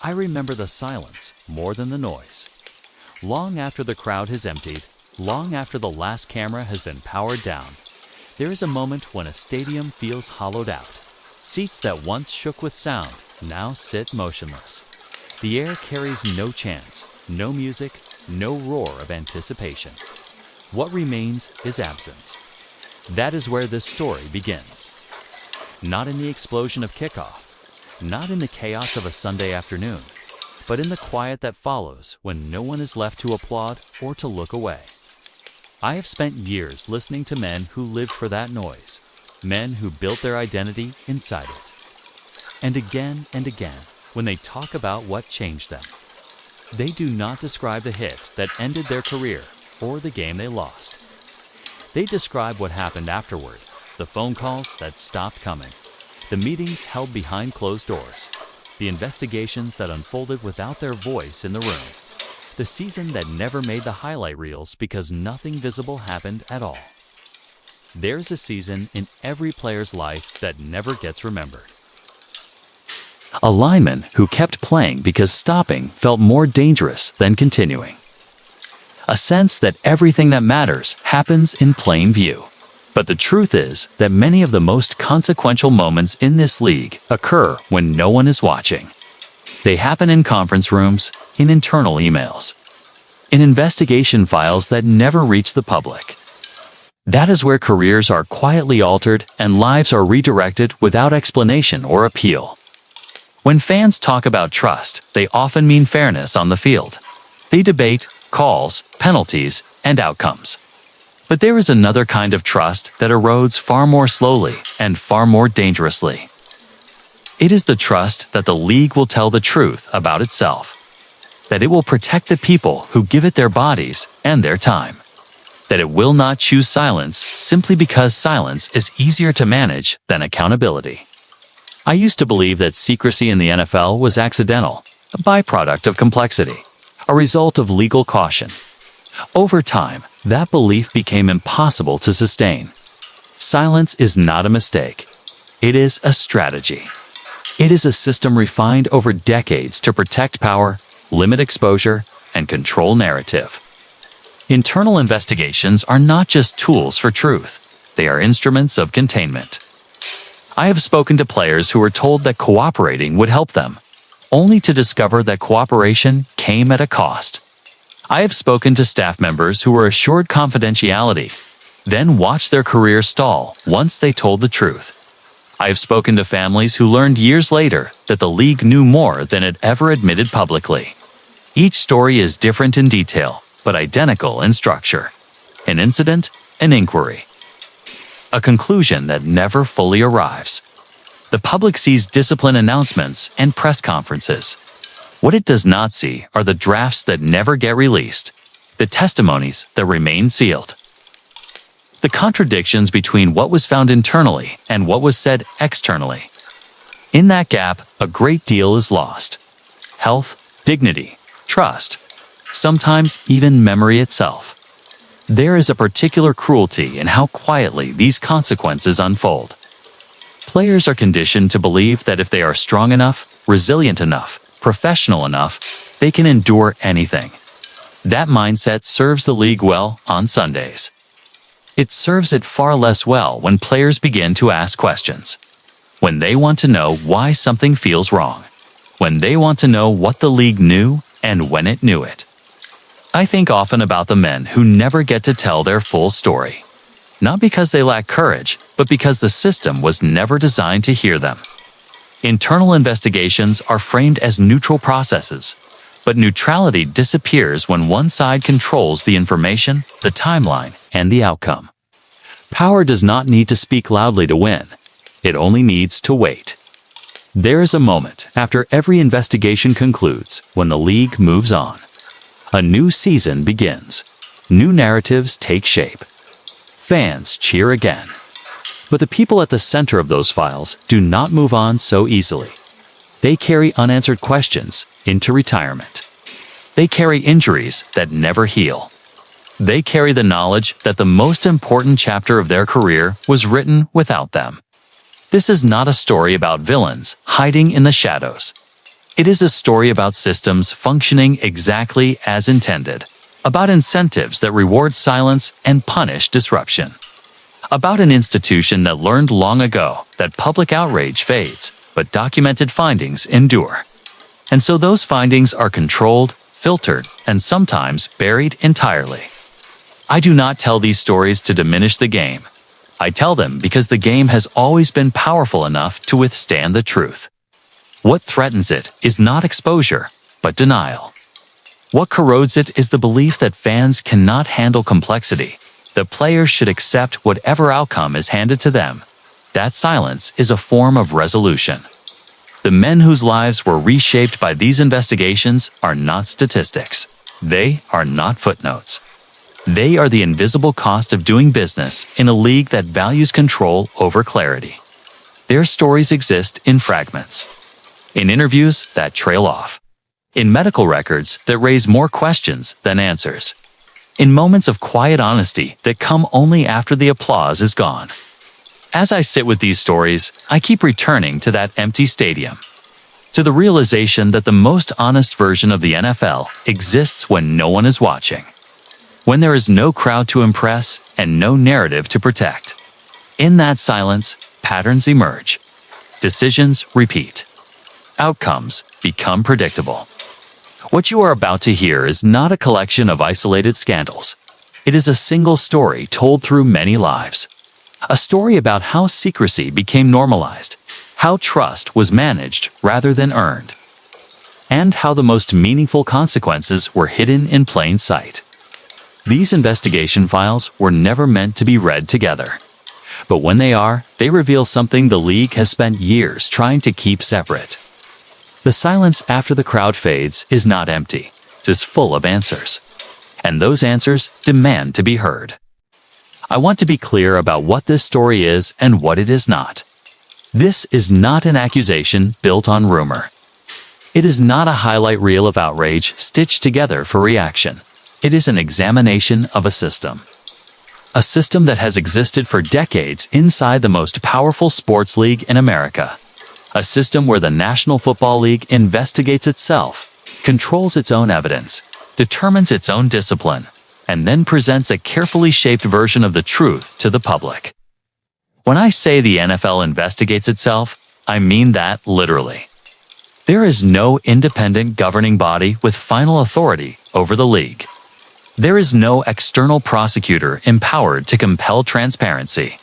I remember the silence more than the noise. Long after the crowd has emptied, long after the last camera has been powered down, there is a moment when a stadium feels hollowed out. Seats that once shook with sound now sit motionless. The air carries no chants, no music, no roar of anticipation. What remains is absence. That is where this story begins. Not in the explosion of kickoff, not in the chaos of a Sunday afternoon, but in the quiet that follows when no one is left to applaud or to look away. I have spent years listening to men who lived for that noise, men who built their identity inside it. And again, when they talk about what changed them, they do not describe the hit that ended their career or the game they lost. They describe what happened afterward, the phone calls that stopped coming, the meetings held behind closed doors, the investigations that unfolded without their voice in the room, the season that never made the highlight reels because nothing visible happened at all. There's a season in every player's life that never gets remembered. A lineman who kept playing because stopping felt more dangerous than continuing. A sense that everything that matters happens in plain view. But the truth is that many of the most consequential moments in this league occur when no one is watching. They happen in conference rooms, in internal emails, in investigation files that never reach the public. That is where careers are quietly altered and lives are redirected without explanation or appeal. When fans talk about trust, they often mean fairness on the field. They debate calls, penalties, and outcomes. But there is another kind of trust that erodes far more slowly and far more dangerously. It is the trust that the league will tell the truth about itself, that it will protect the people who give it their bodies and their time, that it will not choose silence simply because silence is easier to manage than accountability. I used to believe that secrecy in the NFL was accidental, a byproduct of complexity, a result of legal caution. Over time, that belief became impossible to sustain. Silence is not a mistake. It is a strategy. It is a system refined over decades to protect power, limit exposure, and control narrative. Internal investigations are not just tools for truth. They are instruments of containment. I have spoken to players who were told that cooperating would help them, only to discover that cooperation came at a cost. I have spoken to staff members who were assured confidentiality, then watched their career stall once they told the truth. I have spoken to families who learned years later that the league knew more than it ever admitted publicly. Each story is different in detail, but identical in structure. An incident, an inquiry. A conclusion that never fully arrives. The public sees discipline announcements and press conferences. What it does not see are the drafts that never get released, the testimonies that remain sealed. The contradictions between what was found internally and what was said externally. In that gap, a great deal is lost. Health, dignity, trust, sometimes even memory itself. There is a particular cruelty in how quietly these consequences unfold. Players are conditioned to believe that if they are strong enough, resilient enough, professional enough, they can endure anything. That mindset serves the league well on Sundays. It serves it far less well when players begin to ask questions. When they want to know why something feels wrong. When they want to know what the league knew and when it knew it. I think often about the men who never get to tell their full story. Not because they lack courage, but because the system was never designed to hear them. Internal investigations are framed as neutral processes, but neutrality disappears when one side controls the information, the timeline, and the outcome. Power does not need to speak loudly to win. It only needs to wait. There is a moment after every investigation concludes when the league moves on. A new season begins. New narratives take shape. Fans cheer again. But the people at the center of those files do not move on so easily. They carry unanswered questions into retirement. They carry injuries that never heal. They carry the knowledge that the most important chapter of their career was written without them. This is not a story about villains hiding in the shadows. It is a story about systems functioning exactly as intended, about incentives that reward silence and punish disruption, about an institution that learned long ago that public outrage fades, but documented findings endure. And so those findings are controlled, filtered, and sometimes buried entirely. I do not tell these stories to diminish the game. I tell them because the game has always been powerful enough to withstand the truth. What threatens it is not exposure, but denial. What corrodes it is the belief that fans cannot handle complexity, that players should accept whatever outcome is handed to them. That silence is a form of resolution. The men whose lives were reshaped by these investigations are not statistics. They are not footnotes. They are the invisible cost of doing business in a league that values control over clarity. Their stories exist in fragments, in interviews that trail off, in medical records that raise more questions than answers, in moments of quiet honesty that come only after the applause is gone. As I sit with these stories, I keep returning to that empty stadium, to the realization that the most honest version of the NFL exists when no one is watching, when there is no crowd to impress and no narrative to protect. In that silence, patterns emerge. Decisions repeat. Outcomes become predictable. What you are about to hear is not a collection of isolated scandals. It is a single story told through many lives. A story about how secrecy became normalized, how trust was managed rather than earned, and how the most meaningful consequences were hidden in plain sight. These investigation files were never meant to be read together. But when they are, they reveal something the league has spent years trying to keep separate. The silence after the crowd fades is not empty. It is full of answers. And those answers demand to be heard. I want to be clear about what this story is and what it is not. This is not an accusation built on rumor. It is not a highlight reel of outrage stitched together for reaction. It is an examination of a system. A system that has existed for decades inside the most powerful sports league in America. A system where the National Football League investigates itself, controls its own evidence, determines its own discipline, and then presents a carefully shaped version of the truth to the public. When I say the NFL investigates itself, I mean that literally. There is no independent governing body with final authority over the league. There is no external prosecutor empowered to compel transparency.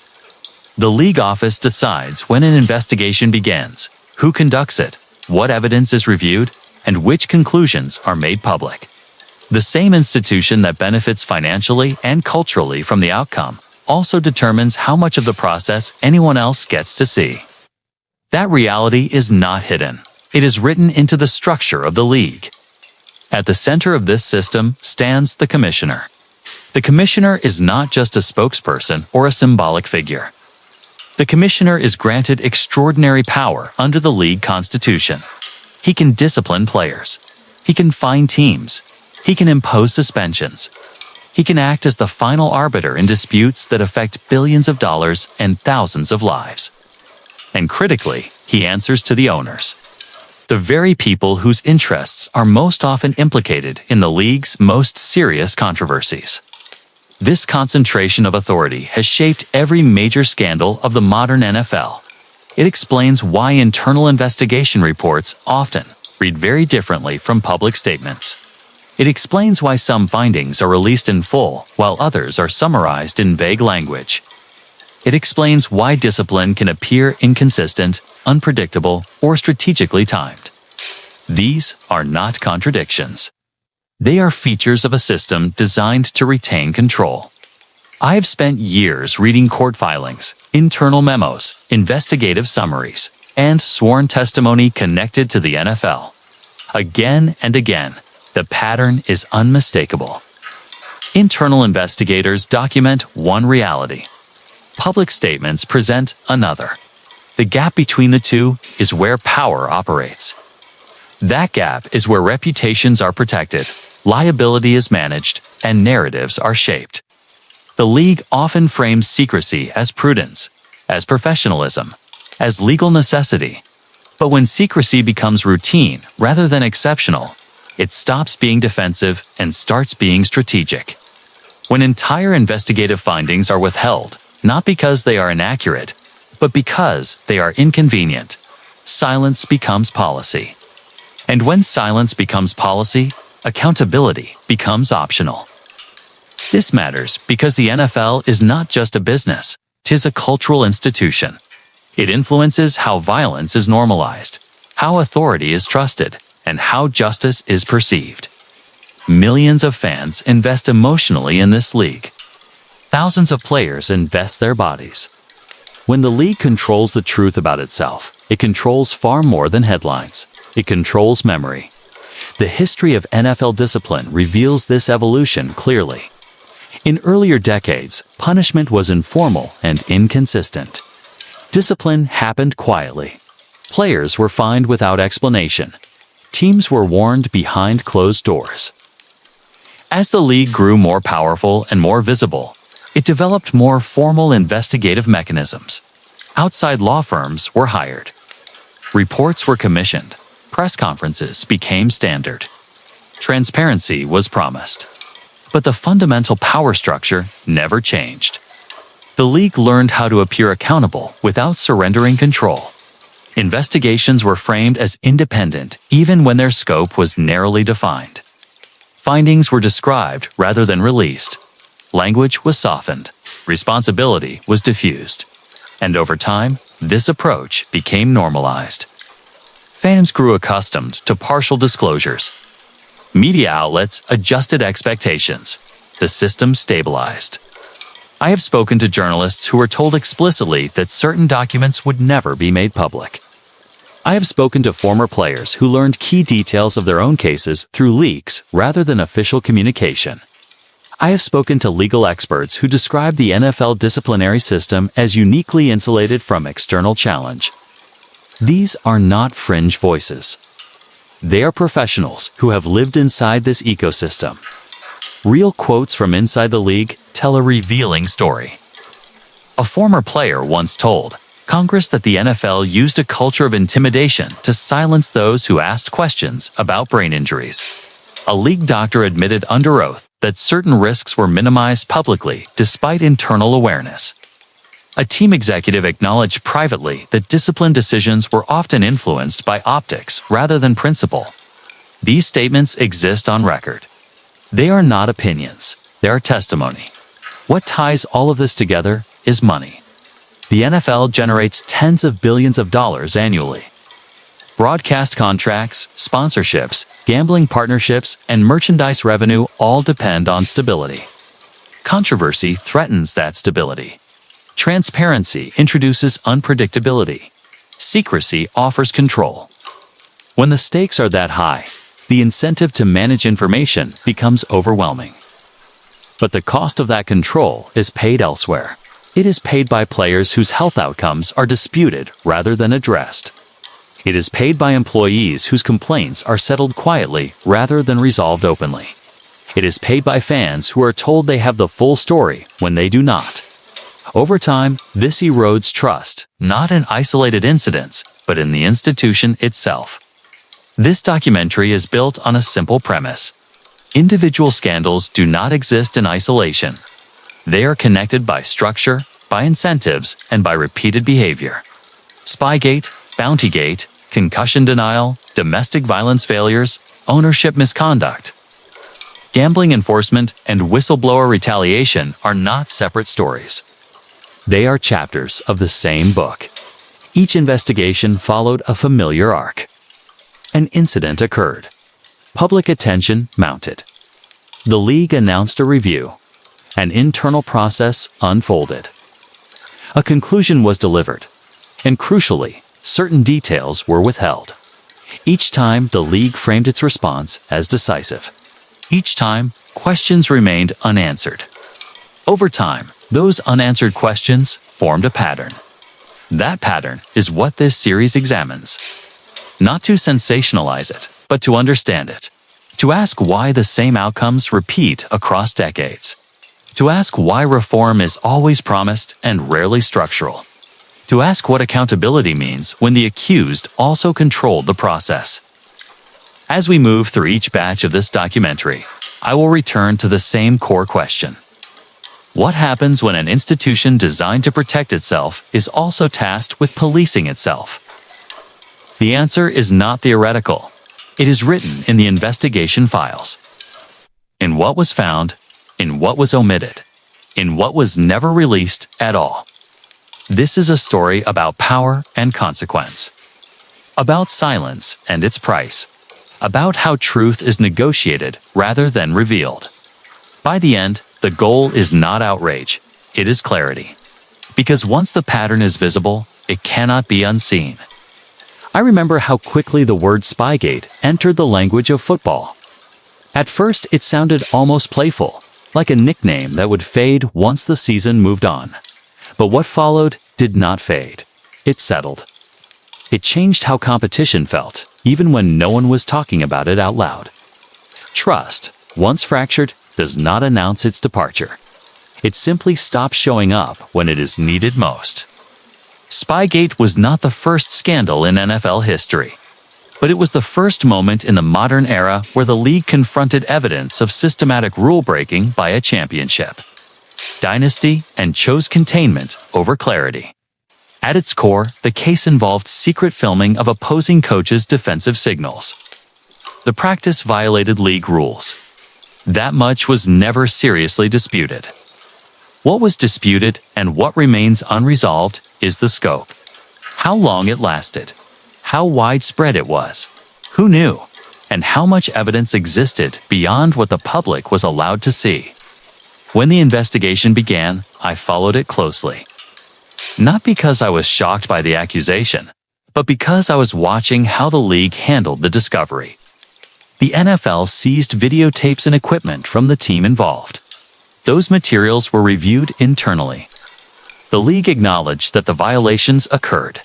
The league office decides when an investigation begins, who conducts it, what evidence is reviewed, and which conclusions are made public. The same institution that benefits financially and culturally from the outcome also determines how much of the process anyone else gets to see. That reality is not hidden. It is written into the structure of the league. At the center of this system stands the commissioner. The commissioner is not just a spokesperson or a symbolic figure. The commissioner is granted extraordinary power under the league constitution. He can discipline players. He can fine teams. He can impose suspensions. He can act as the final arbiter in disputes that affect billions of dollars and thousands of lives. And critically, he answers to the owners, the very people whose interests are most often implicated in the league's most serious controversies. This concentration of authority has shaped every major scandal of the modern NFL. It explains why internal investigation reports often read very differently from public statements. It explains why some findings are released in full while others are summarized in vague language. It explains why discipline can appear inconsistent, unpredictable, or strategically timed. These are not contradictions. They are features of a system designed to retain control. I have spent years reading court filings, internal memos, investigative summaries, and sworn testimony connected to the NFL. Again and again, the pattern is unmistakable. Internal investigators document one reality. Public statements present another. The gap between the two is where power operates. That gap is where reputations are protected, liability is managed, and narratives are shaped. The league often frames secrecy as prudence, as professionalism, as legal necessity. But when secrecy becomes routine rather than exceptional, it stops being defensive and starts being strategic. When entire investigative findings are withheld, not because they are inaccurate, but because they are inconvenient, silence becomes policy. And when silence becomes policy, accountability becomes optional. This matters because the NFL is not just a business, 'tis a cultural institution. It influences how violence is normalized, how authority is trusted, and how justice is perceived. Millions of fans invest emotionally in this league. Thousands of players invest their bodies. When the league controls the truth about itself, it controls far more than headlines. It controls memory. The history of NFL discipline reveals this evolution clearly. In earlier decades, punishment was informal and inconsistent. Discipline happened quietly. Players were fined without explanation. Teams were warned behind closed doors. As the league grew more powerful and more visible, it developed more formal investigative mechanisms. Outside law firms were hired. Reports were commissioned. Press conferences became standard. Transparency was promised. But the fundamental power structure never changed. The league learned how to appear accountable without surrendering control. Investigations were framed as independent even when their scope was narrowly defined. Findings were described rather than released. Language was softened. Responsibility was diffused. And over time, this approach became normalized. Fans grew accustomed to partial disclosures. Media outlets adjusted expectations. The system stabilized. I have spoken to journalists who were told explicitly that certain documents would never be made public. I have spoken to former players who learned key details of their own cases through leaks rather than official communication. I have spoken to legal experts who describe the NFL disciplinary system as uniquely insulated from external challenge. These are not fringe voices. They are professionals who have lived inside this ecosystem. Real quotes from inside the league tell a revealing story. A former player once told Congress that the NFL used a culture of intimidation to silence those who asked questions about brain injuries. A league doctor admitted under oath that certain risks were minimized publicly despite internal awareness. A team executive acknowledged privately that discipline decisions were often influenced by optics rather than principle. These statements exist on record. They are not opinions, they are testimony. What ties all of this together is money. The NFL generates tens of billions of dollars annually. Broadcast contracts, sponsorships, gambling partnerships, and merchandise revenue all depend on stability. Controversy threatens that stability. Transparency introduces unpredictability. Secrecy offers control. When the stakes are that high, the incentive to manage information becomes overwhelming. But the cost of that control is paid elsewhere. It is paid by players whose health outcomes are disputed rather than addressed. It is paid by employees whose complaints are settled quietly rather than resolved openly. It is paid by fans who are told they have the full story when they do not. Over time, this erodes trust, not in isolated incidents, but in the institution itself. This documentary is built on a simple premise. Individual scandals do not exist in isolation. They are connected by structure, by incentives, and by repeated behavior. Spygate, Bountygate, concussion denial, domestic violence failures, ownership misconduct. Gambling enforcement and whistleblower retaliation are not separate stories. They are chapters of the same book. Each investigation followed a familiar arc. An incident occurred. Public attention mounted. The league announced a review. An internal process unfolded. A conclusion was delivered. And crucially, certain details were withheld. Each time, the league framed its response as decisive. Each time, questions remained unanswered. Over time, those unanswered questions formed a pattern. That pattern is what this series examines. Not to sensationalize it, but to understand it. To ask why the same outcomes repeat across decades. To ask why reform is always promised and rarely structural. to ask what accountability means when the accused also controlled the process. As we move through each batch of this documentary, I will return to the same core question. What happens when an institution designed to protect itself is also tasked with policing itself? The answer is not theoretical. It is written in the investigation files. In what was found, in what was omitted, in what was never released at all. This is a story about power and consequence. About silence and its price. About how truth is negotiated rather than revealed. By the end, the goal is not outrage, it is clarity. Because once the pattern is visible, it cannot be unseen. I remember how quickly the word Spygate entered the language of football. At first, it sounded almost playful, like a nickname that would fade once the season moved on. But what followed did not fade. It settled. It changed how competition felt, even when no one was talking about it out loud. Trust, once fractured, does not announce its departure. It simply stops showing up when it is needed most. Spygate was not the first scandal in NFL history, but it was the first moment in the modern era where the league confronted evidence of systematic rule-breaking by a championship dynasty and chose containment over clarity. At its core, the case involved secret filming of opposing coaches' defensive signals. The practice violated league rules. That much was never seriously disputed. What was disputed and what remains unresolved is the scope. How long it lasted, how widespread it was, who knew, and how much evidence existed beyond what the public was allowed to see. When the investigation began, I followed it closely. Not because I was shocked by the accusation, but because I was watching how the league handled the discovery. The NFL seized videotapes and equipment from the team involved. Those materials were reviewed internally. The league acknowledged that the violations occurred.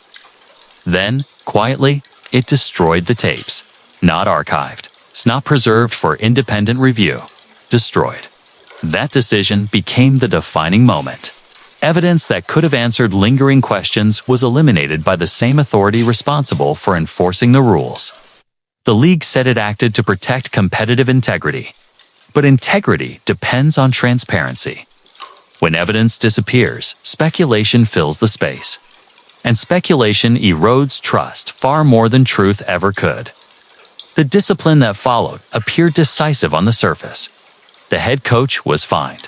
Then, quietly, it destroyed the tapes. Not archived, not preserved for independent review. Destroyed. That decision became the defining moment. Evidence that could have answered lingering questions was eliminated by the same authority responsible for enforcing the rules. The league said it acted to protect competitive integrity. But integrity depends on transparency. When evidence disappears, speculation fills the space. And speculation erodes trust far more than truth ever could. The discipline that followed appeared decisive on the surface. The head coach was fined.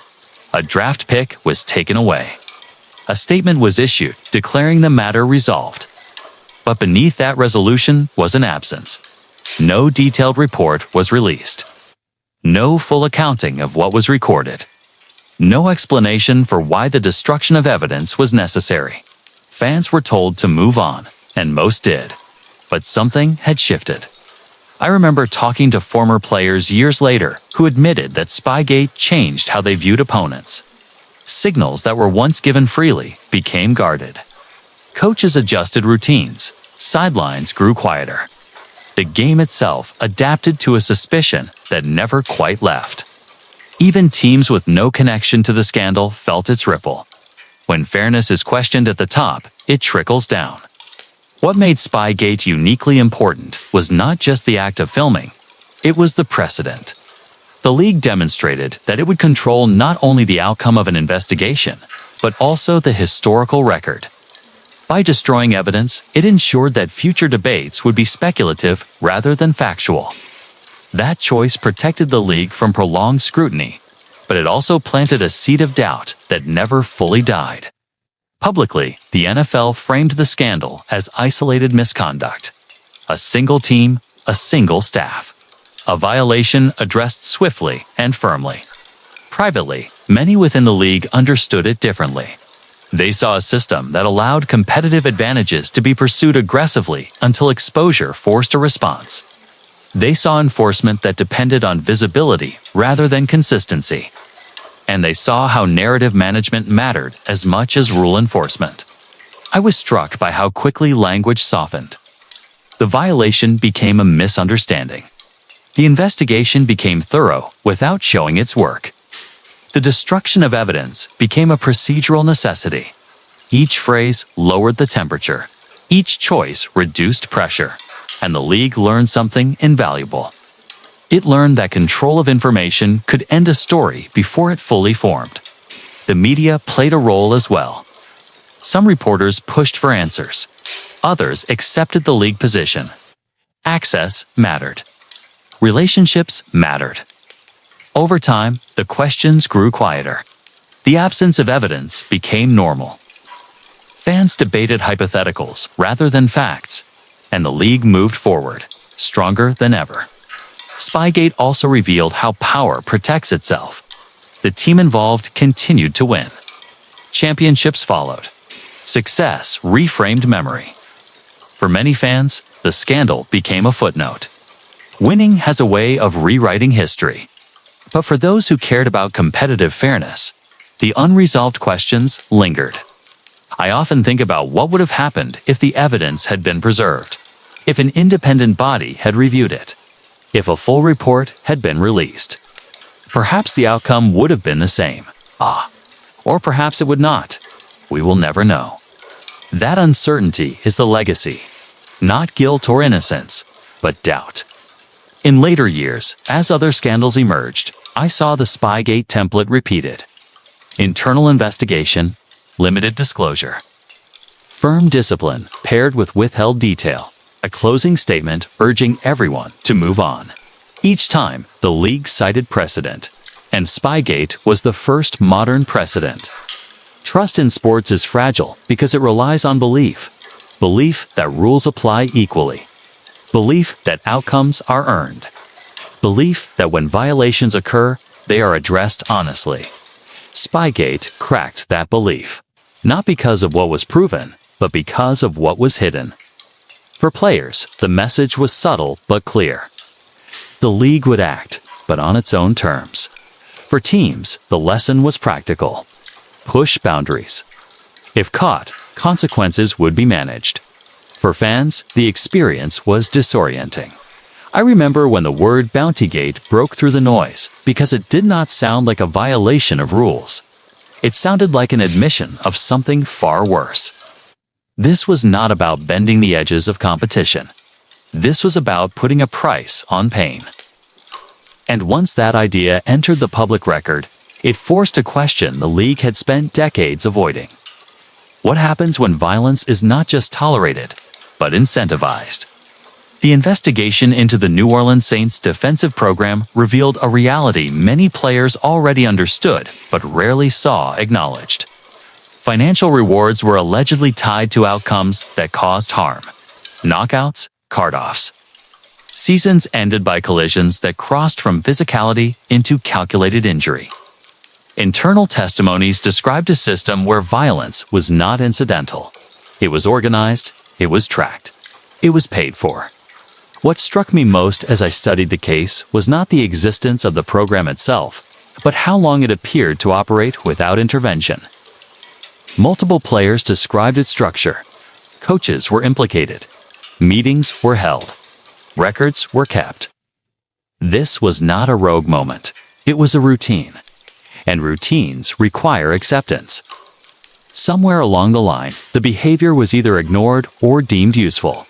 A draft pick was taken away. A statement was issued declaring the matter resolved. But beneath that resolution was an absence. No detailed report was released. No full accounting of what was recorded. No explanation for why the destruction of evidence was necessary. Fans were told to move on, and most did. But something had shifted. I remember talking to former players years later who admitted that Spygate changed how they viewed opponents. Signals that were once given freely became guarded. Coaches adjusted routines. Sidelines grew quieter. The game itself adapted to a suspicion that never quite left. Even teams with no connection to the scandal felt its ripple. When fairness is questioned at the top, it trickles down. What made Spygate uniquely important was not just the act of filming, it was the precedent. The league demonstrated that it would control not only the outcome of an investigation, but also the historical record. By destroying evidence, it ensured that future debates would be speculative rather than factual. That choice protected the league from prolonged scrutiny, but it also planted a seed of doubt that never fully died. Publicly, the NFL framed the scandal as isolated misconduct. A single team, a single staff. A violation addressed swiftly and firmly. Privately, many within the league understood it differently. They saw a system that allowed competitive advantages to be pursued aggressively until exposure forced a response. They saw enforcement that depended on visibility rather than consistency. And they saw how narrative management mattered as much as rule enforcement. I was struck by how quickly language softened. The violation became a misunderstanding. The investigation became thorough without showing its work. The destruction of evidence became a procedural necessity. Each phrase lowered the temperature. Each choice reduced pressure. And the league learned something invaluable. It learned that control of information could end a story before it fully formed. The media played a role as well. Some reporters pushed for answers. Others accepted the league position. Access mattered. Relationships mattered. Over time, the questions grew quieter. The absence of evidence became normal. Fans debated hypotheticals rather than facts, and the league moved forward, stronger than ever. Spygate also revealed how power protects itself. The team involved continued to win. Championships followed. Success reframed memory. For many fans, the scandal became a footnote. Winning has a way of rewriting history. But for those who cared about competitive fairness, the unresolved questions lingered. I often think about what would have happened if the evidence had been preserved, if an independent body had reviewed it, if a full report had been released. Perhaps the outcome would have been the same. Or perhaps it would not. We will never know. That uncertainty is the legacy. Not guilt or innocence, but doubt. In later years, as other scandals emerged, I saw the Spygate template repeated. Internal investigation, limited disclosure. Firm discipline paired with withheld detail. A closing statement urging everyone to move on. Each time, the league cited precedent. And Spygate was the first modern precedent. Trust in sports is fragile because it relies on belief. Belief that rules apply equally. Belief that outcomes are earned. Belief that when violations occur, they are addressed honestly. Spygate cracked that belief. Not because of what was proven, but because of what was hidden. For players, the message was subtle but clear. The league would act, but on its own terms. For teams, the lesson was practical. Push boundaries. If caught, consequences would be managed. For fans, the experience was disorienting. I remember when the word Bountygate broke through the noise because it did not sound like a violation of rules. It sounded like an admission of something far worse. This was not about bending the edges of competition. This was about putting a price on pain. And once that idea entered the public record, it forced a question the league had spent decades avoiding. What happens when violence is not just tolerated, but incentivized? The investigation into the New Orleans Saints defensive program revealed a reality many players already understood but rarely saw acknowledged. Financial rewards were allegedly tied to outcomes that caused harm. Knockouts, card-offs. Seasons ended by collisions that crossed from physicality into calculated injury. Internal testimonies described a system where violence was not incidental. It was organized, it was tracked, it was paid for. What struck me most as I studied the case was not the existence of the program itself, but how long it appeared to operate without intervention. Multiple players described its structure. Coaches were implicated. Meetings were held. Records were kept. This was not a rogue moment. It was a routine. And routines require acceptance. Somewhere along the line, the behavior was either ignored or deemed useful.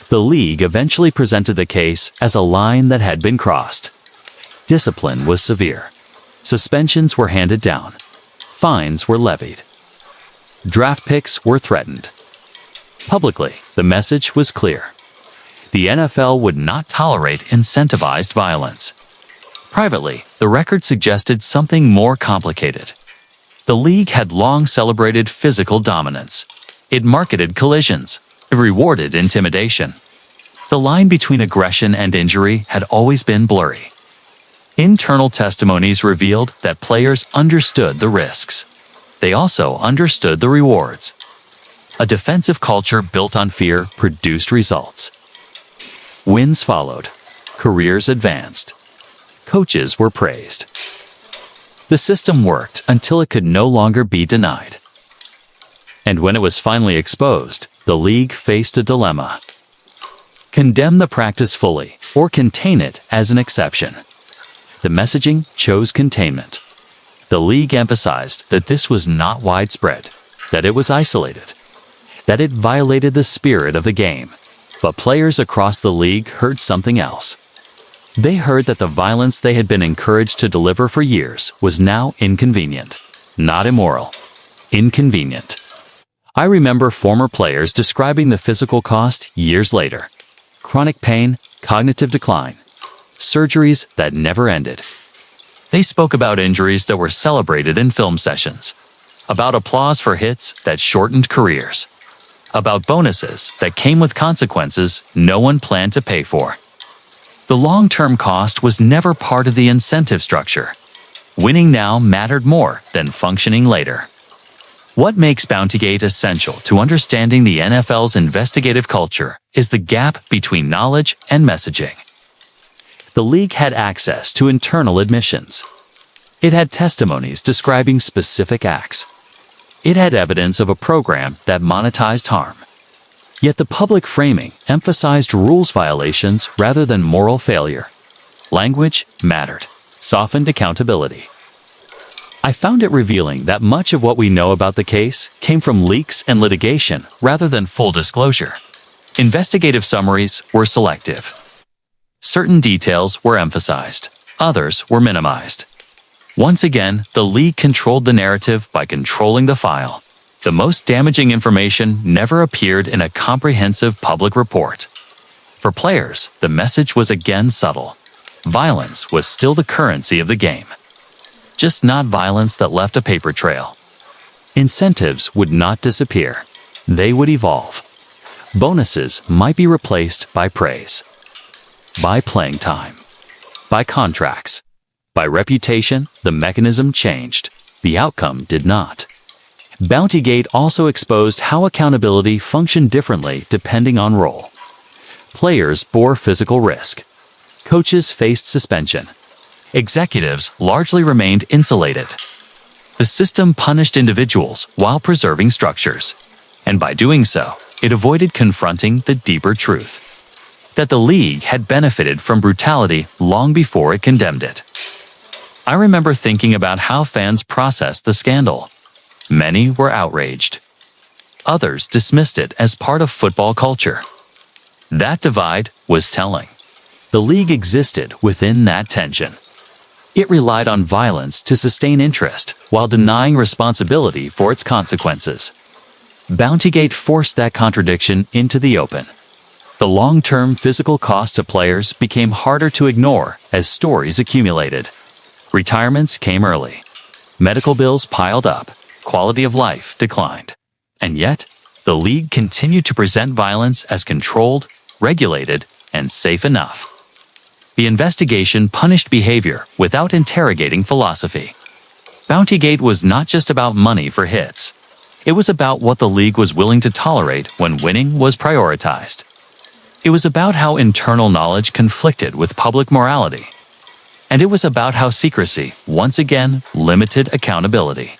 The league eventually presented the case as a line that had been crossed. Discipline was severe. Suspensions were handed down. Fines were levied. Draft picks were threatened. Publicly, the message was clear. The NFL would not tolerate incentivized violence. Privately, the record suggested something more complicated. The league had long celebrated physical dominance. It marketed collisions. It rewarded intimidation. The line between aggression and injury had always been blurry. Internal testimonies revealed that players understood the risks. They also understood the rewards. A defensive culture built on fear produced results. Wins followed. Careers advanced. Coaches were praised. The system worked until it could no longer be denied. And when it was finally exposed, the league faced a dilemma. Condemn the practice fully, or contain it as an exception. The messaging chose containment. The league emphasized that this was not widespread, that it was isolated, that it violated the spirit of the game. But players across the league heard something else. They heard that the violence they had been encouraged to deliver for years was now inconvenient. Not immoral. Inconvenient. I remember former players describing the physical cost years later. Chronic pain, cognitive decline, surgeries that never ended. They spoke about injuries that were celebrated in film sessions, about applause for hits that shortened careers, about bonuses that came with consequences no one planned to pay for. The long-term cost was never part of the incentive structure. Winning now mattered more than functioning later. What makes Bountygate essential to understanding the NFL's investigative culture is the gap between knowledge and messaging. The league had access to internal admissions. It had testimonies describing specific acts. It had evidence of a program that monetized harm. Yet the public framing emphasized rules violations rather than moral failure. Language mattered, softened accountability. I found it revealing that much of what we know about the case came from leaks and litigation rather than full disclosure. Investigative summaries were selective. Certain details were emphasized, others were minimized. Once again, the league controlled the narrative by controlling the file. The most damaging information never appeared in a comprehensive public report. For players, the message was again subtle. Violence was still the currency of the game. Just not violence that left a paper trail. Incentives would not disappear. They would evolve. Bonuses might be replaced by praise, by playing time, by contracts. By reputation, the mechanism changed. The outcome did not. Bountygate also exposed how accountability functioned differently depending on role. Players bore physical risk. Coaches faced suspension. Executives largely remained insulated. The system punished individuals while preserving structures. And by doing so, it avoided confronting the deeper truth. That the league had benefited from brutality long before it condemned it. I remember thinking about how fans processed the scandal. Many were outraged. Others dismissed it as part of football culture. That divide was telling. The league existed within that tension. It relied on violence to sustain interest while denying responsibility for its consequences. Bountygate forced that contradiction into the open. The long-term physical cost to players became harder to ignore as stories accumulated. Retirements came early. Medical bills piled up. Quality of life declined. And yet, the league continued to present violence as controlled, regulated, and safe enough. The investigation punished behavior without interrogating philosophy. Bountygate was not just about money for hits. It was about what the league was willing to tolerate when winning was prioritized. It was about how internal knowledge conflicted with public morality. And it was about how secrecy, once again, limited accountability.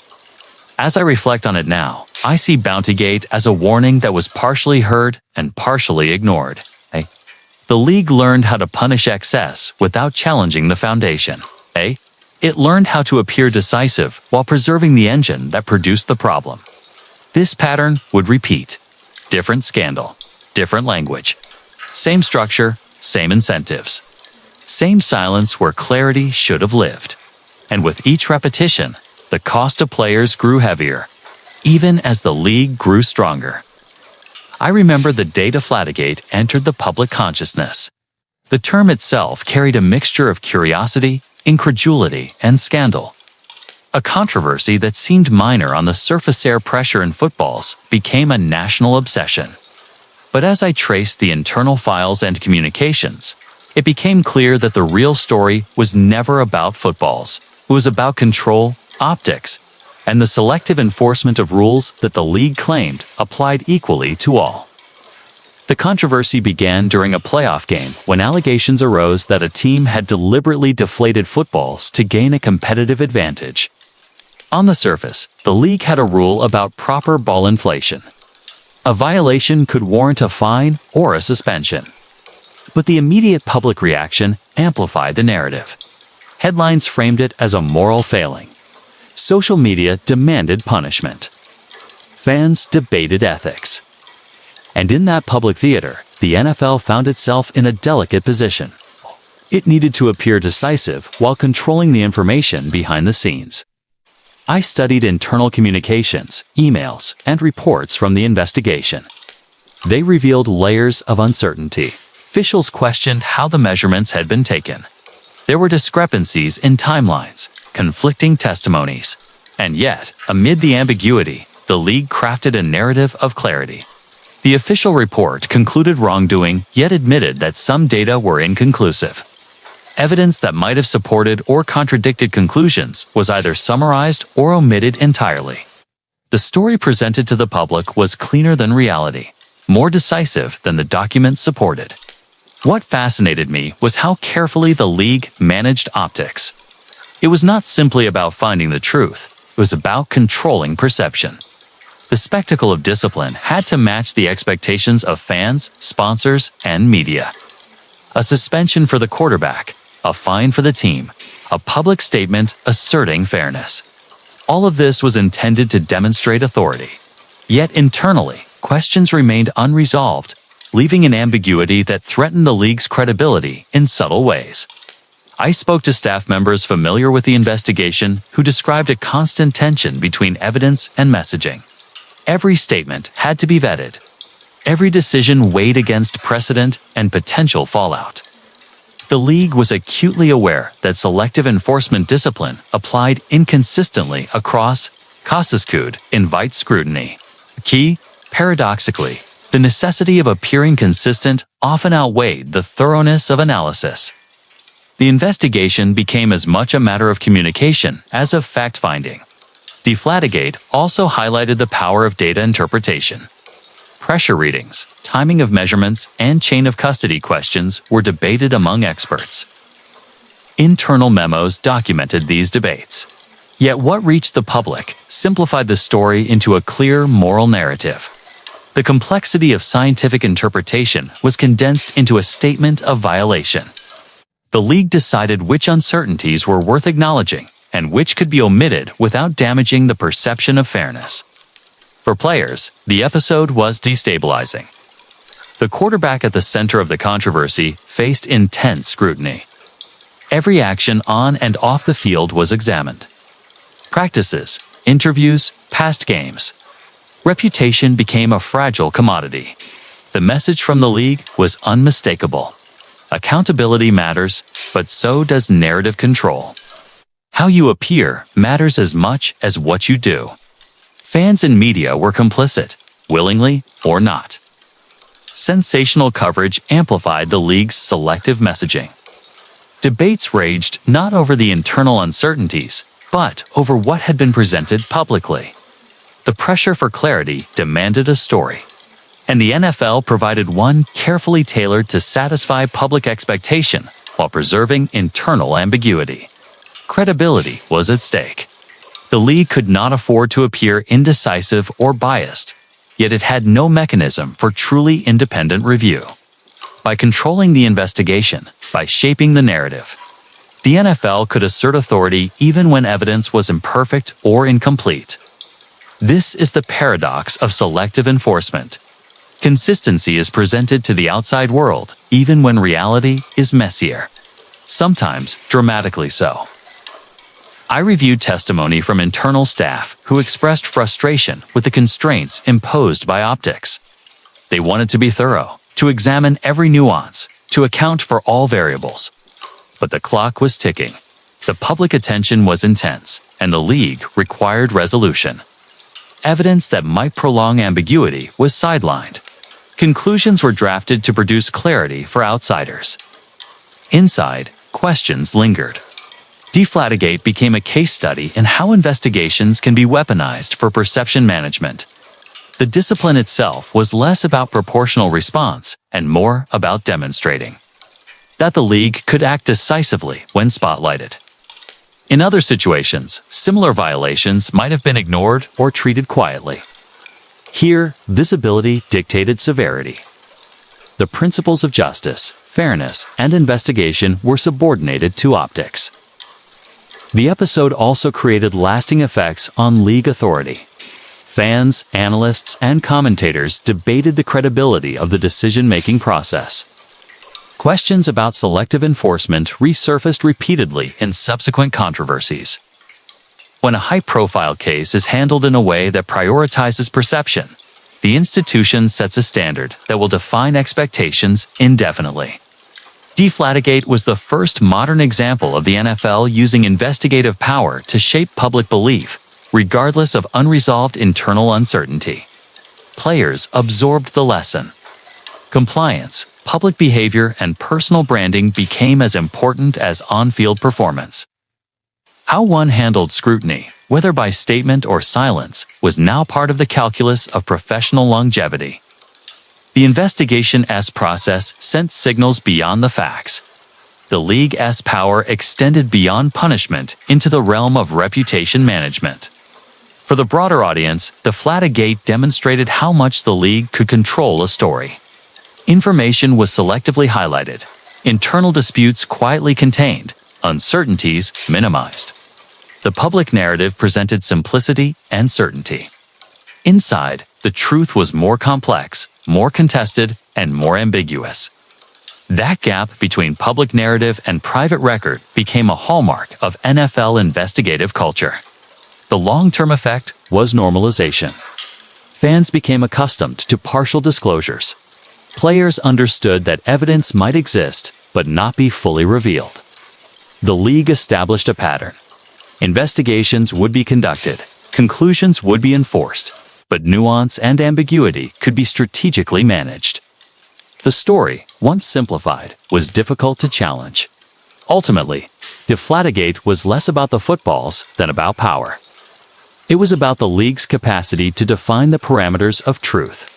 As I reflect on it now, I see Bountygate as a warning that was partially heard and partially ignored. The league learned how to punish excess without challenging the foundation. It learned how to appear decisive while preserving the engine that produced the problem. This pattern would repeat. Different scandal, different language. Same structure, same incentives. Same silence where clarity should have lived. And with each repetition, the cost to players grew heavier, even as the league grew stronger. I remember the day Deflategate entered the public consciousness. The term itself carried a mixture of curiosity, incredulity, and scandal. A controversy that seemed minor on the surface. Air pressure in footballs became a national obsession. But as I traced the internal files and communications, it became clear that the real story was never about footballs. It was about control, optics, and the selective enforcement of rules that the league claimed applied equally to all. The controversy began during a playoff game when allegations arose that a team had deliberately deflated footballs to gain a competitive advantage. On the surface, the league had a rule about proper ball inflation. A violation could warrant a fine or a suspension. But the immediate public reaction amplified the narrative. Headlines framed it as a moral failing. Social media demanded punishment. Fans debated ethics. And in that public theater, the NFL found itself in a delicate position. It needed to appear decisive while controlling the information behind the scenes. I studied internal communications, emails, and reports from the investigation. They revealed layers of uncertainty. Officials questioned how the measurements had been taken. There were discrepancies in timelines, conflicting testimonies. And yet, amid the ambiguity, the league crafted a narrative of clarity. The official report concluded wrongdoing, yet admitted that some data were inconclusive. Evidence that might have supported or contradicted conclusions was either summarized or omitted entirely. The story presented to the public was cleaner than reality, more decisive than the documents supported. What fascinated me was how carefully the league managed optics. It was not simply about finding the truth, it was about controlling perception. The spectacle of discipline had to match the expectations of fans, sponsors, and media. A suspension for the quarterback, a fine for the team, a public statement asserting fairness. All of this was intended to demonstrate authority. Yet internally, questions remained unresolved, leaving an ambiguity that threatened the league's credibility in subtle ways. I spoke to staff members familiar with the investigation who described a constant tension between evidence and messaging. Every statement had to be vetted. Every decision weighed against precedent and potential fallout. The league was acutely aware that selective enforcement discipline applied inconsistently across casus could invite scrutiny. Key, paradoxically, the necessity of appearing consistent often outweighed the thoroughness of analysis. The investigation became as much a matter of communication as of fact-finding. Deflategate also highlighted the power of data interpretation. Pressure readings, timing of measurements, and chain of custody questions were debated among experts. Internal memos documented these debates. Yet what reached the public simplified the story into a clear moral narrative. The complexity of scientific interpretation was condensed into a statement of violation. The league decided which uncertainties were worth acknowledging and which could be omitted without damaging the perception of fairness. For players, the episode was destabilizing. The quarterback at the center of the controversy faced intense scrutiny. Every action on and off the field was examined. Practices, interviews, past games. Reputation became a fragile commodity. The message from the league was unmistakable. Accountability matters, but so does narrative control. How you appear matters as much as what you do. Fans and media were complicit, willingly or not. Sensational coverage amplified the league's selective messaging. Debates raged not over the internal uncertainties, but over what had been presented publicly. The pressure for clarity demanded a story, and the NFL provided one carefully tailored to satisfy public expectation while preserving internal ambiguity. Credibility was at stake. The league could not afford to appear indecisive or biased, yet it had no mechanism for truly independent review. By controlling the investigation, by shaping the narrative, the NFL could assert authority even when evidence was imperfect or incomplete. This is the paradox of selective enforcement. Consistency is presented to the outside world, even when reality is messier. Sometimes dramatically so. I reviewed testimony from internal staff who expressed frustration with the constraints imposed by optics. They wanted to be thorough, to examine every nuance, to account for all variables. But the clock was ticking. The public attention was intense, and the league required resolution. Evidence that might prolong ambiguity was sidelined. Conclusions were drafted to produce clarity for outsiders. Inside, questions lingered. Deflategate became a case study in how investigations can be weaponized for perception management. The discipline itself was less about proportional response and more about demonstrating that the league could act decisively when spotlighted. In other situations, similar violations might have been ignored or treated quietly. Here, visibility dictated severity. The principles of justice, fairness, and investigation were subordinated to optics. The episode also created lasting effects on league authority. Fans, analysts, and commentators debated the credibility of the decision-making process. Questions about selective enforcement resurfaced repeatedly in subsequent controversies. When a high-profile case is handled in a way that prioritizes perception, the institution sets a standard that will define expectations indefinitely. Deflategate was the first modern example of the NFL using investigative power to shape public belief, regardless of unresolved internal uncertainty. Players absorbed the lesson. Compliance, public behavior, and personal branding became as important as on-field performance. How one handled scrutiny, whether by statement or silence, was now part of the calculus of professional longevity. The investigation-S process sent signals beyond the facts. The League-S power extended beyond punishment into the realm of reputation management. For the broader audience, Deflategate demonstrated how much the league could control a story. Information was selectively highlighted, internal disputes quietly contained, uncertainties minimized. The public narrative presented simplicity and certainty. Inside, the truth was more complex, more contested, and more ambiguous. That gap between public narrative and private record became a hallmark of NFL investigative culture. The long-term effect was normalization. Fans became accustomed to partial disclosures. Players understood that evidence might exist but not be fully revealed. The league established a pattern. Investigations would be conducted, conclusions would be enforced, but nuance and ambiguity could be strategically managed. The story, once simplified, was difficult to challenge. Ultimately, Deflategate was less about the footballs than about power. It was about the league's capacity to define the parameters of truth.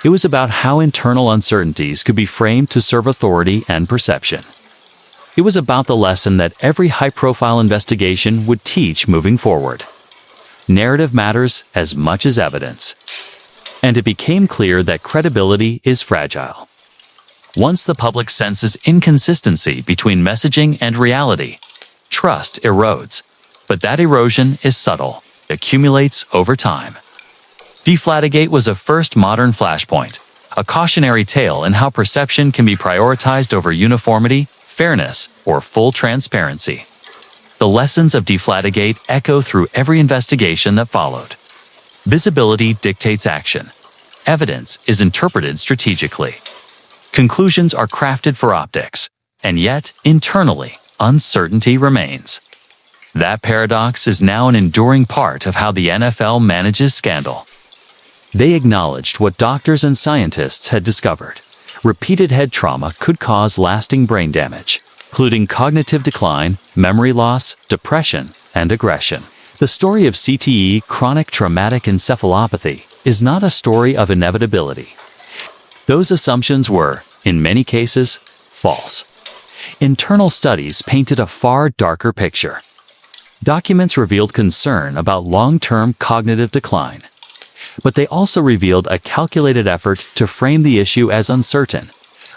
It was about how internal uncertainties could be framed to serve authority and perception. It was about the lesson that every high-profile investigation would teach moving forward. Narrative matters as much as evidence. And it became clear that credibility is fragile. Once the public senses inconsistency between messaging and reality, trust erodes. But that erosion is subtle, accumulates over time. Deflategate was a first modern flashpoint, a cautionary tale in how perception can be prioritized over uniformity, fairness, or full transparency. The lessons of Deflategate echo through every investigation that followed. Visibility dictates action. Evidence is interpreted strategically. Conclusions are crafted for optics, and yet, internally, uncertainty remains. That paradox is now an enduring part of how the NFL manages scandal. They acknowledged what doctors and scientists had discovered. Repeated head trauma could cause lasting brain damage, including cognitive decline, memory loss, depression, and aggression. The story of CTE, chronic traumatic encephalopathy, is not a story of inevitability. Those assumptions were, in many cases, false. Internal studies painted a far darker picture. Documents revealed concern about long-term cognitive decline. But they also revealed a calculated effort to frame the issue as uncertain,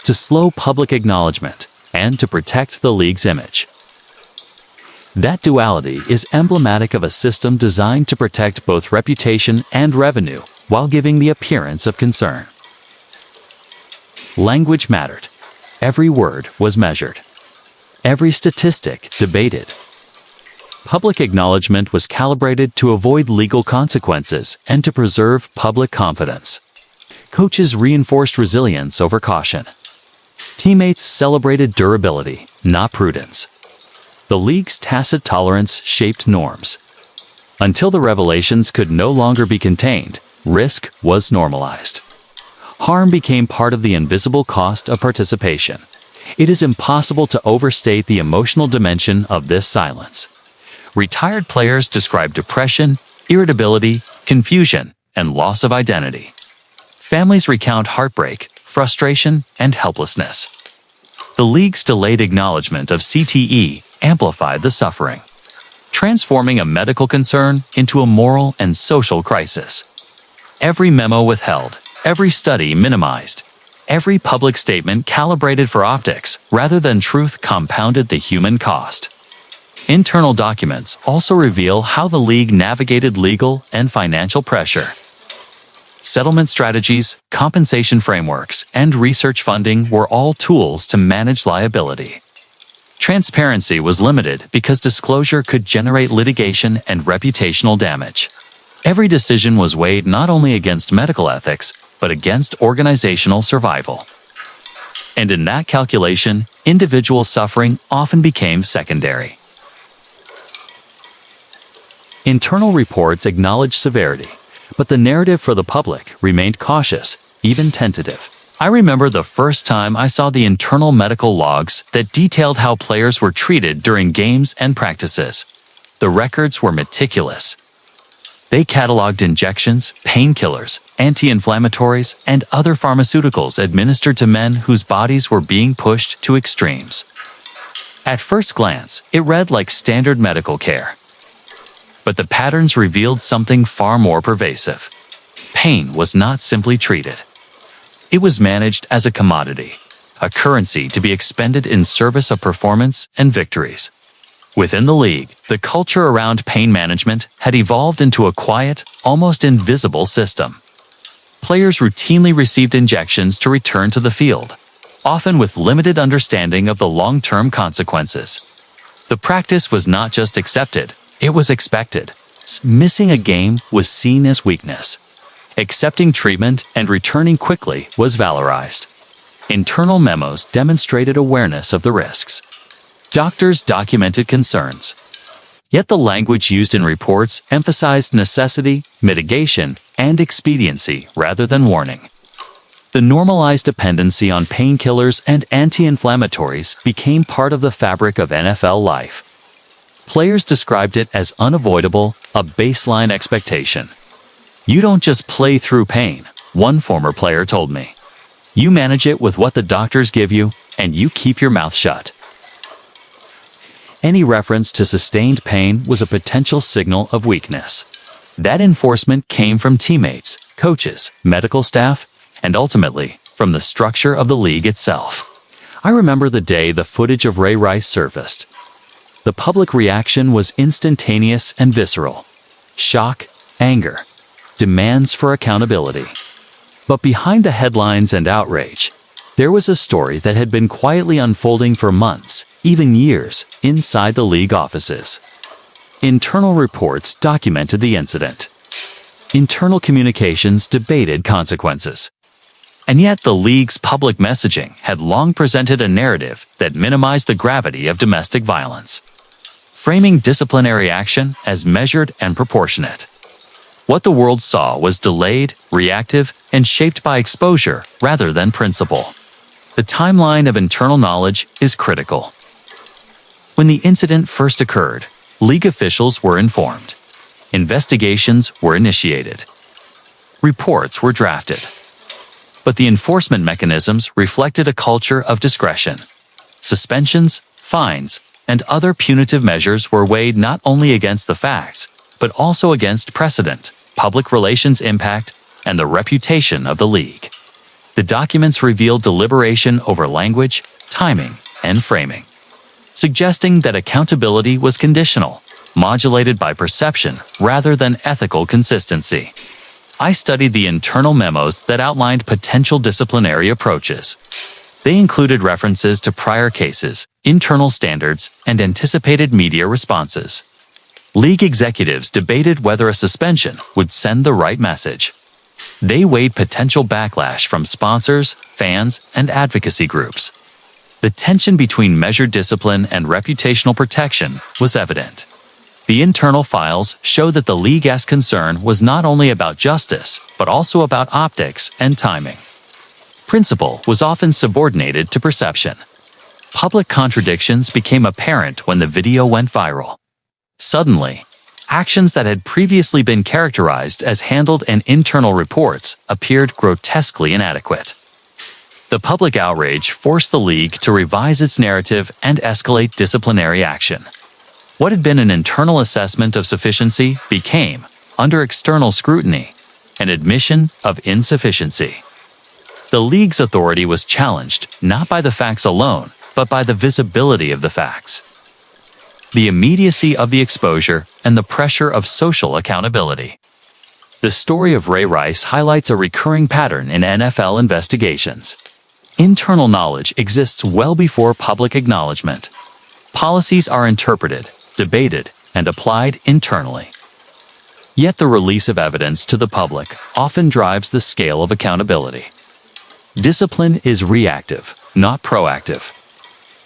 to slow public acknowledgement, and to protect the league's image. That duality is emblematic of a system designed to protect both reputation and revenue while giving the appearance of concern. Language mattered. Every word was measured. Every statistic debated. Public acknowledgement was calibrated to avoid legal consequences and to preserve public confidence. Coaches reinforced resilience over caution. Teammates celebrated durability, not prudence. The league's tacit tolerance shaped norms. Until the revelations could no longer be contained, risk was normalized. Harm became part of the invisible cost of participation. It is impossible to overstate the emotional dimension of this silence. Retired players describe depression, irritability, confusion, and loss of identity. Families recount heartbreak, frustration, and helplessness. The league's delayed acknowledgement of CTE amplified the suffering, transforming a medical concern into a moral and social crisis. Every memo withheld, every study minimized, every public statement calibrated for optics rather than truth compounded the human cost. Internal documents also reveal how the league navigated legal and financial pressure. Settlement strategies, compensation frameworks, and research funding were all tools to manage liability. Transparency was limited because disclosure could generate litigation and reputational damage. Every decision was weighed not only against medical ethics, but against organizational survival. And in that calculation, individual suffering often became secondary. Internal reports acknowledged severity, but the narrative for the public remained cautious, even tentative. I remember the first time I saw the internal medical logs that detailed how players were treated during games and practices. The records were meticulous. They cataloged injections, painkillers, anti-inflammatories, and other pharmaceuticals administered to men whose bodies were being pushed to extremes. At first glance, it read like standard medical care. But the patterns revealed something far more pervasive. Pain was not simply treated. It was managed as a commodity, a currency to be expended in service of performance and victories. Within the league, the culture around pain management had evolved into a quiet, almost invisible system. Players routinely received injections to return to the field, often with limited understanding of the long-term consequences. The practice was not just accepted, it was expected. Missing a game was seen as weakness. Accepting treatment and returning quickly was valorized. Internal memos demonstrated awareness of the risks. Doctors documented concerns. Yet the language used in reports emphasized necessity, mitigation, and expediency rather than warning. The normalized dependency on painkillers and anti-inflammatories became part of the fabric of NFL life. Players described it as unavoidable, a baseline expectation. "You don't just play through pain," one former player told me. "You manage it with what the doctors give you, and you keep your mouth shut." Any reference to sustained pain was a potential signal of weakness. That enforcement came from teammates, coaches, medical staff, and ultimately, from the structure of the league itself. I remember the day the footage of Ray Rice surfaced. The public reaction was instantaneous and visceral. Shock, anger, demands for accountability. But behind the headlines and outrage, there was a story that had been quietly unfolding for months, even years, inside the league offices. Internal reports documented the incident. Internal communications debated consequences. And yet the league's public messaging had long presented a narrative that minimized the gravity of domestic violence, framing disciplinary action as measured and proportionate. What the world saw was delayed, reactive, and shaped by exposure rather than principle. The timeline of internal knowledge is critical. When the incident first occurred, league officials were informed. Investigations were initiated. Reports were drafted. But the enforcement mechanisms reflected a culture of discretion. Suspensions, fines, and other punitive measures were weighed not only against the facts, but also against precedent, public relations impact, and the reputation of the league. The documents revealed deliberation over language, timing, and framing, suggesting that accountability was conditional, modulated by perception rather than ethical consistency. I studied the internal memos that outlined potential disciplinary approaches. They included references to prior cases, internal standards, and anticipated media responses. League executives debated whether a suspension would send the right message. They weighed potential backlash from sponsors, fans, and advocacy groups. The tension between measured discipline and reputational protection was evident. The internal files show that the league's concern was not only about justice, but also about optics and timing. Principle was often subordinated to perception. Public contradictions became apparent when the video went viral. Suddenly, actions that had previously been characterized as handled in internal reports appeared grotesquely inadequate. The public outrage forced the league to revise its narrative and escalate disciplinary action. What had been an internal assessment of sufficiency became, under external scrutiny, an admission of insufficiency. The league's authority was challenged not by the facts alone, but by the visibility of the facts, the immediacy of the exposure, and the pressure of social accountability. The story of Ray Rice highlights a recurring pattern in NFL investigations. Internal knowledge exists well before public acknowledgement. Policies are interpreted, debated, and applied internally. Yet the release of evidence to the public often drives the scale of accountability. Discipline is reactive, not proactive.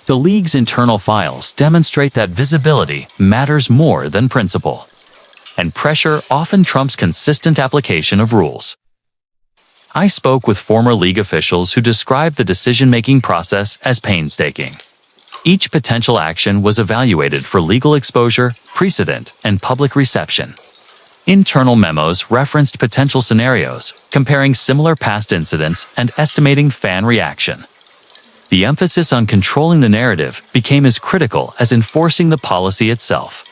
The league's internal files demonstrate that visibility matters more than principle, and pressure often trumps consistent application of rules. I spoke with former league officials who described the decision-making process as painstaking. Each potential action was evaluated for legal exposure, precedent, and public reception. Internal memos referenced potential scenarios, comparing similar past incidents and estimating fan reaction. The emphasis on controlling the narrative became as critical as enforcing the policy itself.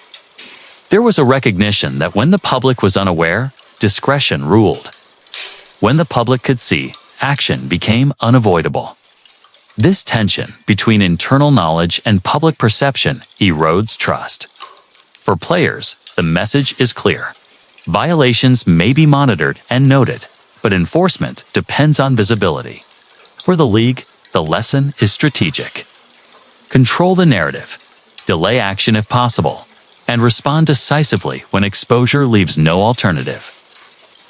There was a recognition that when the public was unaware, discretion ruled. When the public could see, action became unavoidable. This tension between internal knowledge and public perception erodes trust. For players, the message is clear. Violations may be monitored and noted, but enforcement depends on visibility. For the league, the lesson is strategic. Control the narrative, delay action if possible, and respond decisively when exposure leaves no alternative.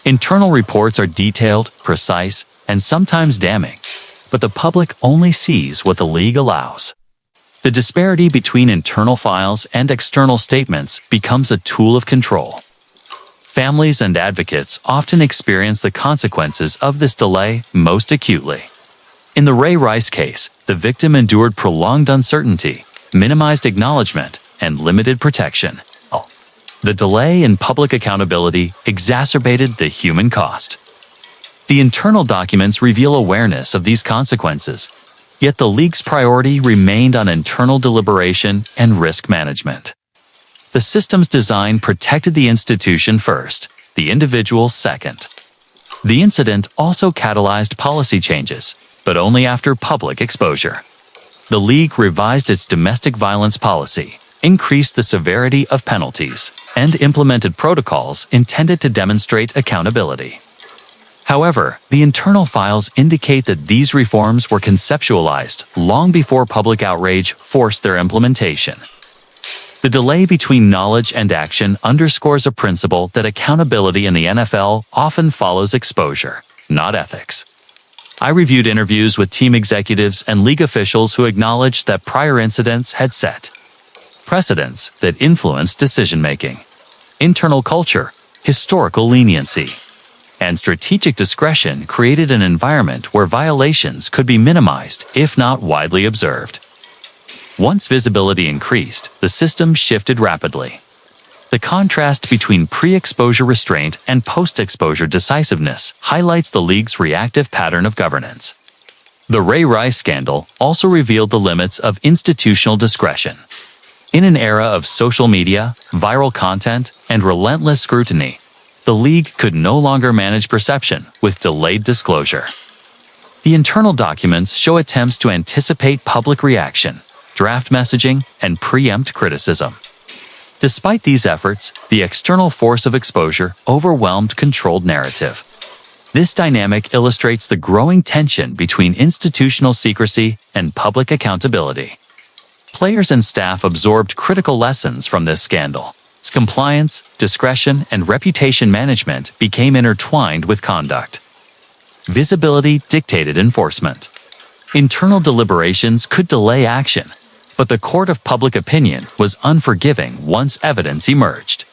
Internal reports are detailed, precise, and sometimes damning, but the public only sees what the league allows. The disparity between internal files and external statements becomes a tool of control. Families and advocates often experience the consequences of this delay most acutely. In the Ray Rice case, the victim endured prolonged uncertainty, minimized acknowledgement, and limited protection. The delay in public accountability exacerbated the human cost. The internal documents reveal awareness of these consequences, yet the league's priority remained on internal deliberation and risk management. The system's design protected the institution first, the individual second. The incident also catalyzed policy changes, but only after public exposure. The league revised its domestic violence policy, increased the severity of penalties, and implemented protocols intended to demonstrate accountability. However, the internal files indicate that these reforms were conceptualized long before public outrage forced their implementation. The delay between knowledge and action underscores a principle that accountability in the NFL often follows exposure, not ethics. I reviewed interviews with team executives and league officials who acknowledged that prior incidents had set precedents that influenced decision-making. Internal culture, historical leniency, and strategic discretion created an environment where violations could be minimized, if not widely observed. Once visibility increased, the system shifted rapidly. The contrast between pre-exposure restraint and post-exposure decisiveness highlights the league's reactive pattern of governance. The Ray Rice scandal also revealed the limits of institutional discretion. In an era of social media, viral content, and relentless scrutiny, the league could no longer manage perception with delayed disclosure. The internal documents show attempts to anticipate public reaction, draft messaging, and preempt criticism. Despite these efforts, the external force of exposure overwhelmed controlled narrative. This dynamic illustrates the growing tension between institutional secrecy and public accountability. Players and staff absorbed critical lessons from this scandal. Compliance, discretion, and reputation management became intertwined with conduct. Visibility dictated enforcement. Internal deliberations could delay action, but the court of public opinion was unforgiving once evidence emerged.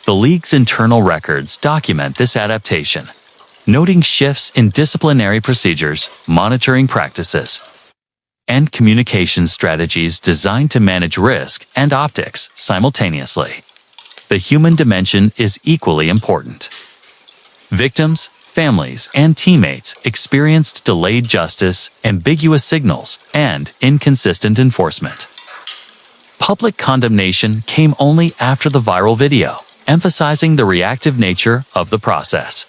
The league's internal records document this adaptation, noting shifts in disciplinary procedures, monitoring practices, and communication strategies designed to manage risk and optics simultaneously. The human dimension is equally important. Victims, families, and teammates experienced delayed justice, ambiguous signals, and inconsistent enforcement. Public condemnation came only after the viral video, emphasizing the reactive nature of the process.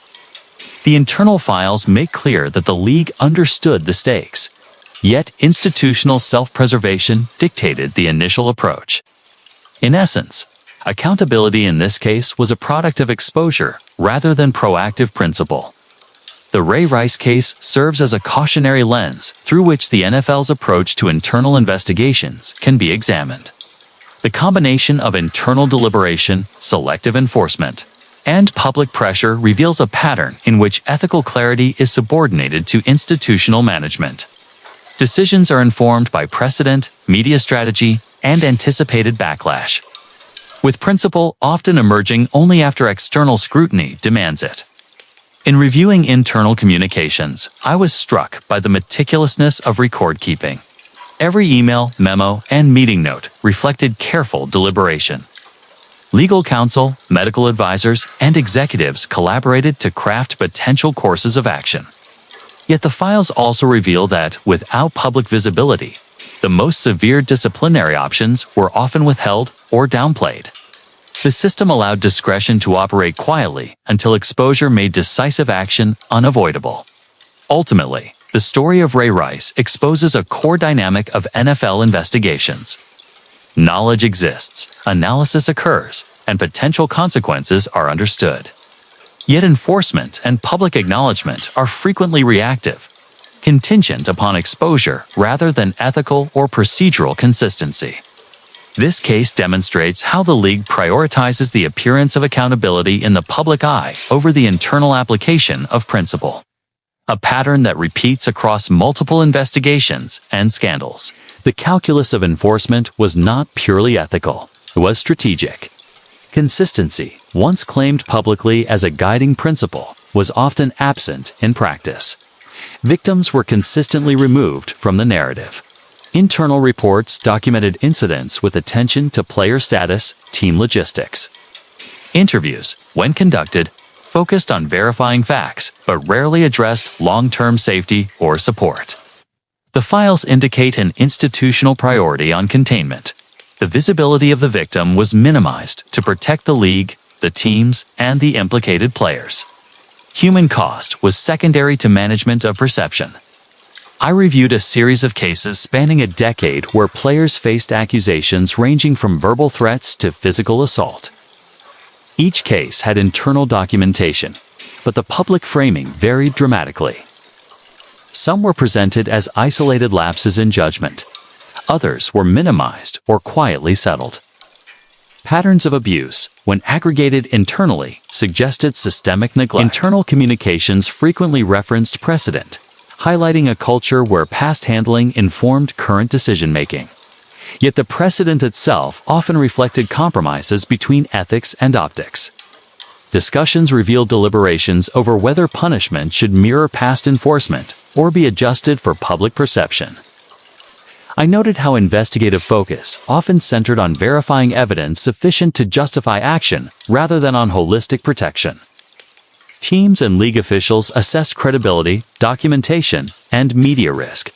The internal files make clear that the league understood the stakes, yet institutional self-preservation dictated the initial approach. In essence, Accountability in this case was a product of exposure rather than proactive principle. The Ray Rice case serves as a cautionary lens through which the NFL's approach to internal investigations can be examined. The combination of internal deliberation, selective enforcement, and public pressure reveals a pattern in which ethical clarity is subordinated to institutional management. Decisions are informed by precedent, media strategy, and anticipated backlash, with principle often emerging only after external scrutiny demands it. In reviewing internal communications, I was struck by the meticulousness of record-keeping. Every email, memo, and meeting note reflected careful deliberation. Legal counsel, medical advisors, and executives collaborated to craft potential courses of action. Yet the files also reveal that, without public visibility, the most severe disciplinary options were often withheld or downplayed. The system allowed discretion to operate quietly until exposure made decisive action unavoidable. Ultimately, the story of Ray Rice exposes a core dynamic of NFL investigations. Knowledge exists, analysis occurs, and potential consequences are understood. Yet enforcement and public acknowledgement are frequently reactive, contingent upon exposure rather than ethical or procedural consistency. This case demonstrates how the league prioritizes the appearance of accountability in the public eye over the internal application of principle, a pattern that repeats across multiple investigations and scandals. The calculus of enforcement was not purely ethical, it was strategic. Consistency, once claimed publicly as a guiding principle, was often absent in practice. Victims were consistently removed from the narrative. Internal reports documented incidents with attention to player status, team logistics. Interviews, when conducted, focused on verifying facts, but rarely addressed long-term safety or support. The files indicate an institutional priority on containment. The visibility of the victim was minimized to protect the league, the teams, and the implicated players. Human cost was secondary to management of perception. I reviewed a series of cases spanning a decade where players faced accusations ranging from verbal threats to physical assault. Each case had internal documentation, but the public framing varied dramatically. Some were presented as isolated lapses in judgment. Others were minimized or quietly settled. Patterns of abuse, when aggregated internally, suggested systemic neglect. Internal communications frequently referenced precedent, highlighting a culture where past handling informed current decision-making. Yet the precedent itself often reflected compromises between ethics and optics. Discussions revealed deliberations over whether punishment should mirror past enforcement or be adjusted for public perception. I noted how investigative focus often centered on verifying evidence sufficient to justify action rather than on holistic protection. Teams and league officials assessed credibility, documentation, and media risk.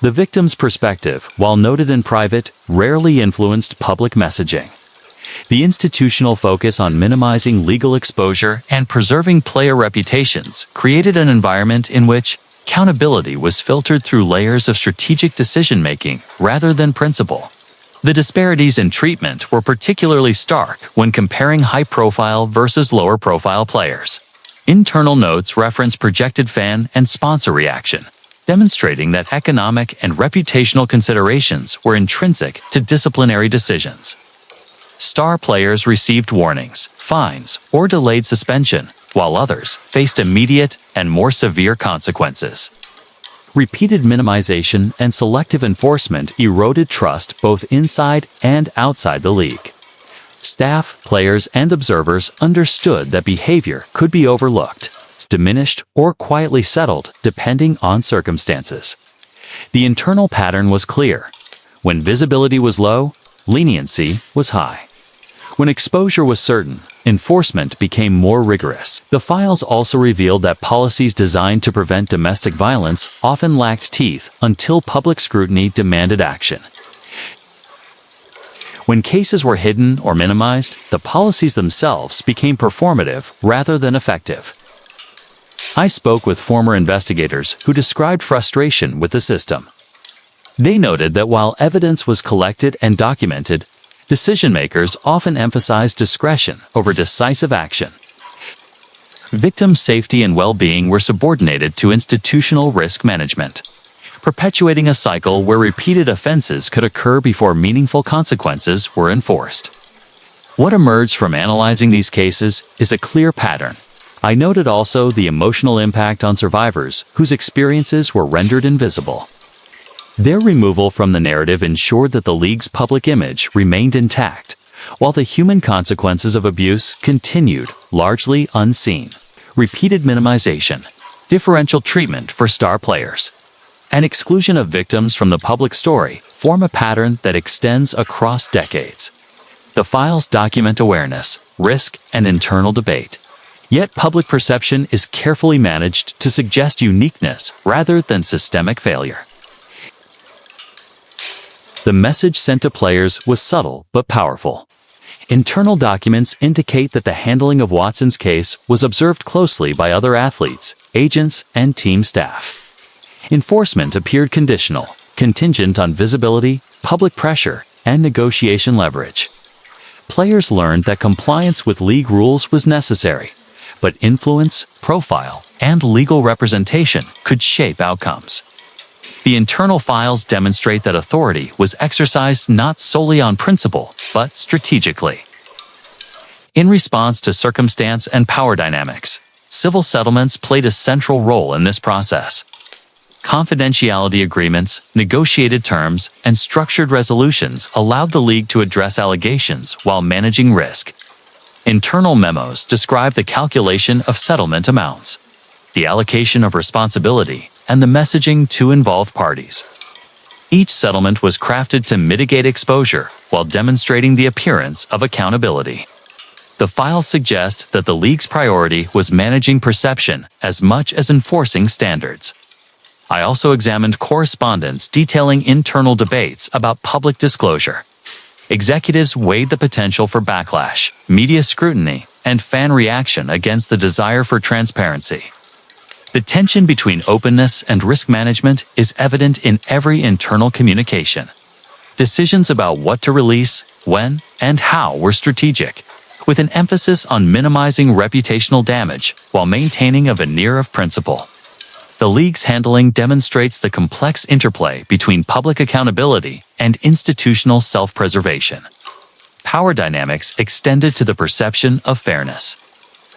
The victim's perspective, while noted in private, rarely influenced public messaging. The institutional focus on minimizing legal exposure and preserving player reputations created an environment in which accountability was filtered through layers of strategic decision-making rather than principle. The disparities in treatment were particularly stark when comparing high-profile versus lower-profile players. Internal notes reference projected fan and sponsor reaction, demonstrating that economic and reputational considerations were intrinsic to disciplinary decisions. Star players received warnings, fines, or delayed suspension, while others faced immediate and more severe consequences. Repeated minimization and selective enforcement eroded trust both inside and outside the league. Staff, players, and observers understood that behavior could be overlooked, diminished, or quietly settled depending on circumstances. The internal pattern was clear. When visibility was low, leniency was high. When exposure was certain, enforcement became more rigorous. The files also revealed that policies designed to prevent domestic violence often lacked teeth until public scrutiny demanded action. When cases were hidden or minimized, the policies themselves became performative rather than effective. I spoke with former investigators who described frustration with the system. They noted that while evidence was collected and documented, Decision-makers often emphasize discretion over decisive action. Victims' safety and well-being were subordinated to institutional risk management, perpetuating a cycle where repeated offenses could occur before meaningful consequences were enforced. What emerged from analyzing these cases is a clear pattern. I noted also the emotional impact on survivors whose experiences were rendered invisible. Their removal from the narrative ensured that the League's public image remained intact, while the human consequences of abuse continued, largely unseen. Repeated minimization, differential treatment for star players, and exclusion of victims from the public story form a pattern that extends across decades. The files document awareness, risk, and internal debate. Yet public perception is carefully managed to suggest uniqueness rather than systemic failure. The message sent to players was subtle but powerful. Internal documents indicate that the handling of Watson's case was observed closely by other athletes, agents, and team staff. Enforcement appeared conditional, contingent on visibility, public pressure, and negotiation leverage. Players learned that compliance with league rules was necessary, but influence, profile, and legal representation could shape outcomes. The internal files demonstrate that authority was exercised not solely on principle, but strategically. In response to circumstance and power dynamics, civil settlements played a central role in this process. Confidentiality agreements, negotiated terms, and structured resolutions allowed the League to address allegations while managing risk. Internal memos describe the calculation of settlement amounts, the allocation of responsibility, and the messaging to involved parties. Each settlement was crafted to mitigate exposure while demonstrating the appearance of accountability. The files suggest that the League's priority was managing perception as much as enforcing standards. I also examined correspondence detailing internal debates about public disclosure. Executives weighed the potential for backlash, media scrutiny, and fan reaction against the desire for transparency. The tension between openness and risk management is evident in every internal communication. Decisions about what to release, when, and how were strategic, with an emphasis on minimizing reputational damage while maintaining a veneer of principle. The League's handling demonstrates the complex interplay between public accountability and institutional self-preservation. Power dynamics extended to the perception of fairness.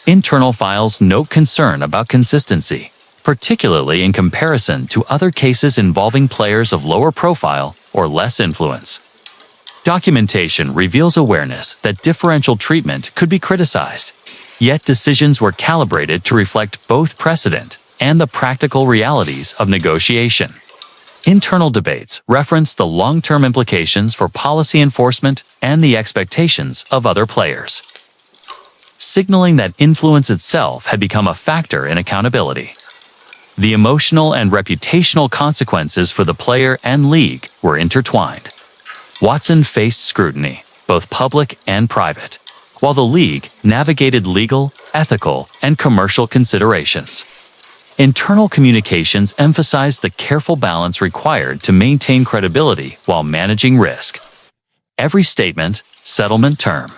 Internal files note concern about consistency, particularly in comparison to other cases involving players of lower profile or less influence. Documentation reveals awareness that differential treatment could be criticized, yet decisions were calibrated to reflect both precedent and the practical realities of negotiation. Internal debates reference the long-term implications for policy enforcement and the expectations of other players, signaling that influence itself had become a factor in accountability. The emotional and reputational consequences for the player and league were intertwined. Watson faced scrutiny, both public and private, while the league navigated legal, ethical, and commercial considerations. Internal communications emphasized the careful balance required to maintain credibility while managing risk. Every statement, settlement term,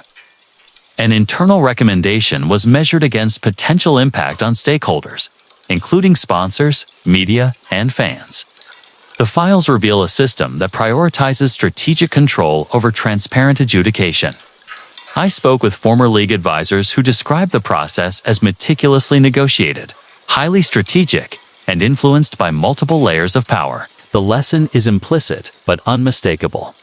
an internal recommendation was measured against potential impact on stakeholders, including sponsors, media, and fans. The files reveal a system that prioritizes strategic control over transparent adjudication. I spoke with former league advisors who described the process as meticulously negotiated, highly strategic, and influenced by multiple layers of power. The lesson is implicit but unmistakable.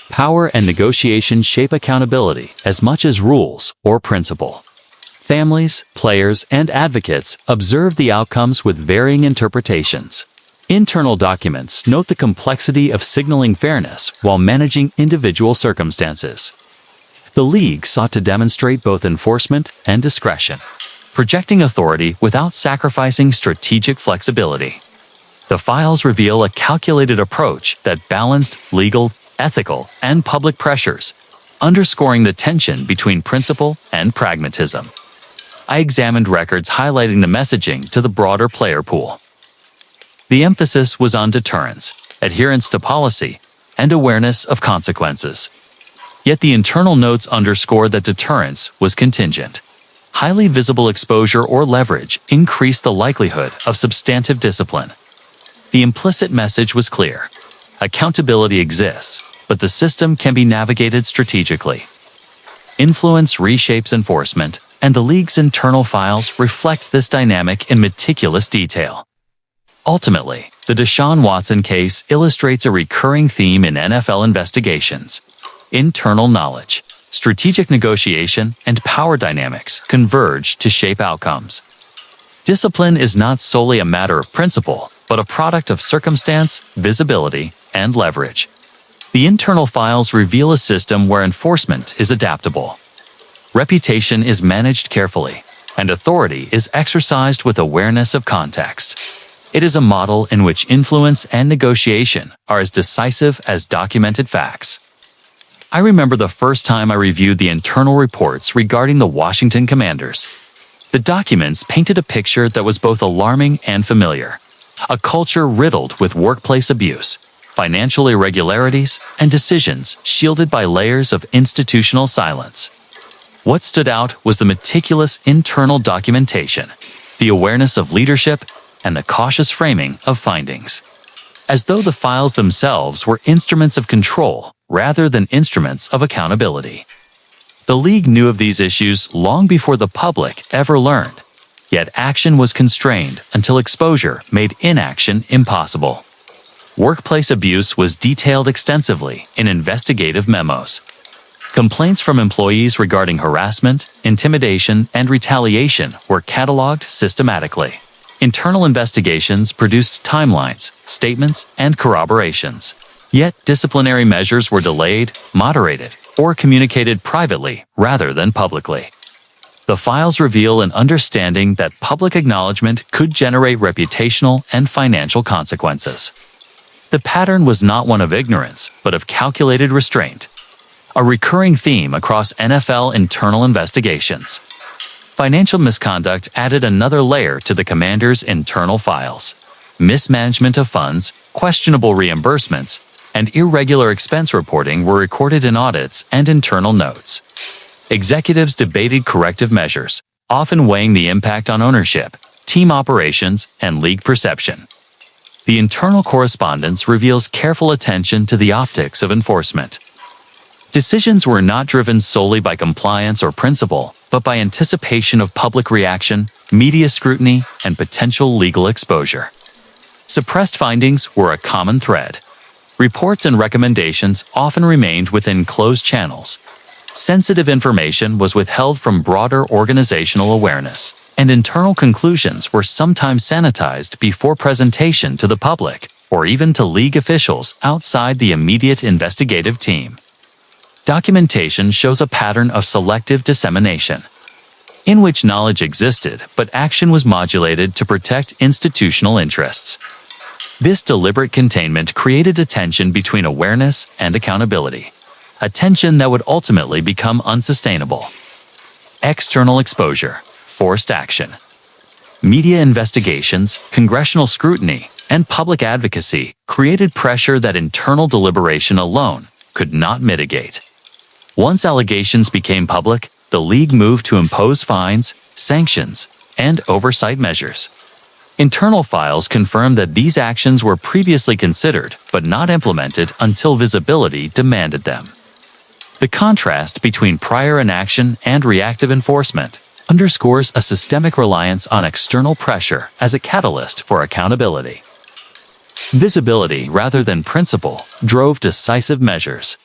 Power and negotiation shape accountability as much as rules or principle. Families, players, and advocates observe the outcomes with varying interpretations. Internal documents note the complexity of signaling fairness while managing individual circumstances. The League sought to demonstrate both enforcement and discretion, projecting authority without sacrificing strategic flexibility. The files reveal a calculated approach that balanced legal, ethical, and public pressures, underscoring the tension between principle and pragmatism. I examined records highlighting the messaging to the broader player pool. The emphasis was on deterrence, adherence to policy, and awareness of consequences. Yet the internal notes underscore that deterrence was contingent. Highly visible exposure or leverage increased the likelihood of substantive discipline. The implicit message was clear. Accountability exists, but the system can be navigated strategically. Influence reshapes enforcement, and the league's internal files reflect this dynamic in meticulous detail. Ultimately, the Deshaun Watson case illustrates a recurring theme in NFL investigations. Internal knowledge, strategic negotiation, and power dynamics converge to shape outcomes. Discipline is not solely a matter of principle, but a product of circumstance, visibility, and leverage. The internal files reveal a system where enforcement is adaptable. Reputation is managed carefully, and authority is exercised with awareness of context. It is a model in which influence and negotiation are as decisive as documented facts. I remember the first time I reviewed the internal reports regarding the Washington Commanders. The documents painted a picture that was both alarming and familiar. A culture riddled with workplace abuse, financial irregularities, and decisions shielded by layers of institutional silence. What stood out was the meticulous internal documentation, the awareness of leadership, and the cautious framing of findings. As though the files themselves were instruments of control rather than instruments of accountability. The league knew of these issues long before the public ever learned, yet action was constrained until exposure made inaction impossible. Workplace abuse was detailed extensively in investigative memos. Complaints from employees regarding harassment, intimidation, and retaliation were cataloged systematically. Internal investigations produced timelines, statements, and corroborations. Yet disciplinary measures were delayed, moderated, or communicated privately rather than publicly. The files reveal an understanding that public acknowledgement could generate reputational and financial consequences. The pattern was not one of ignorance, but of calculated restraint. A recurring theme across NFL internal investigations. Financial misconduct added another layer to the Commanders' internal files. Mismanagement of funds, questionable reimbursements, and irregular expense reporting were recorded in audits and internal notes. Executives debated corrective measures, often weighing the impact on ownership, team operations, and league perception. The internal correspondence reveals careful attention to the optics of enforcement. Decisions were not driven solely by compliance or principle, but by anticipation of public reaction, media scrutiny, and potential legal exposure. Suppressed findings were a common thread. Reports and recommendations often remained within closed channels. Sensitive information was withheld from broader organizational awareness, and internal conclusions were sometimes sanitized before presentation to the public, or even to league officials outside the immediate investigative team. Documentation shows a pattern of selective dissemination, in which knowledge existed but action was modulated to protect institutional interests. This deliberate containment created a tension between awareness and accountability, a tension that would ultimately become unsustainable. External exposure, forced action. Media investigations, congressional scrutiny, and public advocacy created pressure that internal deliberation alone could not mitigate. Once allegations became public, the league moved to impose fines, sanctions, and oversight measures. Internal files confirm that these actions were previously considered but not implemented until visibility demanded them. The contrast between prior inaction and reactive enforcement underscores a systemic reliance on external pressure as a catalyst for accountability. Visibility rather than principle drove decisive measures.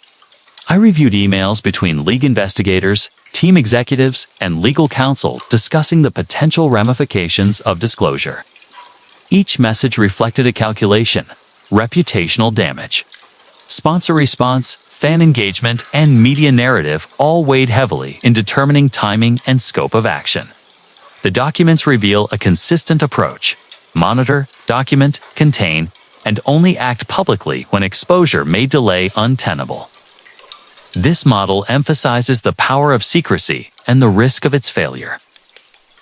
I reviewed emails between league investigators, team executives, and legal counsel discussing the potential ramifications of disclosure. Each message reflected a calculation: reputational damage, sponsor response, fan engagement, and media narrative all weighed heavily in determining timing and scope of action. The documents reveal a consistent approach: monitor, document, contain, and only act publicly when exposure may delay untenable. This model emphasizes the power of secrecy and the risk of its failure.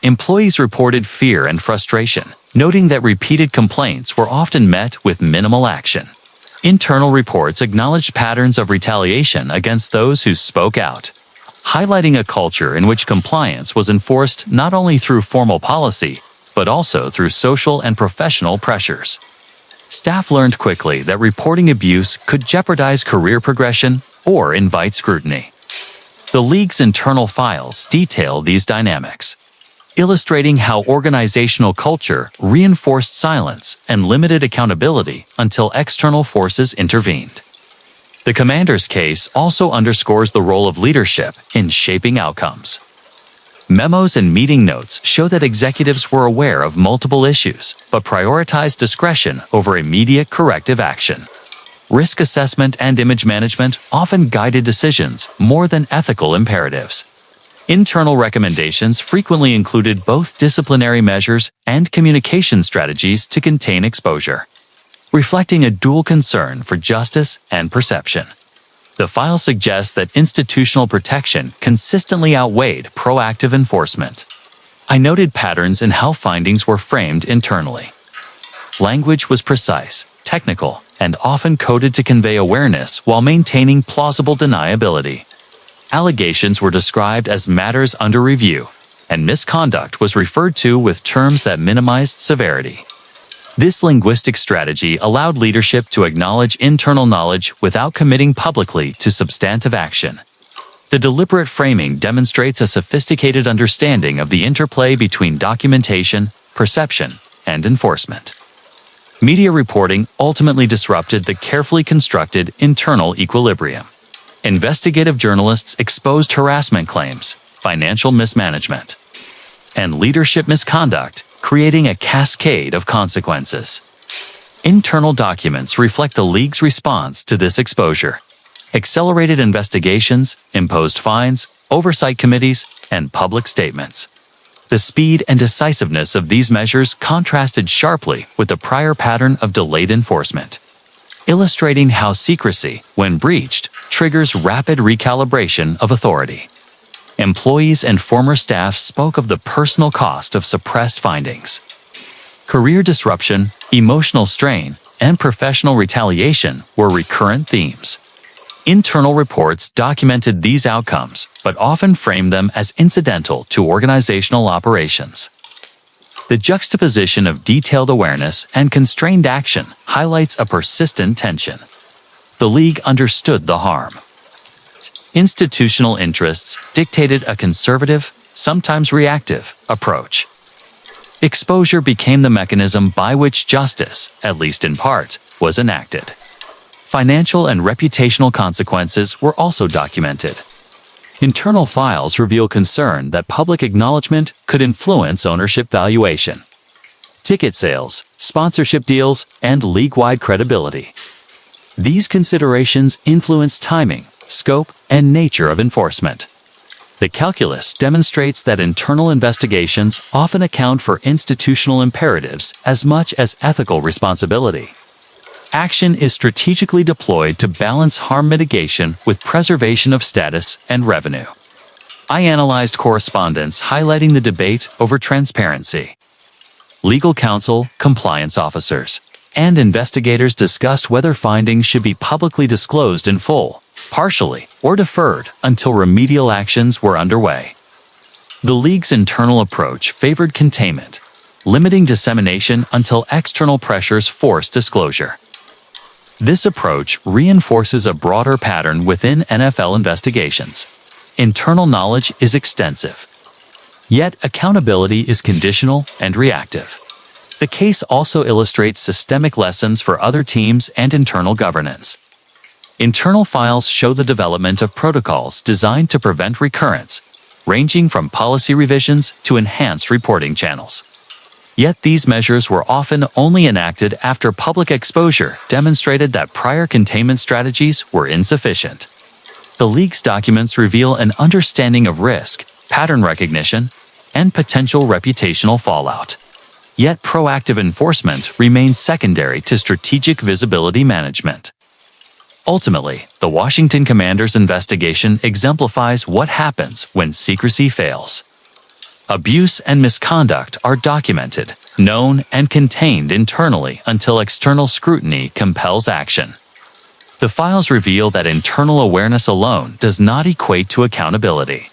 Employees reported fear and frustration, noting that repeated complaints were often met with minimal action. Internal reports acknowledged patterns of retaliation against those who spoke out, highlighting a culture in which compliance was enforced not only through formal policy, but also through social and professional pressures. Staff learned quickly that reporting abuse could jeopardize career progression or invite scrutiny. The league's internal files detail these dynamics, illustrating how organizational culture reinforced silence and limited accountability until external forces intervened. The commander's case also underscores the role of leadership in shaping outcomes. Memos and meeting notes show that executives were aware of multiple issues, but prioritized discretion over immediate corrective action. Risk assessment and image management often guided decisions more than ethical imperatives. Internal recommendations frequently included both disciplinary measures and communication strategies to contain exposure, reflecting a dual concern for justice and perception. The file suggests that institutional protection consistently outweighed proactive enforcement. I noted patterns in how findings were framed internally. Language was precise, technical, and often coded to convey awareness while maintaining plausible deniability. Allegations were described as matters under review, and misconduct was referred to with terms that minimized severity. This linguistic strategy allowed leadership to acknowledge internal knowledge without committing publicly to substantive action. The deliberate framing demonstrates a sophisticated understanding of the interplay between documentation, perception, and enforcement. Media reporting ultimately disrupted the carefully constructed internal equilibrium. Investigative journalists exposed harassment claims, financial mismanagement, and leadership misconduct, creating a cascade of consequences. Internal documents reflect the league's response to this exposure. Accelerated investigations, imposed fines, oversight committees, and public statements. The speed and decisiveness of these measures contrasted sharply with the prior pattern of delayed enforcement, illustrating how secrecy, when breached, triggers rapid recalibration of authority. Employees and former staff spoke of the personal cost of suppressed findings. Career disruption, emotional strain, and professional retaliation were recurrent themes. Internal reports documented these outcomes, but often framed them as incidental to organizational operations. The juxtaposition of detailed awareness and constrained action highlights a persistent tension. The league understood the harm. Institutional interests dictated a conservative, sometimes reactive, approach. Exposure became the mechanism by which justice, at least in part, was enacted. Financial and reputational consequences were also documented. Internal files reveal concern that public acknowledgement could influence ownership valuation, ticket sales, sponsorship deals, and league-wide credibility. These considerations influence timing, scope, and nature of enforcement. The calculus demonstrates that internal investigations often account for institutional imperatives as much as ethical responsibility. Action is strategically deployed to balance harm mitigation with preservation of status and revenue. I analyzed correspondence highlighting the debate over transparency. Legal counsel, compliance officers, and investigators discussed whether findings should be publicly disclosed in full, partially, or deferred until remedial actions were underway. The league's internal approach favored containment, limiting dissemination until external pressures forced disclosure. This approach reinforces a broader pattern within NFL investigations. Internal knowledge is extensive, yet accountability is conditional and reactive. The case also illustrates systemic lessons for other teams and internal governance. Internal files show the development of protocols designed to prevent recurrence, ranging from policy revisions to enhanced reporting channels. Yet these measures were often only enacted after public exposure demonstrated that prior containment strategies were insufficient. The league's documents reveal an understanding of risk, pattern recognition, and potential reputational fallout. Yet proactive enforcement remains secondary to strategic visibility management. Ultimately, the Washington Commanders' investigation exemplifies what happens when secrecy fails. Abuse and misconduct are documented, known, and contained internally until external scrutiny compels action. The files reveal that internal awareness alone does not equate to accountability.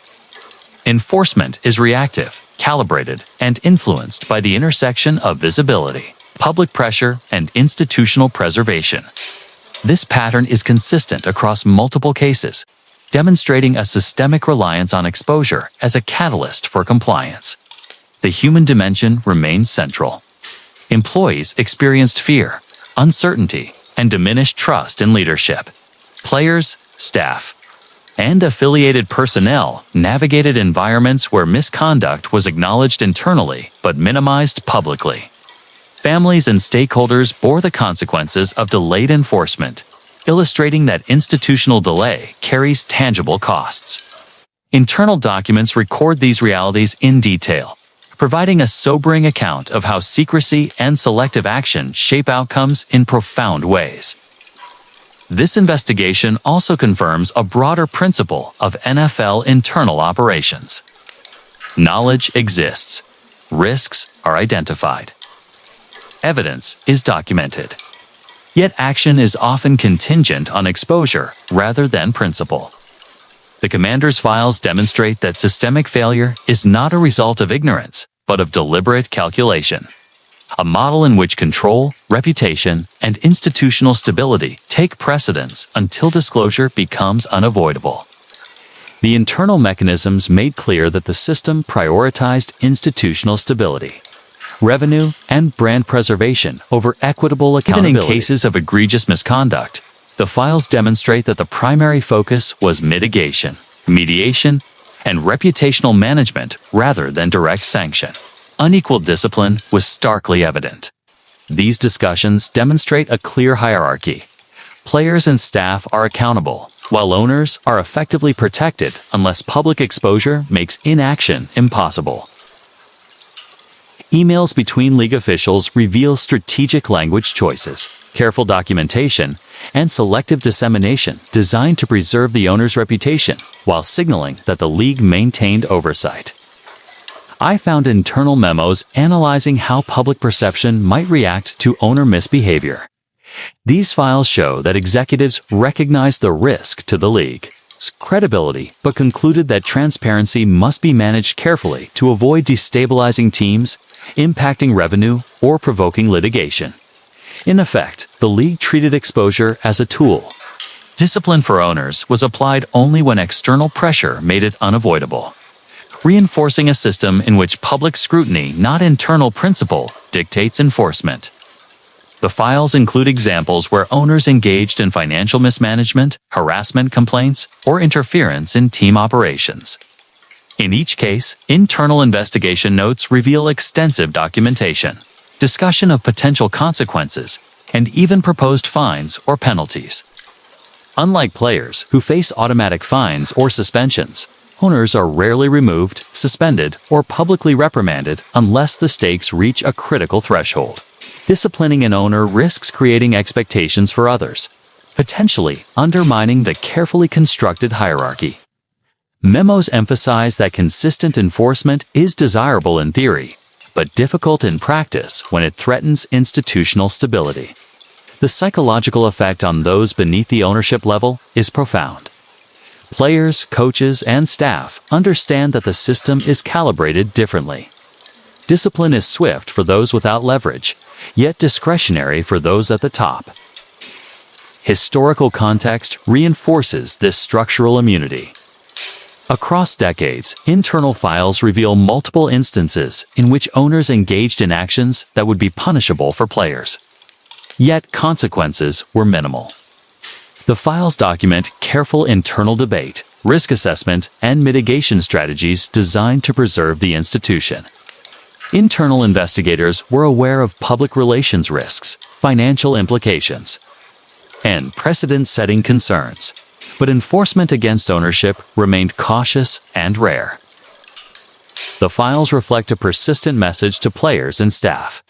Enforcement is reactive, calibrated, and influenced by the intersection of visibility, public pressure, and institutional preservation. This pattern is consistent across multiple cases, demonstrating a systemic reliance on exposure as a catalyst for compliance. The human dimension remains central. Employees experienced fear, uncertainty, and diminished trust in leadership. Players, staff, and affiliated personnel navigated environments where misconduct was acknowledged internally but minimized publicly. Families and stakeholders bore the consequences of delayed enforcement, illustrating that institutional delay carries tangible costs. Internal documents record these realities in detail, providing a sobering account of how secrecy and selective action shape outcomes in profound ways. This investigation also confirms a broader principle of NFL internal operations. Knowledge exists. Risks are identified. Evidence is documented. Yet action is often contingent on exposure rather than principle. The commander's files demonstrate that systemic failure is not a result of ignorance, but of deliberate calculation. A model in which control, reputation, and institutional stability take precedence until disclosure becomes unavoidable. The internal mechanisms made clear that the system prioritized institutional stability, revenue, and brand preservation over equitable accountability. Even in cases of egregious misconduct, the files demonstrate that the primary focus was mitigation, mediation, and reputational management rather than direct sanction. Unequal discipline was starkly evident. These discussions demonstrate a clear hierarchy. Players and staff are accountable, while owners are effectively protected unless public exposure makes inaction impossible. Emails between league officials reveal strategic language choices, careful documentation, and selective dissemination designed to preserve the owner's reputation while signaling that the league maintained oversight. I found internal memos analyzing how public perception might react to owner misbehavior. These files show that executives recognized the risk to the league's credibility, but concluded that transparency must be managed carefully to avoid destabilizing teams, impacting revenue, or provoking litigation. In effect, the league treated exposure as a tool. Discipline for owners was applied only when external pressure made it unavoidable, reinforcing a system in which public scrutiny, not internal principle, dictates enforcement. The files include examples where owners engaged in financial mismanagement, harassment complaints, or interference in team operations. In each case, internal investigation notes reveal extensive documentation, discussion of potential consequences, and even proposed fines or penalties. Unlike players who face automatic fines or suspensions, owners are rarely removed, suspended, or publicly reprimanded unless the stakes reach a critical threshold. Disciplining an owner risks creating expectations for others, potentially undermining the carefully constructed hierarchy. Memos emphasize that consistent enforcement is desirable in theory, but difficult in practice when it threatens institutional stability. The psychological effect on those beneath the ownership level is profound. Players, coaches, and staff understand that the system is calibrated differently. Discipline is swift for those without leverage, yet discretionary for those at the top. Historical context reinforces this structural immunity. Across decades, internal files reveal multiple instances in which owners engaged in actions that would be punishable for players. Yet consequences were minimal. The files document careful internal debate, risk assessment, and mitigation strategies designed to preserve the institution. Internal investigators were aware of public relations risks, financial implications, and precedent-setting concerns, but enforcement against ownership remained cautious and rare. The files reflect a persistent message to players and staff.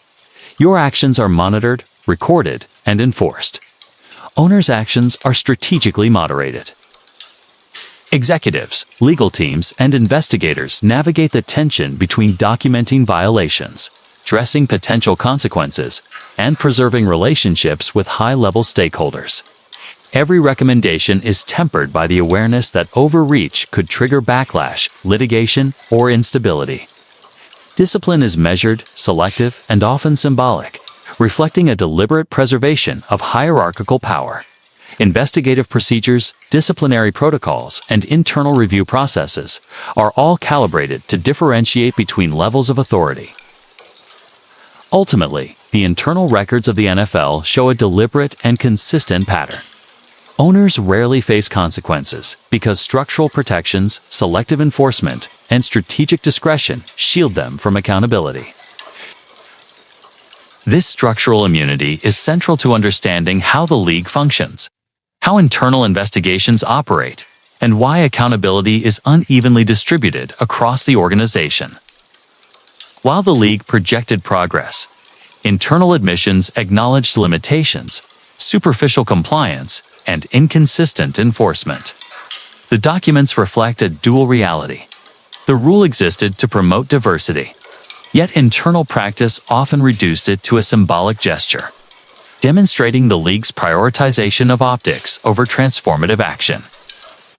Your actions are monitored, recorded, and enforced. Owners' actions are strategically moderated. Executives, legal teams, and investigators navigate the tension between documenting violations, addressing potential consequences, and preserving relationships with high-level stakeholders. Every recommendation is tempered by the awareness that overreach could trigger backlash, litigation, or instability. Discipline is measured, selective, and often symbolic, reflecting a deliberate preservation of hierarchical power. Investigative procedures, disciplinary protocols, and internal review processes are all calibrated to differentiate between levels of authority. Ultimately, the internal records of the NFL show a deliberate and consistent pattern. Owners rarely face consequences because structural protections, selective enforcement, and strategic discretion shield them from accountability. This structural immunity is central to understanding how the league functions, how internal investigations operate, and why accountability is unevenly distributed across the organization. While the league projected progress, internal admissions acknowledged limitations, superficial compliance, and inconsistent enforcement. The documents reflect a dual reality. The rule existed to promote diversity, yet internal practice often reduced it to a symbolic gesture, demonstrating the league's prioritization of optics over transformative action.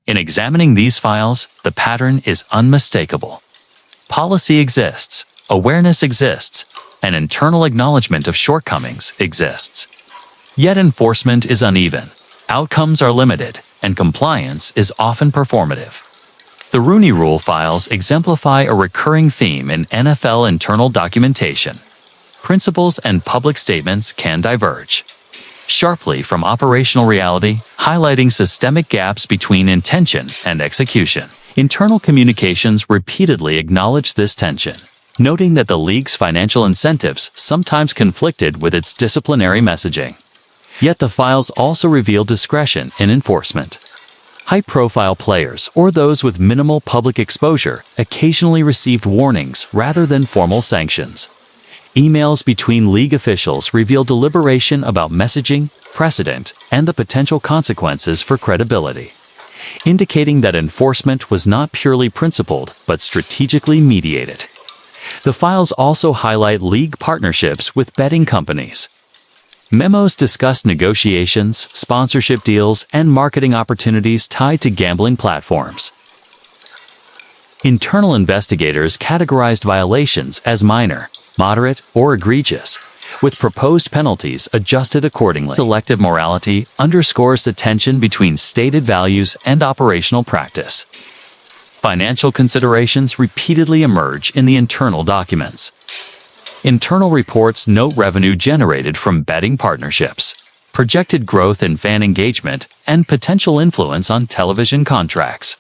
In examining these files, the pattern is unmistakable. Policy exists, awareness exists, and internal acknowledgement of shortcomings exists. Yet enforcement is uneven, outcomes are limited, and compliance is often performative. The Rooney Rule files exemplify a recurring theme in NFL internal documentation. Principles and public statements can diverge sharply from operational reality, highlighting systemic gaps between intention and execution. Internal communications repeatedly acknowledge this tension, noting that the league's financial incentives sometimes conflicted with its disciplinary messaging. Yet the files also reveal discretion in enforcement. High-profile players or those with minimal public exposure occasionally received warnings rather than formal sanctions. Emails between league officials reveal deliberation about messaging, precedent, and the potential consequences for credibility, indicating that enforcement was not purely principled but strategically mediated. The files also highlight league partnerships with betting companies. Memos discuss negotiations, sponsorship deals, and marketing opportunities tied to gambling platforms. Internal investigators categorized violations as minor, moderate, or egregious, with proposed penalties adjusted accordingly. Selective morality underscores the tension between stated values and operational practice. Financial considerations repeatedly emerge in the internal documents. Internal reports note revenue generated from betting partnerships, projected growth in fan engagement, and potential influence on television contracts.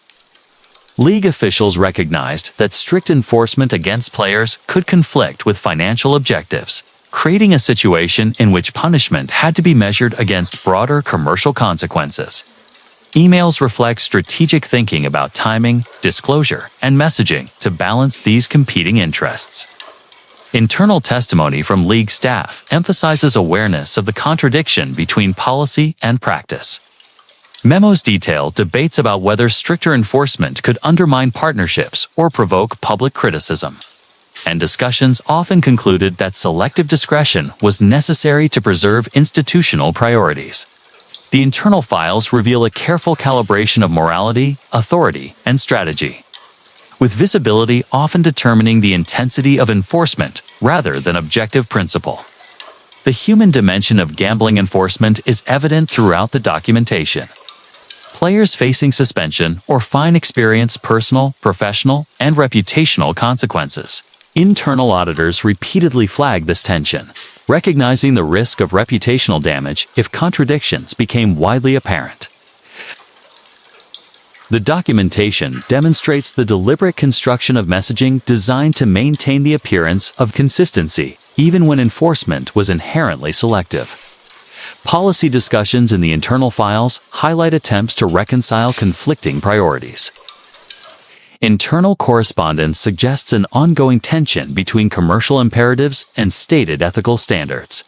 League officials recognized that strict enforcement against players could conflict with financial objectives, creating a situation in which punishment had to be measured against broader commercial consequences. Emails reflect strategic thinking about timing, disclosure, and messaging to balance these competing interests. Internal testimony from league staff emphasizes awareness of the contradiction between policy and practice. Memos detail debates about whether stricter enforcement could undermine partnerships or provoke public criticism. And discussions often concluded that selective discretion was necessary to preserve institutional priorities. The internal files reveal a careful calibration of morality, authority, and strategy, with visibility often determining the intensity of enforcement rather than objective principle. The human dimension of gambling enforcement is evident throughout the documentation. Players facing suspension or fine experience personal, professional, and reputational consequences. Internal auditors repeatedly flag this tension, recognizing the risk of reputational damage if contradictions became widely apparent. The documentation demonstrates the deliberate construction of messaging designed to maintain the appearance of consistency, even when enforcement was inherently selective. Policy discussions in the internal files highlight attempts to reconcile conflicting priorities. Internal correspondence suggests an ongoing tension between commercial imperatives and stated ethical standards,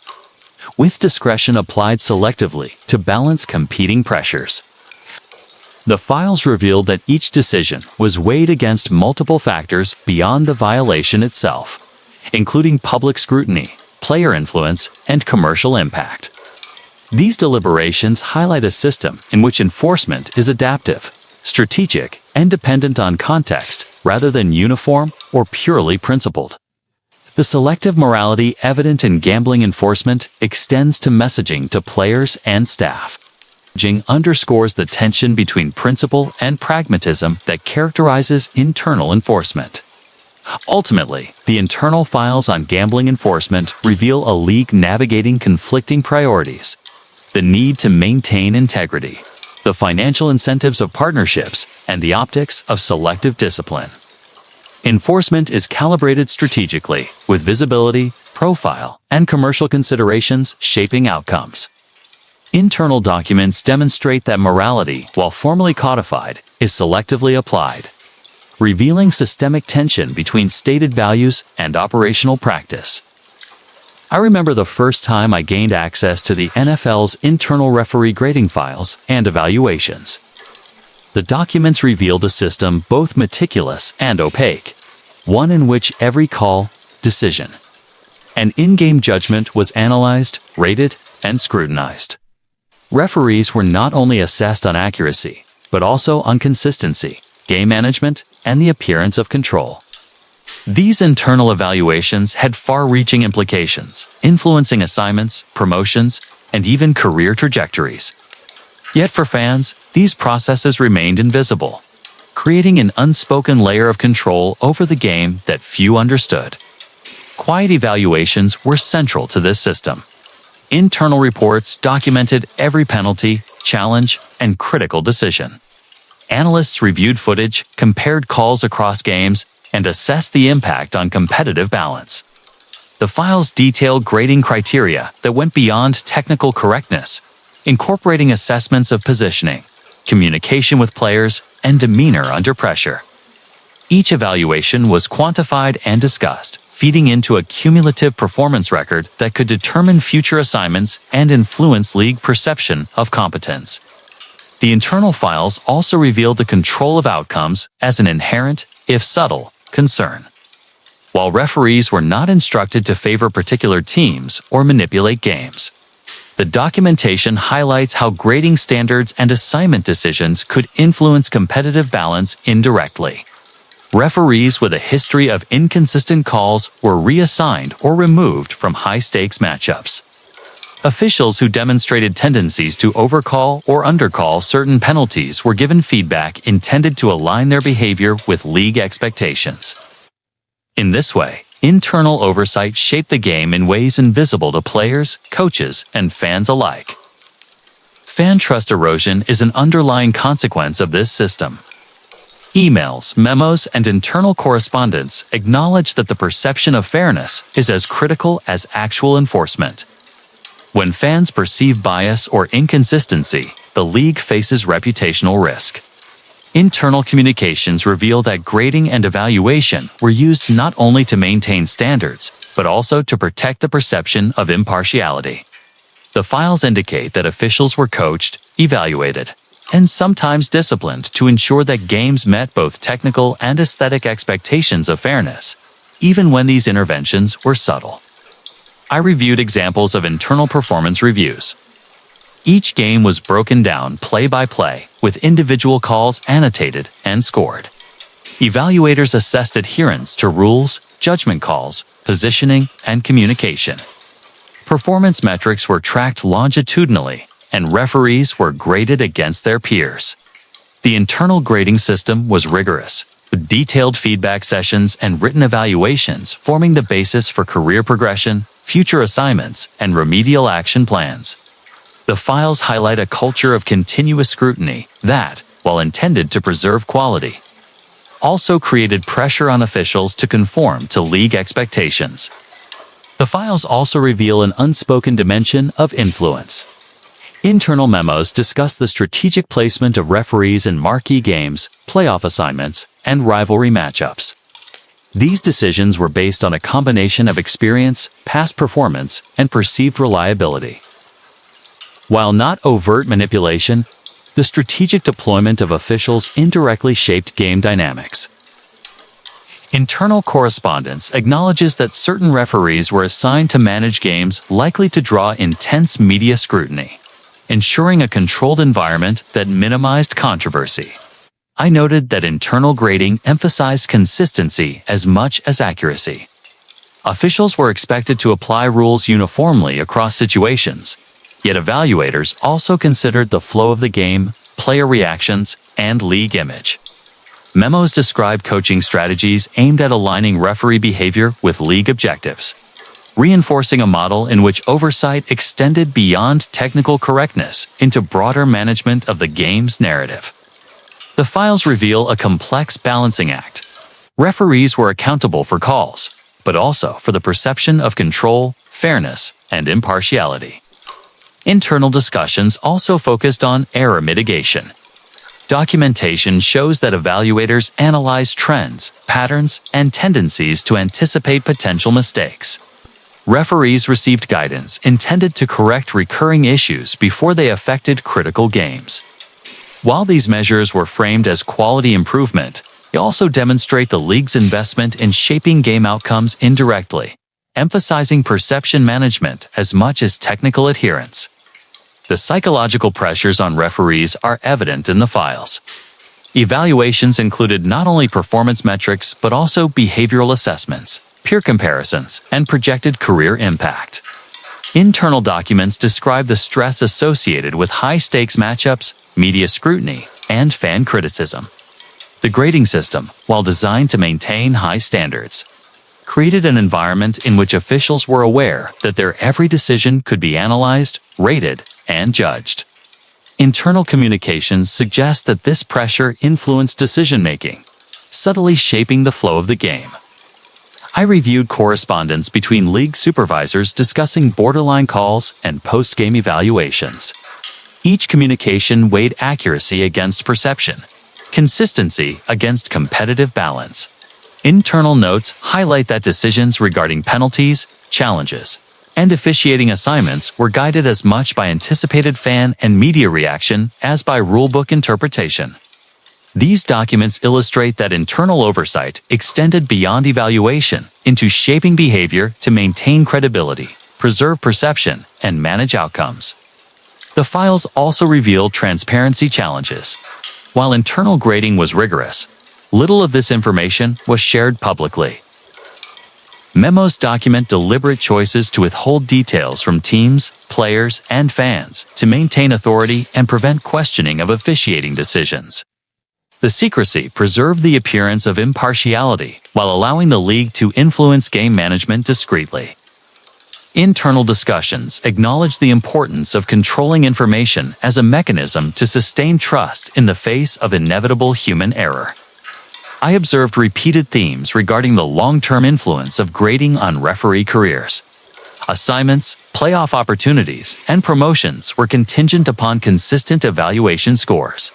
with discretion applied selectively to balance competing pressures. The files revealed that each decision was weighed against multiple factors beyond the violation itself, including public scrutiny, player influence, and commercial impact. These deliberations highlight a system in which enforcement is adaptive, strategic, and dependent on context rather than uniform or purely principled. The selective morality evident in gambling enforcement extends to messaging to players and staff. Messaging underscores the tension between principle and pragmatism that characterizes internal enforcement. Ultimately, the internal files on gambling enforcement reveal a league navigating conflicting priorities: the need to maintain integrity, the financial incentives of partnerships, and the optics of selective discipline. Enforcement is calibrated strategically, with visibility, profile, and commercial considerations shaping outcomes. Internal documents demonstrate that morality, while formally codified, is selectively applied, revealing systemic tension between stated values and operational practice. I remember the first time I gained access to the NFL's internal referee grading files and evaluations. The documents revealed a system both meticulous and opaque, one in which every call, decision, and in-game judgment was analyzed, rated, and scrutinized. Referees were not only assessed on accuracy, but also on consistency, game management, and the appearance of control. These internal evaluations had far-reaching implications, influencing assignments, promotions, and even career trajectories. Yet for fans, these processes remained invisible, creating an unspoken layer of control over the game that few understood. Quiet evaluations were central to this system. Internal reports documented every penalty, challenge, and critical decision. Analysts reviewed footage, compared calls across games, and assessed the impact on competitive balance. The files detailed grading criteria that went beyond technical correctness, incorporating assessments of positioning, communication with players, and demeanor under pressure. Each evaluation was quantified and discussed, feeding into a cumulative performance record that could determine future assignments and influence league perception of competence. The internal files also revealed the control of outcomes as an inherent, if subtle, concern. While referees were not instructed to favor particular teams or manipulate games, the documentation highlights how grading standards and assignment decisions could influence competitive balance indirectly. Referees with a history of inconsistent calls were reassigned or removed from high-stakes matchups. Officials who demonstrated tendencies to overcall or undercall certain penalties were given feedback intended to align their behavior with league expectations. In this way, internal oversight shaped the game in ways invisible to players, coaches, and fans alike. Fan trust erosion is an underlying consequence of this system. Emails, memos, and internal correspondence acknowledge that the perception of fairness is as critical as actual enforcement. When fans perceive bias or inconsistency, the league faces reputational risk. Internal communications reveal that grading and evaluation were used not only to maintain standards, but also to protect the perception of impartiality. The files indicate that officials were coached, evaluated, and sometimes disciplined to ensure that games met both technical and aesthetic expectations of fairness, even when these interventions were subtle. I reviewed examples of internal performance reviews. Each game was broken down play by play, with individual calls annotated and scored. Evaluators assessed adherence to rules, judgment calls, positioning, and communication. Performance metrics were tracked longitudinally, and referees were graded against their peers. The internal grading system was rigorous, with detailed feedback sessions and written evaluations forming the basis for career progression, future assignments, and remedial action plans. The files highlight a culture of continuous scrutiny that, while intended to preserve quality, also created pressure on officials to conform to league expectations. The files also reveal an unspoken dimension of influence. Internal memos discuss the strategic placement of referees in marquee games, playoff assignments, and rivalry matchups. These decisions were based on a combination of experience, past performance, and perceived reliability. While not overt manipulation, the strategic deployment of officials indirectly shaped game dynamics. Internal correspondence acknowledges that certain referees were assigned to manage games likely to draw intense media scrutiny. ensuring a controlled environment that minimized controversy. I noted that internal grading emphasized consistency as much as accuracy. Officials were expected to apply rules uniformly across situations, yet evaluators also considered the flow of the game, player reactions, and league image. Memos described coaching strategies aimed at aligning referee behavior with league objectives, reinforcing a model in which oversight extended beyond technical correctness into broader management of the game's narrative. The files reveal a complex balancing act. Referees were accountable for calls, but also for the perception of control, fairness, and impartiality. Internal discussions also focused on error mitigation. Documentation shows that evaluators analyzed trends, patterns, and tendencies to anticipate potential mistakes. Referees received guidance intended to correct recurring issues before they affected critical games. While these measures were framed as quality improvement, they also demonstrate the league's investment in shaping game outcomes indirectly, emphasizing perception management as much as technical adherence. The psychological pressures on referees are evident in the files. Evaluations included not only performance metrics but also behavioral assessments, peer comparisons, and projected career impact. Internal documents describe the stress associated with high-stakes matchups, media scrutiny, and fan criticism. The grading system, while designed to maintain high standards, created an environment in which officials were aware that their every decision could be analyzed, rated, and judged. Internal communications suggest that this pressure influenced decision-making, subtly shaping the flow of the game. I reviewed correspondence between league supervisors discussing borderline calls and post-game evaluations. Each communication weighed accuracy against perception, consistency against competitive balance. Internal notes highlight that decisions regarding penalties, challenges, and officiating assignments were guided as much by anticipated fan and media reaction as by rulebook interpretation. These documents illustrate that internal oversight extended beyond evaluation into shaping behavior to maintain credibility, preserve perception, and manage outcomes. The files also reveal transparency challenges. While internal grading was rigorous, little of this information was shared publicly. Memos document deliberate choices to withhold details from teams, players, and fans to maintain authority and prevent questioning of officiating decisions. The secrecy preserved the appearance of impartiality while allowing the league to influence game management discreetly. Internal discussions acknowledge the importance of controlling information as a mechanism to sustain trust in the face of inevitable human error. I observed repeated themes regarding the long-term influence of grading on referee careers. Assignments, playoff opportunities, and promotions were contingent upon consistent evaluation scores.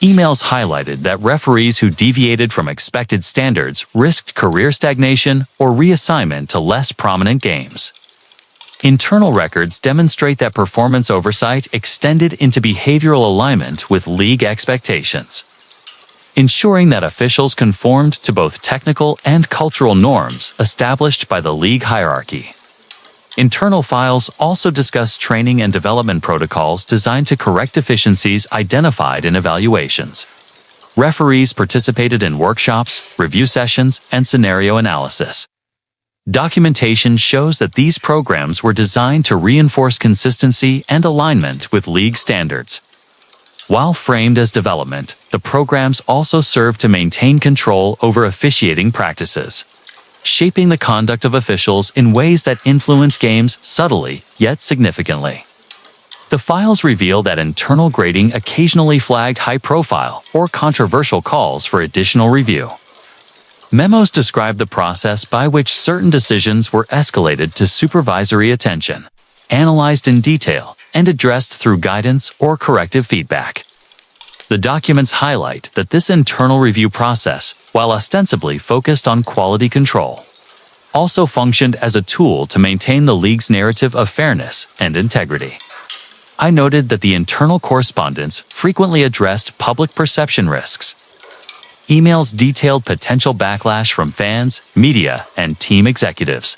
Emails highlighted that referees who deviated from expected standards risked career stagnation or reassignment to less prominent games. Internal records demonstrate that performance oversight extended into behavioral alignment with league expectations, ensuring that officials conformed to both technical and cultural norms established by the league hierarchy. Internal files also discuss training and development protocols designed to correct deficiencies identified in evaluations. Referees participated in workshops, review sessions, and scenario analysis. Documentation shows that these programs were designed to reinforce consistency and alignment with league standards. While framed as development, the programs also serve to maintain control over officiating practices, shaping the conduct of officials in ways that influence games subtly yet significantly. The files reveal that internal grading occasionally flagged high-profile or controversial calls for additional review. Memos describe the process by which certain decisions were escalated to supervisory attention, analyzed in detail, and addressed through guidance or corrective feedback. The documents highlight that this internal review process, while ostensibly focused on quality control, also functioned as a tool to maintain the league's narrative of fairness and integrity. I noted that the internal correspondence frequently addressed public perception risks. Emails detailed potential backlash from fans, media, and team executives.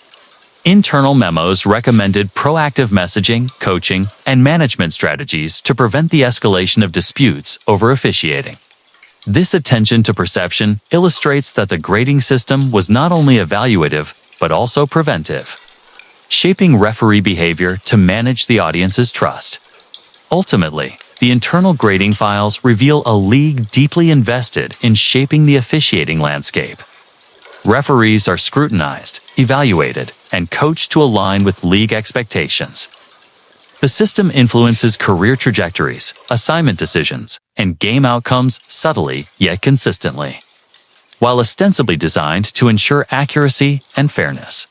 Internal memos recommended proactive messaging, coaching, and management strategies to prevent the escalation of disputes over officiating. This attention to perception illustrates that the grading system was not only evaluative, but also preventive, shaping referee behavior to manage the audience's trust. Ultimately, the internal grading files reveal a league deeply invested in shaping the officiating landscape. Referees are scrutinized, evaluated, and coached to align with league expectations. The system influences career trajectories, assignment decisions, and game outcomes subtly yet consistently, while ostensibly designed to ensure accuracy and fairness.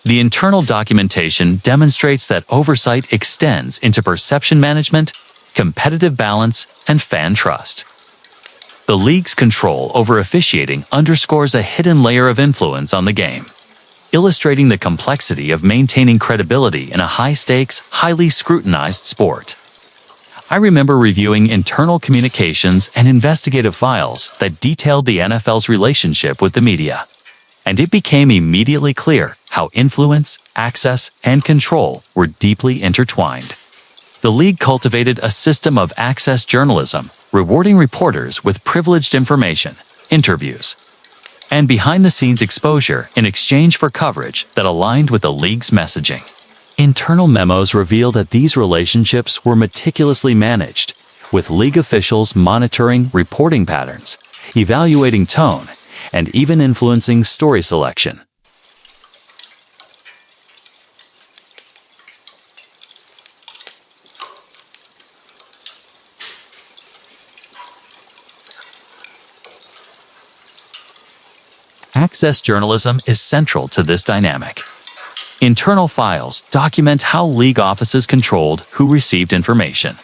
The internal documentation demonstrates that oversight extends into perception management, competitive balance, and fan trust. The league's control over officiating underscores a hidden layer of influence on the game, illustrating the complexity of maintaining credibility in a high-stakes, highly scrutinized sport. I remember reviewing internal communications and investigative files that detailed the NFL's relationship with the media, and it became immediately clear how influence, access, and control were deeply intertwined. The league cultivated a system of access journalism, rewarding reporters with privileged information, interviews, and behind-the-scenes exposure in exchange for coverage that aligned with the league's messaging. Internal memos reveal that these relationships were meticulously managed, with league officials monitoring reporting patterns, evaluating tone, and even influencing story selection. Access journalism is central to this dynamic. Internal files document how league offices controlled who received information,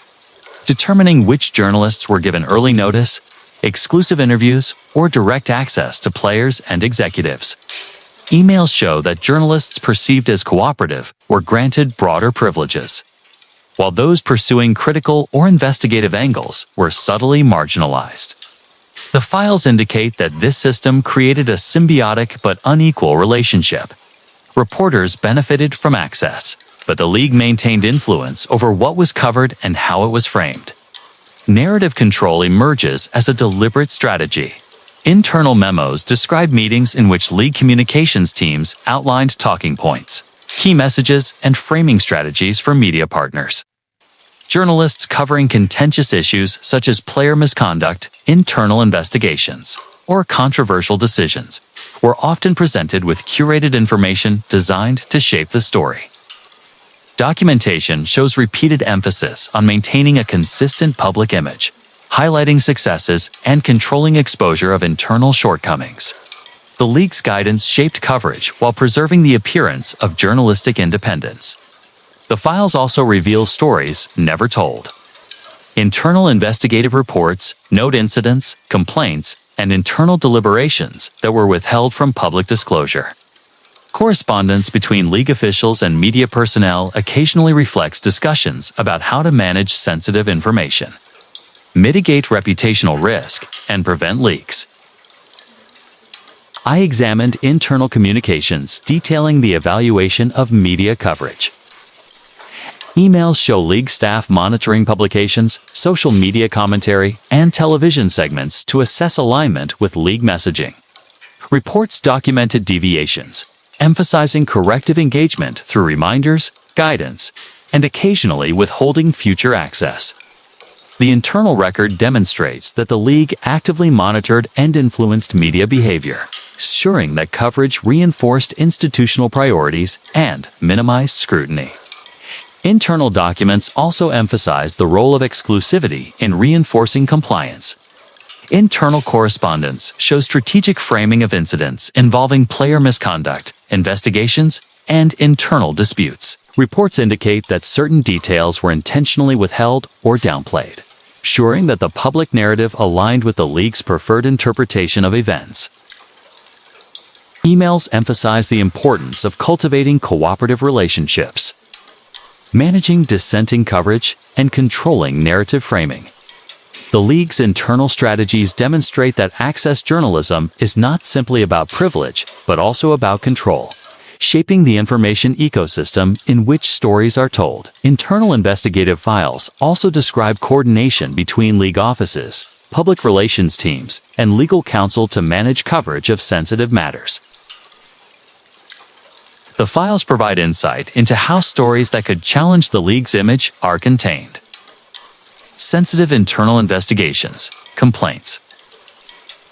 determining which journalists were given early notice, exclusive interviews, or direct access to players and executives. Emails show that journalists perceived as cooperative were granted broader privileges, while those pursuing critical or investigative angles were subtly marginalized. The files indicate that this system created a symbiotic but unequal relationship. Reporters benefited from access, but the league maintained influence over what was covered and how it was framed. Narrative control emerges as a deliberate strategy. Internal memos describe meetings in which league communications teams outlined talking points, key messages, and framing strategies for media partners. Journalists covering contentious issues such as player misconduct, internal investigations, or controversial decisions were often presented with curated information designed to shape the story. Documentation shows repeated emphasis on maintaining a consistent public image, highlighting successes and controlling exposure of internal shortcomings. The league's guidance shaped coverage while preserving the appearance of journalistic independence. The files also reveal stories never told. Internal investigative reports note incidents, complaints, and internal deliberations that were withheld from public disclosure. Correspondence between league officials and media personnel occasionally reflects discussions about how to manage sensitive information, mitigate reputational risk, and prevent leaks. I examined internal communications detailing the evaluation of media coverage. Emails show league staff monitoring publications, social media commentary, and television segments to assess alignment with league messaging. Reports documented deviations, emphasizing corrective engagement through reminders, guidance, and occasionally withholding future access. The internal record demonstrates that the league actively monitored and influenced media behavior, ensuring that coverage reinforced institutional priorities and minimized scrutiny. Internal documents also emphasize the role of exclusivity in reinforcing compliance. Internal correspondence shows strategic framing of incidents involving player misconduct, investigations, and internal disputes. Reports indicate that certain details were intentionally withheld or downplayed, ensuring that the public narrative aligned with the league's preferred interpretation of events. Emails emphasize the importance of cultivating cooperative relationships, managing dissenting coverage, and controlling narrative framing. The league's internal strategies demonstrate that access journalism is not simply about privilege, but also about control, shaping the information ecosystem in which stories are told. Internal investigative files also describe coordination between league offices, public relations teams, and legal counsel to manage coverage of sensitive matters. The files provide insight into how stories that could challenge the league's image are contained. Sensitive internal investigations, complaints,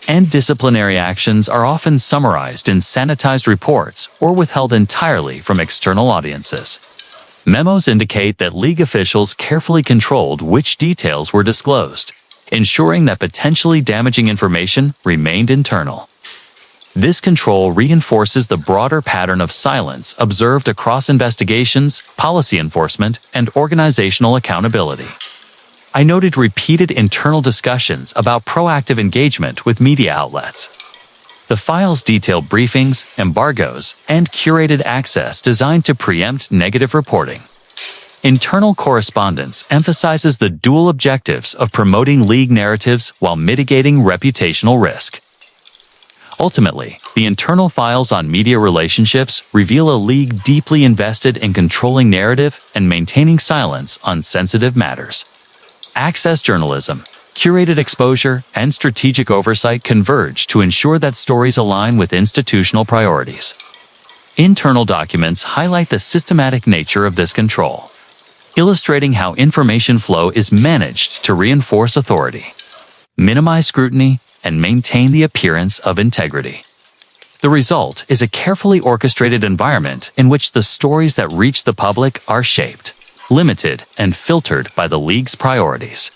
and disciplinary actions are often summarized in sanitized reports or withheld entirely from external audiences. Memos indicate that league officials carefully controlled which details were disclosed, ensuring that potentially damaging information remained internal. This control reinforces the broader pattern of silence observed across investigations, policy enforcement, and organizational accountability. I noted repeated internal discussions about proactive engagement with media outlets. The files detail briefings, embargoes, and curated access designed to preempt negative reporting. Internal correspondence emphasizes the dual objectives of promoting league narratives while mitigating reputational risk. Ultimately, the internal files on media relationships reveal a league deeply invested in controlling narrative and maintaining silence on sensitive matters. Access journalism, curated exposure, and strategic oversight converge to ensure that stories align with institutional priorities. Internal documents highlight the systematic nature of this control, illustrating how information flow is managed to reinforce authority, minimize scrutiny, and maintain the appearance of integrity. The result is a carefully orchestrated environment in which the stories that reach the public are shaped, limited, and filtered by the league's priorities.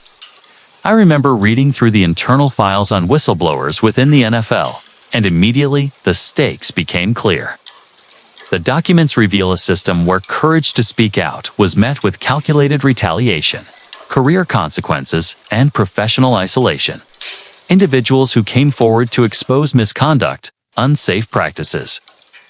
I remember reading through the internal files on whistleblowers within the NFL, and immediately the stakes became clear. The documents reveal a system where courage to speak out was met with calculated retaliation, career consequences, and professional isolation. Individuals who came forward to expose misconduct, unsafe practices,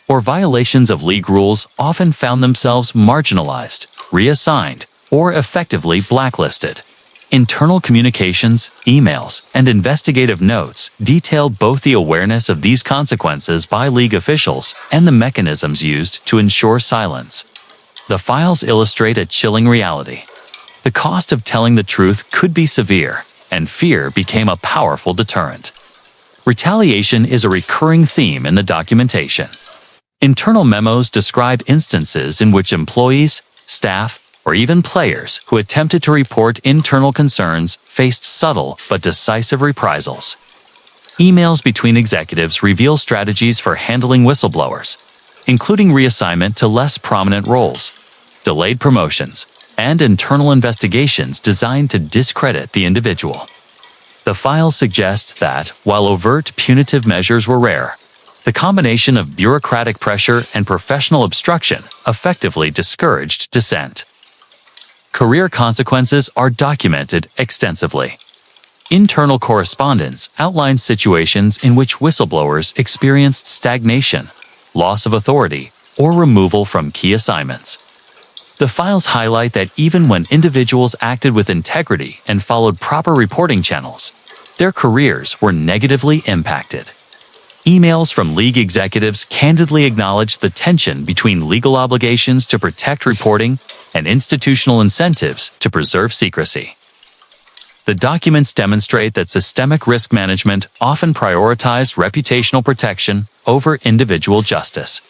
or violations of league rules often found themselves marginalized, reassigned, or effectively blacklisted. Internal communications, emails, and investigative notes detailed both the awareness of these consequences by league officials and the mechanisms used to ensure silence. The files illustrate a chilling reality. The cost of telling the truth could be severe, and fear became a powerful deterrent. Retaliation is a recurring theme in the documentation. Internal memos describe instances in which employees, staff, or even players who attempted to report internal concerns faced subtle but decisive reprisals. Emails between executives reveal strategies for handling whistleblowers, including reassignment to less prominent roles, delayed promotions, and internal investigations designed to discredit the individual. The files suggest that, while overt punitive measures were rare, the combination of bureaucratic pressure and professional obstruction effectively discouraged dissent. Career consequences are documented extensively. Internal correspondence outlines situations in which whistleblowers experienced stagnation, loss of authority, or removal from key assignments. The files highlight that even when individuals acted with integrity and followed proper reporting channels, their careers were negatively impacted. Emails from league executives candidly acknowledge the tension between legal obligations to protect reporting and institutional incentives to preserve secrecy. The documents demonstrate that systemic risk management often prioritized reputational protection over individual justice.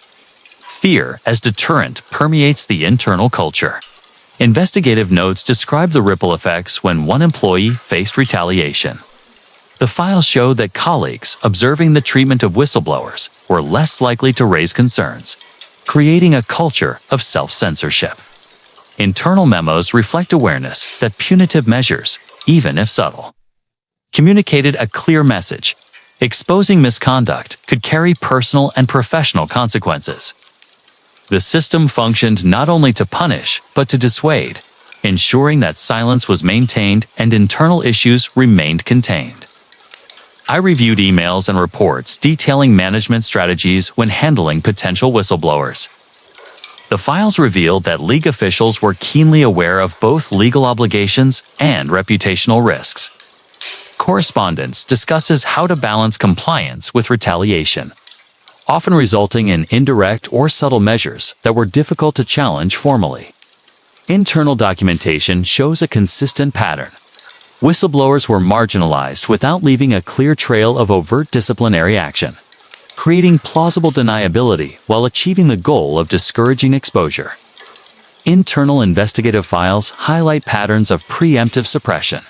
Fear as deterrent permeates the internal culture. Investigative notes describe the ripple effects when one employee faced retaliation. The files show that colleagues observing the treatment of whistleblowers were less likely to raise concerns, creating a culture of self-censorship. Internal memos reflect awareness that punitive measures, even if subtle, communicated a clear message. Exposing misconduct could carry personal and professional consequences. The system functioned not only to punish, but to dissuade, ensuring that silence was maintained and internal issues remained contained. I reviewed emails and reports detailing management strategies when handling potential whistleblowers. The files revealed that league officials were keenly aware of both legal obligations and reputational risks. Correspondence discusses how to balance compliance with retaliation, often resulting in indirect or subtle measures that were difficult to challenge formally. Internal documentation shows a consistent pattern. Whistleblowers were marginalized without leaving a clear trail of overt disciplinary action, creating plausible deniability while achieving the goal of discouraging exposure. Internal investigative files highlight patterns of preemptive suppression.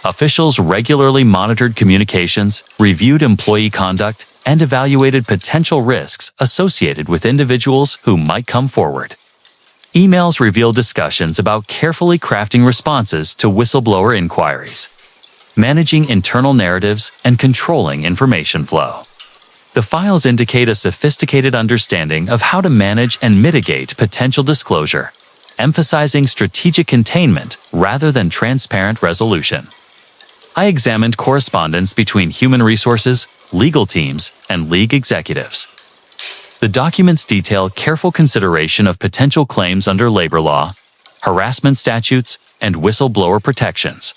Officials regularly monitored communications, reviewed employee conduct, and evaluated potential risks associated with individuals who might come forward. Emails reveal discussions about carefully crafting responses to whistleblower inquiries, managing internal narratives, and controlling information flow. The files indicate a sophisticated understanding of how to manage and mitigate potential disclosure, emphasizing strategic containment rather than transparent resolution. I examined correspondence between human resources, legal teams, and league executives. The documents detail careful consideration of potential claims under labor law, harassment statutes, and whistleblower protections.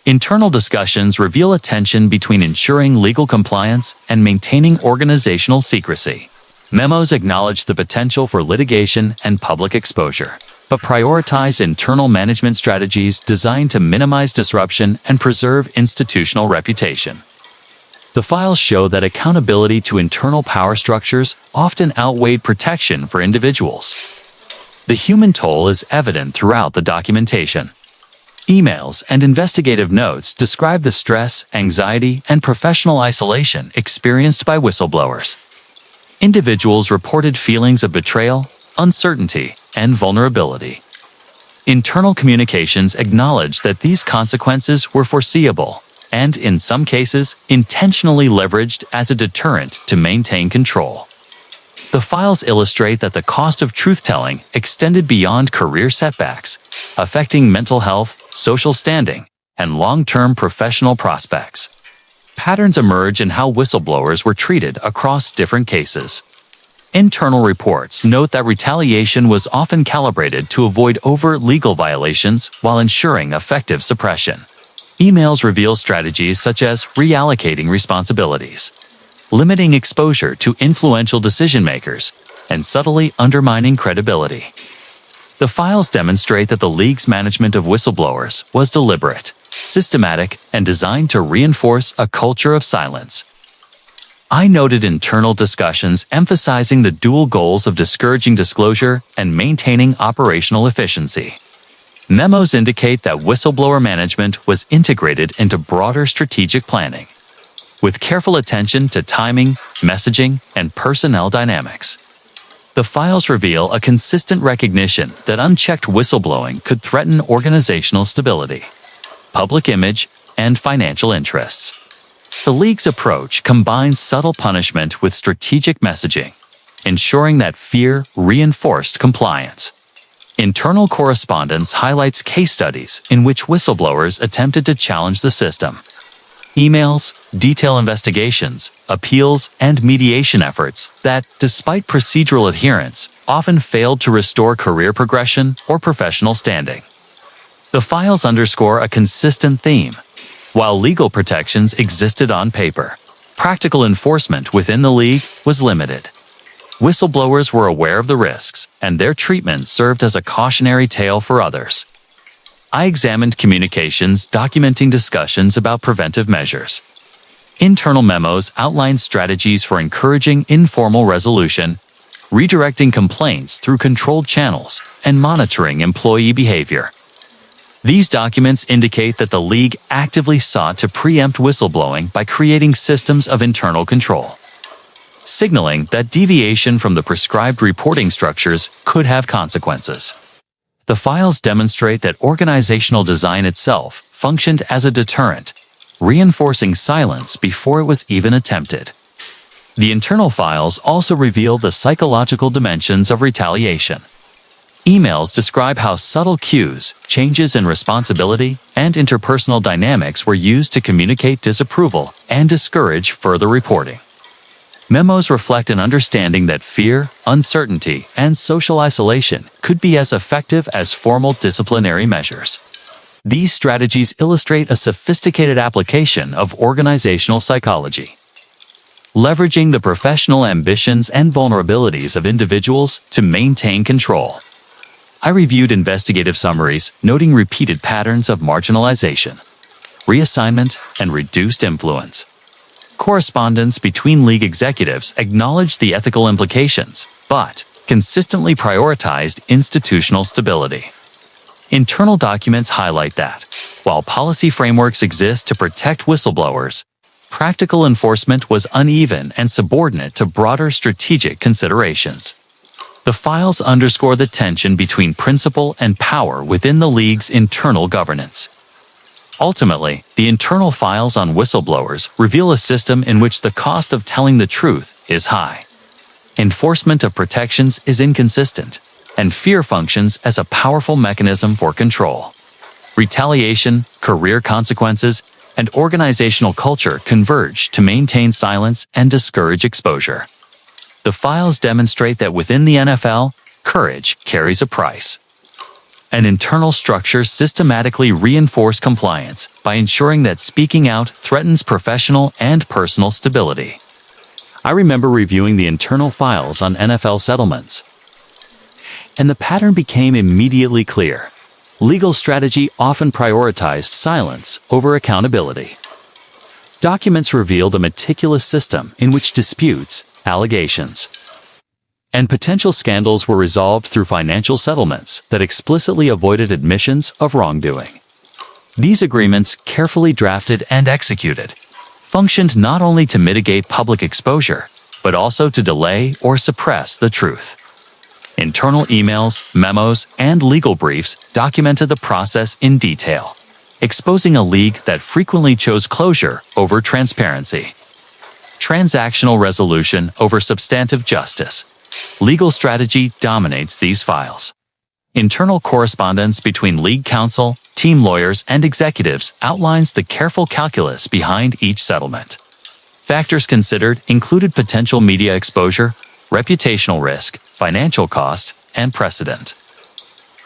Internal discussions reveal a tension between ensuring legal compliance and maintaining organizational secrecy. Memos acknowledge the potential for litigation and public exposure, but prioritize internal management strategies designed to minimize disruption and preserve institutional reputation. The files show that accountability to internal power structures often outweighed protection for individuals. The human toll is evident throughout the documentation. Emails and investigative notes describe the stress, anxiety, and professional isolation experienced by whistleblowers. Individuals reported feelings of betrayal, uncertainty, and vulnerability. Internal communications acknowledge that these consequences were foreseeable and, in some cases, intentionally leveraged as a deterrent to maintain control. The files illustrate that the cost of truth-telling extended beyond career setbacks, affecting mental health, social standing, and long-term professional prospects. Patterns emerge in how whistleblowers were treated across different cases. Internal reports note that retaliation was often calibrated to avoid overt legal violations while ensuring effective suppression. Emails reveal strategies such as reallocating responsibilities, limiting exposure to influential decision-makers, and subtly undermining credibility. The files demonstrate that the league's management of whistleblowers was deliberate, systematic, and designed to reinforce a culture of silence. I noted internal discussions emphasizing the dual goals of discouraging disclosure and maintaining operational efficiency. Memos indicate that whistleblower management was integrated into broader strategic planning, with careful attention to timing, messaging, and personnel dynamics. The files reveal a consistent recognition that unchecked whistleblowing could threaten organizational stability, public image, and financial interests. The league's approach combines subtle punishment with strategic messaging, ensuring that fear reinforced compliance. Internal correspondence highlights case studies in which whistleblowers attempted to challenge the system. Emails, detail investigations, appeals, and mediation efforts that, despite procedural adherence, often failed to restore career progression or professional standing. The files underscore a consistent theme. While legal protections existed on paper, practical enforcement within the league was limited. Whistleblowers were aware of the risks, and their treatment served as a cautionary tale for others. I examined communications documenting discussions about preventive measures. Internal memos outlined strategies for encouraging informal resolution, redirecting complaints through controlled channels, and monitoring employee behavior. These documents indicate that the league actively sought to preempt whistleblowing by creating systems of internal control, signaling that deviation from the prescribed reporting structures could have consequences. The files demonstrate that organizational design itself functioned as a deterrent, reinforcing silence before it was even attempted. The internal files also reveal the psychological dimensions of retaliation. Emails describe how subtle cues, changes in responsibility, and interpersonal dynamics were used to communicate disapproval and discourage further reporting. Memos reflect an understanding that fear, uncertainty, and social isolation could be as effective as formal disciplinary measures. These strategies illustrate a sophisticated application of organizational psychology. leveraging the professional ambitions and vulnerabilities of individuals to maintain control. I reviewed investigative summaries noting repeated patterns of marginalization, reassignment, and reduced influence. Correspondence between league executives acknowledged the ethical implications, but consistently prioritized institutional stability. Internal documents highlight that, while policy frameworks exist to protect whistleblowers, practical enforcement was uneven and subordinate to broader strategic considerations. The files underscore the tension between principle and power within the league's internal governance. Ultimately, the internal files on whistleblowers reveal a system in which the cost of telling the truth is high. Enforcement of protections is inconsistent, and fear functions as a powerful mechanism for control. Retaliation, career consequences, and organizational culture converge to maintain silence and discourage exposure. The files demonstrate that within the NFL, courage carries a price. An internal structure systematically reinforces compliance by ensuring that speaking out threatens professional and personal stability. I remember reviewing the internal files on NFL settlements, and the pattern became immediately clear. Legal strategy often prioritized silence over accountability. Documents revealed a meticulous system in which disputes, allegations, and potential scandals were resolved through financial settlements that explicitly avoided admissions of wrongdoing. These agreements, carefully drafted and executed, functioned not only to mitigate public exposure, but also to delay or suppress the truth. Internal emails, memos, and legal briefs documented the process in detail, exposing a league that frequently chose closure over transparency, transactional resolution over substantive justice. Legal strategy dominates these files. Internal correspondence between league counsel, team lawyers, and executives outlines the careful calculus behind each settlement. Factors considered included potential media exposure, reputational risk, financial cost, and precedent.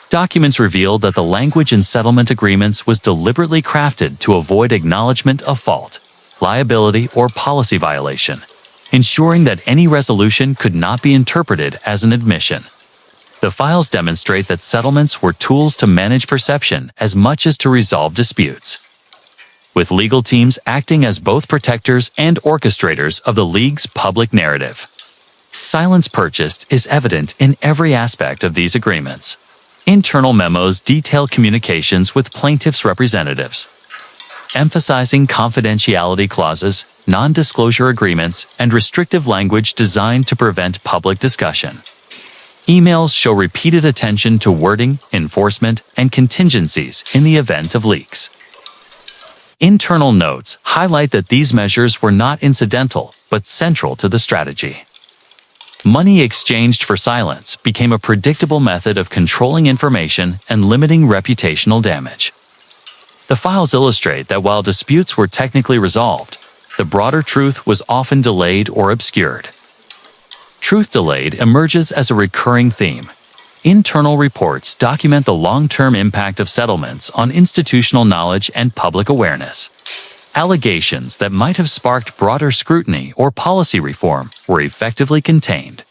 Documents revealed that the language in settlement agreements was deliberately crafted to avoid acknowledgement of fault, liability, or policy violation, ensuring that any resolution could not be interpreted as an admission. The files demonstrate that settlements were tools to manage perception as much as to resolve disputes, with legal teams acting as both protectors and orchestrators of the league's public narrative. Silence purchased is evident in every aspect of these agreements. Internal memos detail communications with plaintiffs' representatives, emphasizing confidentiality clauses, non-disclosure agreements, and restrictive language designed to prevent public discussion. Emails show repeated attention to wording, enforcement, and contingencies in the event of leaks. Internal notes highlight that these measures were not incidental, but central to the strategy. Money exchanged for silence became a predictable method of controlling information and limiting reputational damage. The files illustrate that while disputes were technically resolved, the broader truth was often delayed or obscured. Truth delayed emerges as a recurring theme. Internal reports document the long-term impact of settlements on institutional knowledge and public awareness. Allegations that might have sparked broader scrutiny or policy reform were effectively contained.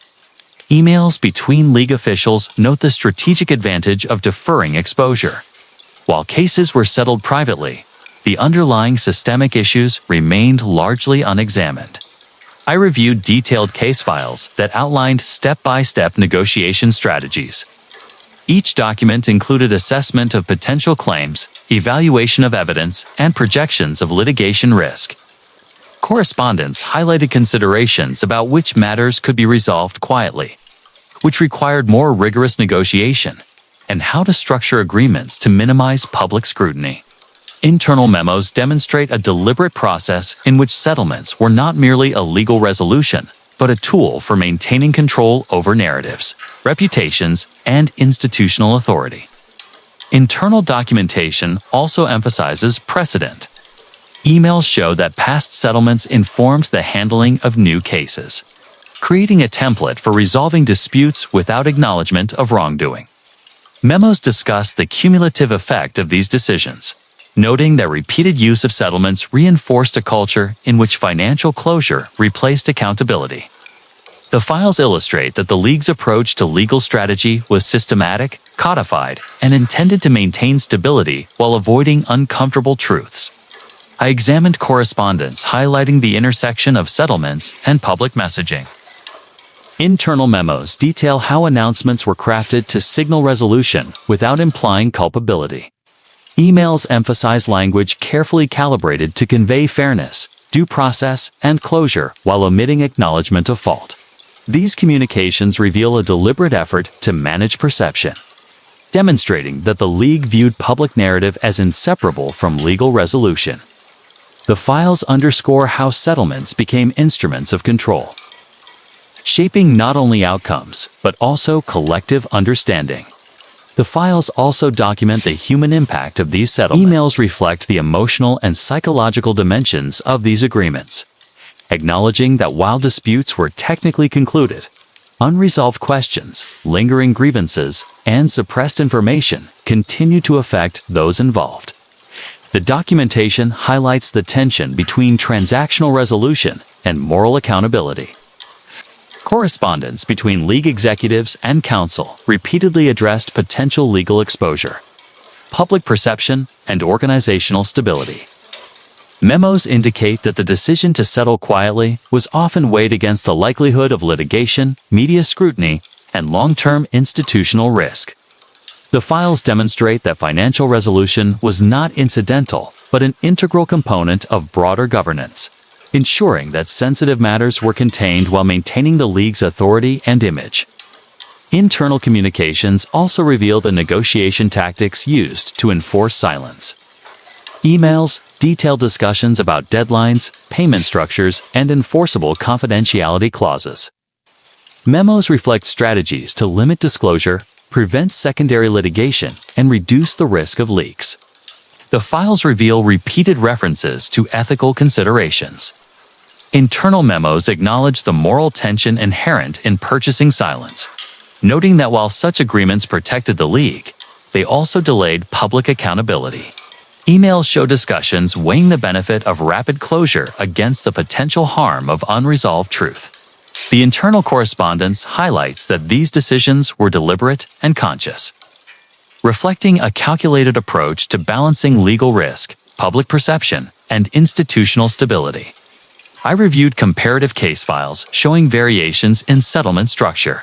Emails between league officials note the strategic advantage of deferring exposure. While cases were settled privately, the underlying systemic issues remained largely unexamined. I reviewed detailed case files that outlined step-by-step negotiation strategies. Each document included assessment of potential claims, evaluation of evidence, and projections of litigation risk. Correspondence highlighted considerations about which matters could be resolved quietly, which required more rigorous negotiation, and how to structure agreements to minimize public scrutiny. Internal memos demonstrate a deliberate process in which settlements were not merely a legal resolution, but a tool for maintaining control over narratives, reputations, and institutional authority. Internal documentation also emphasizes precedent. Emails show that past settlements informed the handling of new cases, creating a template for resolving disputes without acknowledgement of wrongdoing. Memos discuss the cumulative effect of these decisions, noting that repeated use of settlements reinforced a culture in which financial closure replaced accountability. The files illustrate that the League's approach to legal strategy was systematic, codified, and intended to maintain stability while avoiding uncomfortable truths. I examined correspondence highlighting the intersection of settlements and public messaging. Internal memos detail how announcements were crafted to signal resolution without implying culpability. Emails emphasize language carefully calibrated to convey fairness, due process, and closure while omitting acknowledgement of fault. These communications reveal a deliberate effort to manage perception, demonstrating that the League viewed public narrative as inseparable from legal resolution. The files underscore how settlements became instruments of control, shaping not only outcomes, but also collective understanding. The files also document the human impact of these settlements. Emails reflect the emotional and psychological dimensions of these agreements, acknowledging that while disputes were technically concluded, unresolved questions, lingering grievances, and suppressed information continue to affect those involved. The documentation highlights the tension between transactional resolution and moral accountability. Correspondence between League executives and counsel repeatedly addressed potential legal exposure, public perception, and organizational stability. Memos indicate that the decision to settle quietly was often weighed against the likelihood of litigation, media scrutiny, and long-term institutional risk. The files demonstrate that financial resolution was not incidental, but an integral component of broader governance, ensuring that sensitive matters were contained while maintaining the League's authority and image. Internal communications also reveal the negotiation tactics used to enforce silence. Emails detail discussions about deadlines, payment structures, and enforceable confidentiality clauses. Memos reflect strategies to limit disclosure, prevent secondary litigation, and reduce the risk of leaks. The files reveal repeated references to ethical considerations. Internal memos acknowledge the moral tension inherent in purchasing silence, noting that while such agreements protected the League, they also delayed public accountability. Emails show discussions weighing the benefit of rapid closure against the potential harm of unresolved truth. The internal correspondence highlights that these decisions were deliberate and conscious, reflecting a calculated approach to balancing legal risk, public perception, and institutional stability. I reviewed comparative case files showing variations in settlement structure.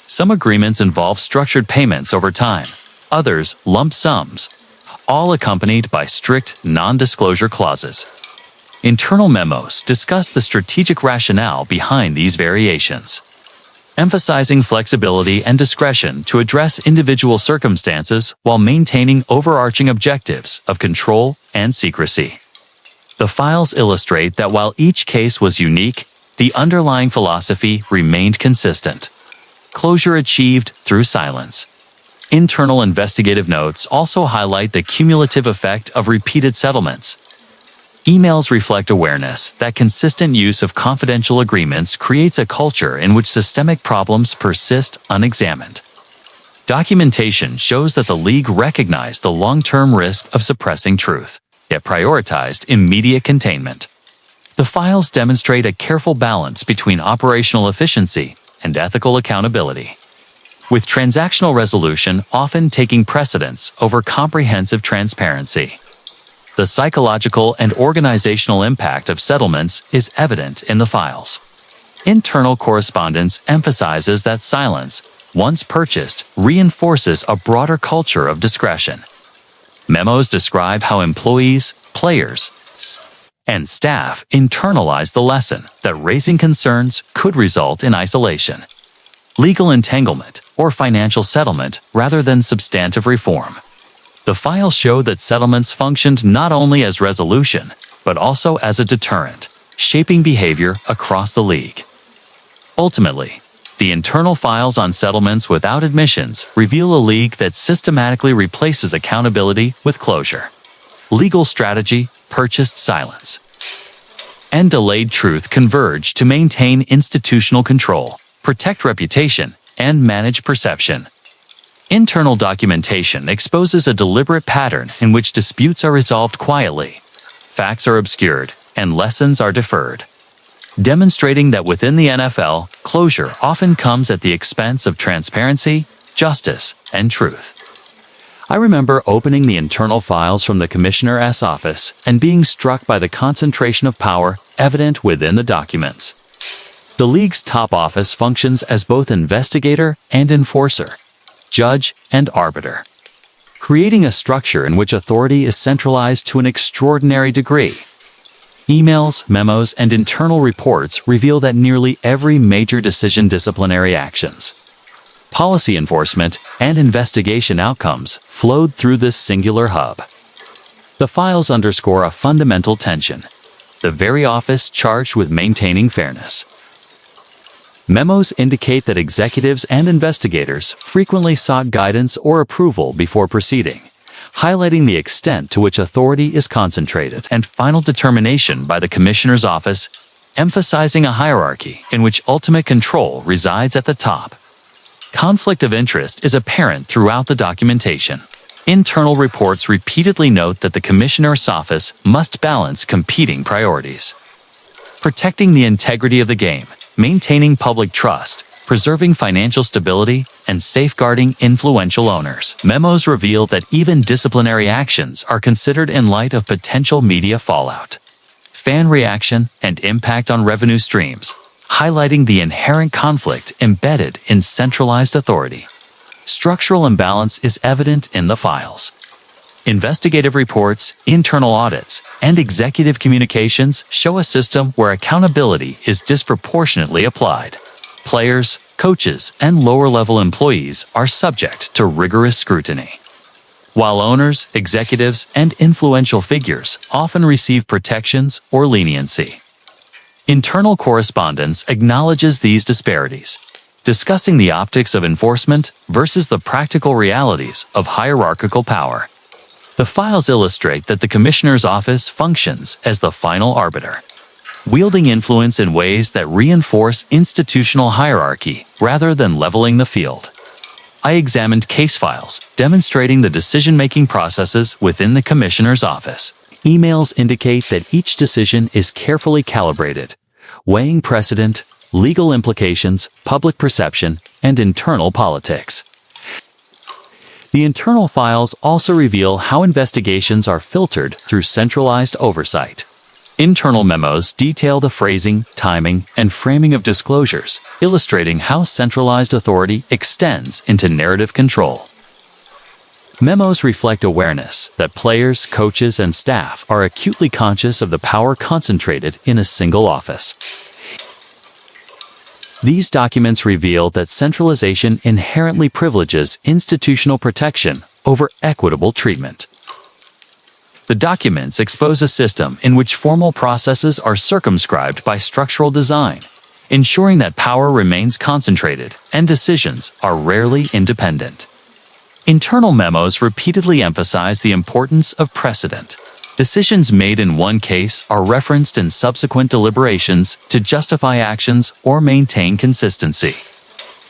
Some agreements involve structured payments over time, others lump sums, all accompanied by strict non-disclosure clauses. Internal memos discuss the strategic rationale behind these variations, emphasizing flexibility and discretion to address individual circumstances while maintaining overarching objectives of control and secrecy. The files illustrate that while each case was unique, the underlying philosophy remained consistent. Closure achieved through silence. Internal investigative notes also highlight the cumulative effect of repeated settlements. Emails reflect awareness that consistent use of confidential agreements creates a culture in which systemic problems persist unexamined. Documentation shows that the League recognized the long-term risk of suppressing truth, yet prioritized immediate containment. The files demonstrate a careful balance between operational efficiency and ethical accountability, with transactional resolution often taking precedence over comprehensive transparency. The psychological and organizational impact of settlements is evident in the files. Internal correspondence emphasizes that silence, once purchased, reinforces a broader culture of discretion. Memos describe how employees, players, and staff internalize the lesson that raising concerns could result in isolation, legal entanglement, or financial settlement rather than substantive reform. The files show that settlements functioned not only as resolution, but also as a deterrent, shaping behavior across the League. Ultimately, the internal files on settlements without admissions reveal a League that systematically replaces accountability with closure. Legal strategy, purchased silence, and delayed truth converge to maintain institutional control, protect reputation, and manage perception. Internal documentation exposes a deliberate pattern in which disputes are resolved quietly, facts are obscured, and lessons are deferred, demonstrating that within the NFL, closure often comes at the expense of transparency, justice, and truth. I remember opening the internal files from the Commissioner's office and being struck by the concentration of power evident within the documents. The league's top office functions as both investigator and enforcer, judge and arbiter, creating a structure in which authority is centralized to an extraordinary degree. Emails, memos, and internal reports reveal that nearly every major decision, disciplinary actions, policy enforcement, and investigation outcomes flowed through this singular hub. The files underscore a fundamental tension: the very office charged with maintaining fairness. Memos indicate that executives and investigators frequently sought guidance or approval before proceeding, highlighting the extent to which authority is concentrated, and final determination by the Commissioner's office, emphasizing a hierarchy in which ultimate control resides at the top. Conflict of interest is apparent throughout the documentation. Internal reports repeatedly note that the Commissioner's office must balance competing priorities: protecting the integrity of the game, maintaining public trust, preserving financial stability, and safeguarding influential owners. Memos reveal that even disciplinary actions are considered in light of potential media fallout, fan reaction, and impact on revenue streams, highlighting the inherent conflict embedded in centralized authority. Structural imbalance is evident in the files. Investigative reports, internal audits, and executive communications show a system where accountability is disproportionately applied. Players, coaches, and lower-level employees are subject to rigorous scrutiny, while owners, executives, and influential figures often receive protections or leniency. Internal correspondence acknowledges these disparities, discussing the optics of enforcement versus the practical realities of hierarchical power. The files illustrate that the Commissioner's office functions as the final arbiter, wielding influence in ways that reinforce institutional hierarchy rather than leveling the field. I examined case files, demonstrating the decision-making processes within the Commissioner's office. Emails indicate that each decision is carefully calibrated, weighing precedent, legal implications, public perception, and internal politics. The internal files also reveal how investigations are filtered through centralized oversight. Internal memos detail the phrasing, timing, and framing of disclosures, illustrating how centralized authority extends into narrative control. Memos reflect awareness that players, coaches, and staff are acutely conscious of the power concentrated in a single office. These documents reveal that centralization inherently privileges institutional protection over equitable treatment. The documents expose a system in which formal processes are circumscribed by structural design, ensuring that power remains concentrated and decisions are rarely independent. Internal memos repeatedly emphasize the importance of precedent. Decisions made in one case are referenced in subsequent deliberations to justify actions or maintain consistency.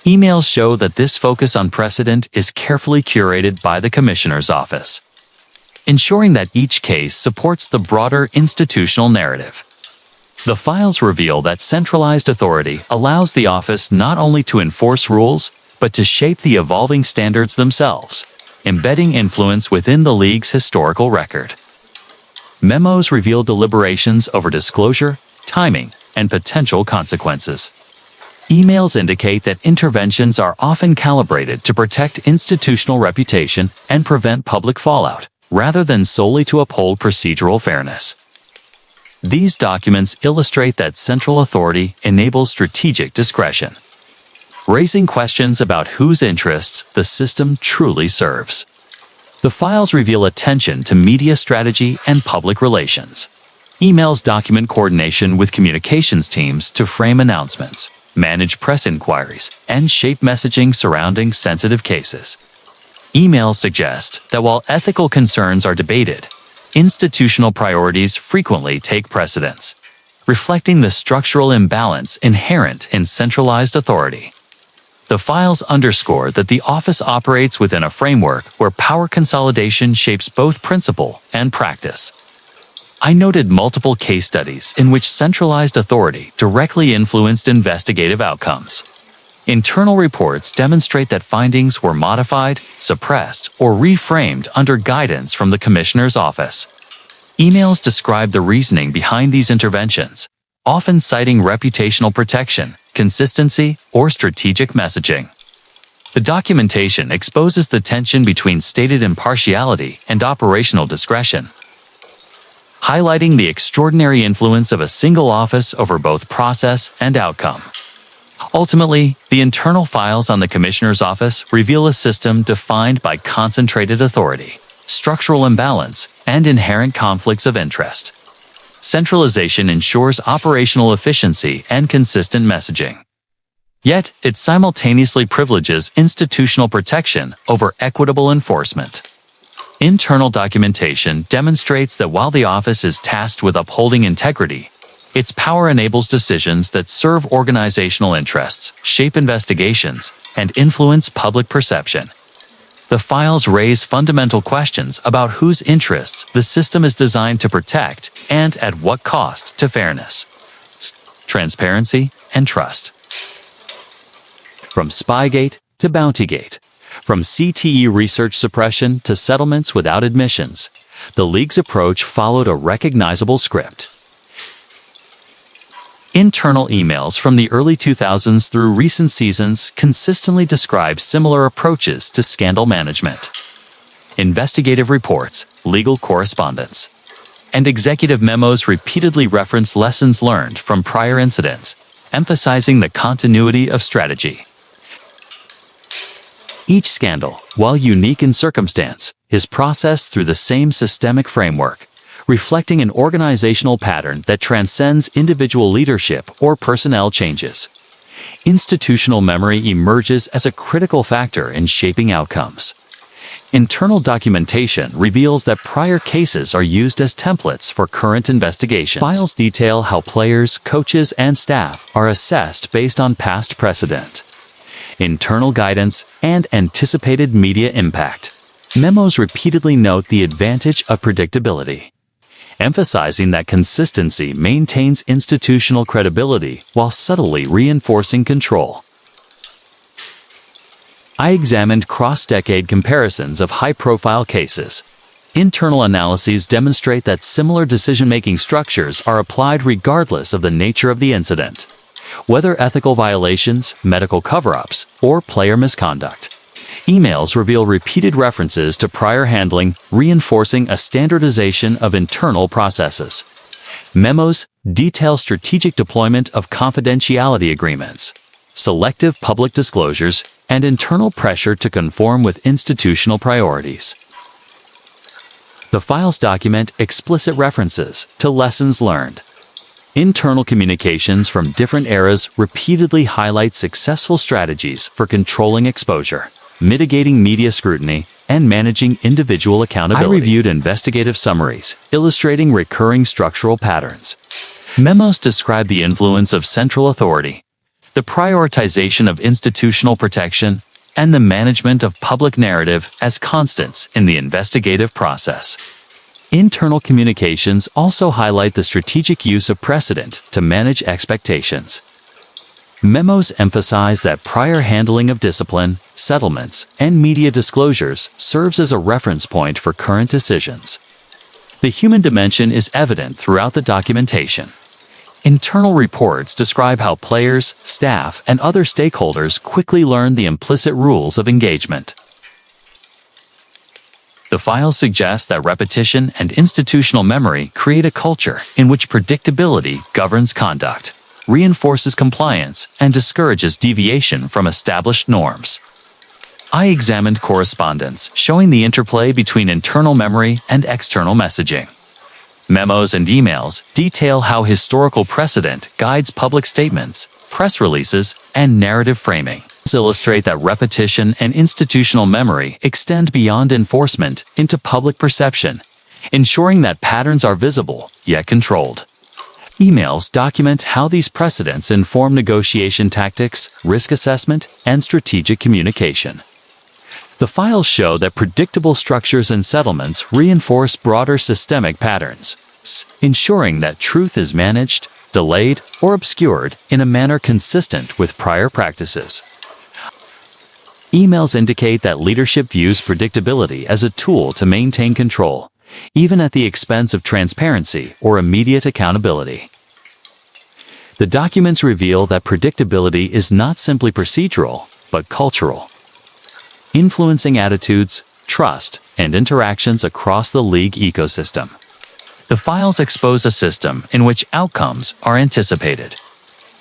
Emails show that this focus on precedent is carefully curated by the Commissioner's office, ensuring that each case supports the broader institutional narrative. The files reveal that centralized authority allows the office not only to enforce rules, but to shape the evolving standards themselves, embedding influence within the league's historical record. Memos reveal deliberations over disclosure, timing, and potential consequences. Emails indicate that interventions are often calibrated to protect institutional reputation and prevent public fallout, rather than solely to uphold procedural fairness. These documents illustrate that central authority enables strategic discretion, raising questions about whose interests the system truly serves. The files reveal attention to media strategy and public relations. Emails document coordination with communications teams to frame announcements, manage press inquiries, and shape messaging surrounding sensitive cases. Emails suggest that while ethical concerns are debated, institutional priorities frequently take precedence, reflecting the structural imbalance inherent in centralized authority. The files underscore that the office operates within a framework where power consolidation shapes both principle and practice. I noted multiple case studies in which centralized authority directly influenced investigative outcomes. Internal reports demonstrate that findings were modified, suppressed, or reframed under guidance from the Commissioner's office. Emails describe the reasoning behind these interventions, often citing reputational protection, consistency, or strategic messaging. The documentation exposes the tension between stated impartiality and operational discretion, highlighting the extraordinary influence of a single office over both process and outcome. Ultimately, the internal files on the Commissioner's office reveal a system defined by concentrated authority, structural imbalance, and inherent conflicts of interest. Centralization ensures operational efficiency and consistent messaging. Yet, it simultaneously privileges institutional protection over equitable enforcement. Internal documentation demonstrates that while the office is tasked with upholding integrity, its power enables decisions that serve organizational interests, shape investigations, and influence public perception. The files raise fundamental questions about whose interests the system is designed to protect and at what cost to fairness, transparency, and trust. From Spygate to Bountygate, from CTE research suppression to settlements without admissions, the League's approach followed a recognizable script. Internal emails from the early 2000s through recent seasons consistently describe similar approaches to scandal management. Investigative reports, legal correspondence, and executive memos repeatedly reference lessons learned from prior incidents, emphasizing the continuity of strategy. Each scandal, while unique in circumstance, is processed through the same systemic framework, reflecting an organizational pattern that transcends individual leadership or personnel changes. Institutional memory emerges as a critical factor in shaping outcomes. Internal documentation reveals that prior cases are used as templates for current investigations. Files detail how players, coaches, and staff are assessed based on past precedent, internal guidance, and anticipated media impact. Memos repeatedly note the advantage of predictability, emphasizing that consistency maintains institutional credibility while subtly reinforcing control. I examined cross-decade comparisons of high-profile cases. Internal analyses demonstrate that similar decision-making structures are applied regardless of the nature of the incident, whether ethical violations, medical cover-ups, or player misconduct. Emails reveal repeated references to prior handling, reinforcing a standardization of internal processes. Memos detail strategic deployment of confidentiality agreements, selective public disclosures, and internal pressure to conform with institutional priorities. The files document explicit references to lessons learned. Internal communications from different eras repeatedly highlight successful strategies for controlling exposure, mitigating media scrutiny, and managing individual accountability. I reviewed investigative summaries, illustrating recurring structural patterns. Memos describe the influence of central authority, the prioritization of institutional protection, and the management of public narrative as constants in the investigative process. Internal communications also highlight the strategic use of precedent to manage expectations. Memos emphasize that prior handling of discipline, settlements, and media disclosures serves as a reference point for current decisions. The human dimension is evident throughout the documentation. Internal reports describe how players, staff, and other stakeholders quickly learn the implicit rules of engagement. The files suggest that repetition and institutional memory create a culture in which predictability governs conduct, reinforces compliance, and discourages deviation from established norms. I examined correspondence showing the interplay between internal memory and external messaging. Memos and emails detail how historical precedent guides public statements, press releases, and narrative framing. These illustrate that repetition and institutional memory extend beyond enforcement into public perception, ensuring that patterns are visible yet controlled. Emails document how these precedents inform negotiation tactics, risk assessment, and strategic communication. The files show that predictable structures and settlements reinforce broader systemic patterns, ensuring that truth is managed, delayed, or obscured in a manner consistent with prior practices. Emails indicate that leadership views predictability as a tool to maintain control, even at the expense of transparency or immediate accountability. The documents reveal that predictability is not simply procedural, but cultural, influencing attitudes, trust, and interactions across the league ecosystem. The files expose a system in which outcomes are anticipated,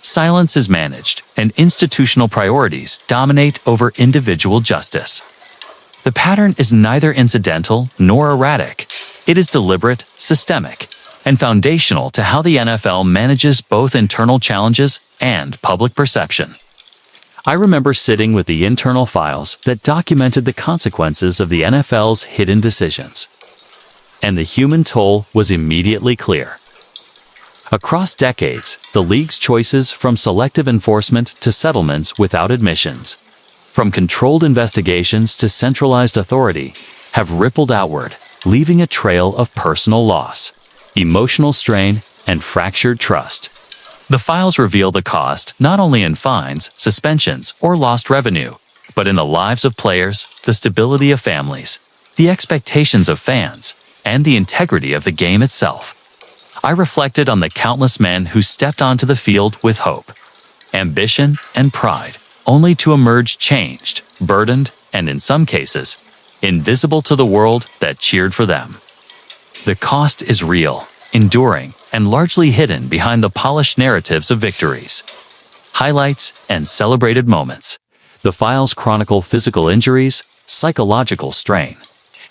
silence is managed, and institutional priorities dominate over individual justice. The pattern is neither incidental nor erratic. It is deliberate, systemic, and foundational to how the NFL manages both internal challenges and public perception. I remember sitting with the internal files that documented the consequences of the NFL's hidden decisions. And the human toll was immediately clear. Across decades, the league's choices from selective enforcement to settlements without admissions, from controlled investigations to centralized authority, have rippled outward, leaving a trail of personal loss, emotional strain, and fractured trust. The files reveal the cost not only in fines, suspensions, or lost revenue, but in the lives of players, the stability of families, the expectations of fans, and the integrity of the game itself. I reflected on the countless men who stepped onto the field with hope, ambition, and pride, only to emerge changed, burdened, and in some cases, invisible to the world that cheered for them. The cost is real, enduring, and largely hidden behind the polished narratives of victories, highlights, and celebrated moments. The files chronicle physical injuries, psychological strain,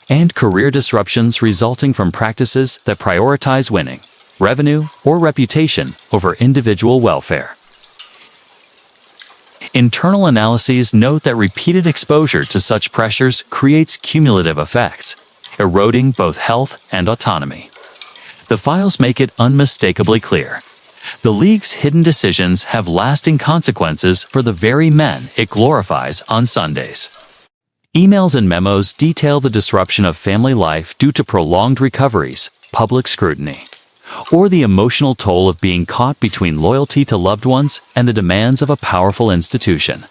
and career disruptions resulting from practices that prioritize winning, revenue, or reputation over individual welfare. Internal analyses note that repeated exposure to such pressures creates cumulative effects, eroding both health and autonomy. The files make it unmistakably clear. The league's hidden decisions have lasting consequences for the very men it glorifies on Sundays. Emails and memos detail the disruption of family life due to prolonged recoveries, public scrutiny, or the emotional toll of being caught between loyalty to loved ones and the demands of a powerful institution.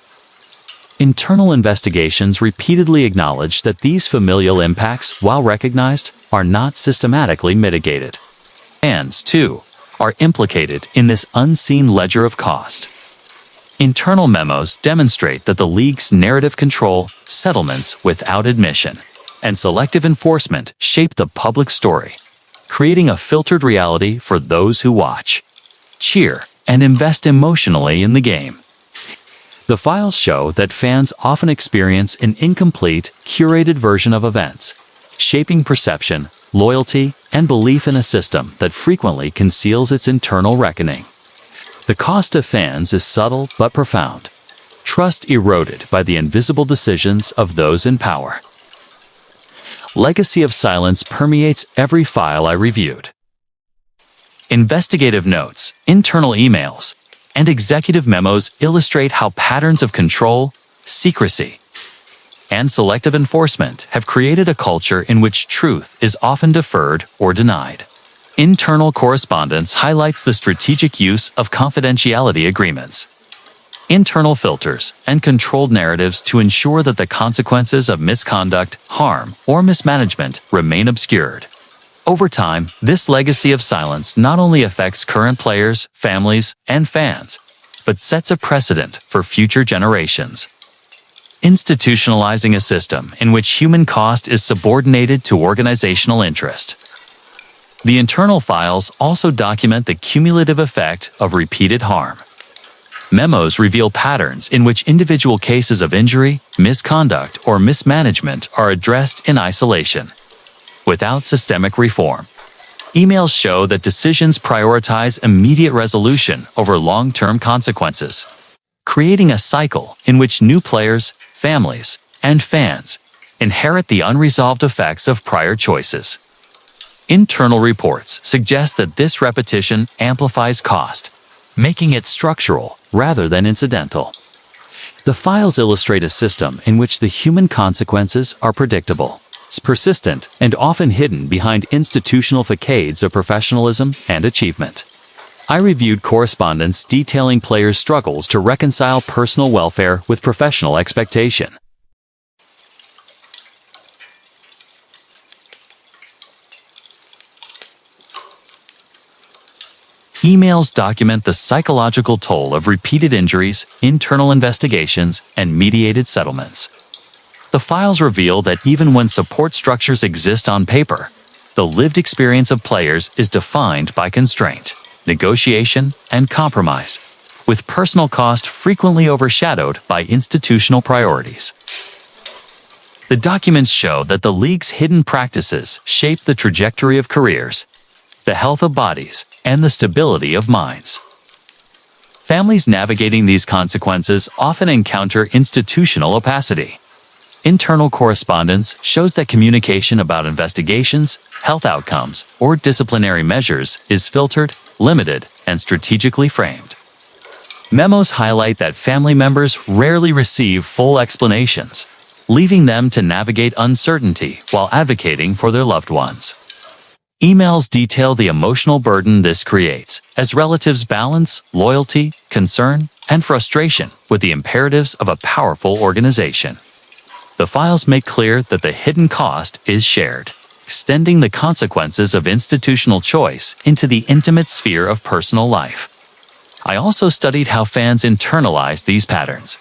Internal investigations repeatedly acknowledge that these familial impacts, while recognized, are not systematically mitigated. Fans, too, are implicated in this unseen ledger of cost. Internal memos demonstrate that the league's narrative control, settlements without admission, and selective enforcement shape the public story, creating a filtered reality for those who watch, cheer, and invest emotionally in the game. The files show that fans often experience an incomplete, curated version of events, shaping perception, loyalty, and belief in a system that frequently conceals its internal reckoning. The cost of fans is subtle but profound. Trust eroded by the invisible decisions of those in power. Legacy of silence permeates every file I reviewed. Investigative notes, internal emails, and executive memos illustrate how patterns of control, secrecy, and selective enforcement have created a culture in which truth is often deferred or denied. Internal correspondence highlights the strategic use of confidentiality agreements, internal filters, and controlled narratives to ensure that the consequences of misconduct, harm, or mismanagement remain obscured. Over time, this legacy of silence not only affects current players, families, and fans, but sets a precedent for future generations, institutionalizing a system in which human cost is subordinated to organizational interest. The internal files also document the cumulative effect of repeated harm. Memos reveal patterns in which individual cases of injury, misconduct, or mismanagement are addressed in isolation, without systemic reform. Emails show that decisions prioritize immediate resolution over long-term consequences, creating a cycle in which new players, families, and fans inherit the unresolved effects of prior choices. Internal reports suggest that this repetition amplifies cost, making it structural rather than incidental. The files illustrate a system in which the human consequences are predictable, persistent, and often hidden behind institutional facades of professionalism and achievement. I reviewed correspondence detailing players' struggles to reconcile personal welfare with professional expectation. Emails document the psychological toll of repeated injuries, internal investigations, and mediated settlements. The files reveal that even when support structures exist on paper, the lived experience of players is defined by constraint, negotiation, and compromise, with personal cost frequently overshadowed by institutional priorities. The documents show that the league's hidden practices shape the trajectory of careers, the health of bodies, and the stability of minds. Families navigating these consequences often encounter institutional opacity. Internal correspondence shows that communication about investigations, health outcomes, or disciplinary measures is filtered, limited, and strategically framed. Memos highlight that family members rarely receive full explanations, leaving them to navigate uncertainty while advocating for their loved ones. Emails detail the emotional burden this creates, as relatives balance loyalty, concern, and frustration with the imperatives of a powerful organization. The files make clear that the hidden cost is shared, extending the consequences of institutional choice into the intimate sphere of personal life. I also studied how fans internalize these patterns.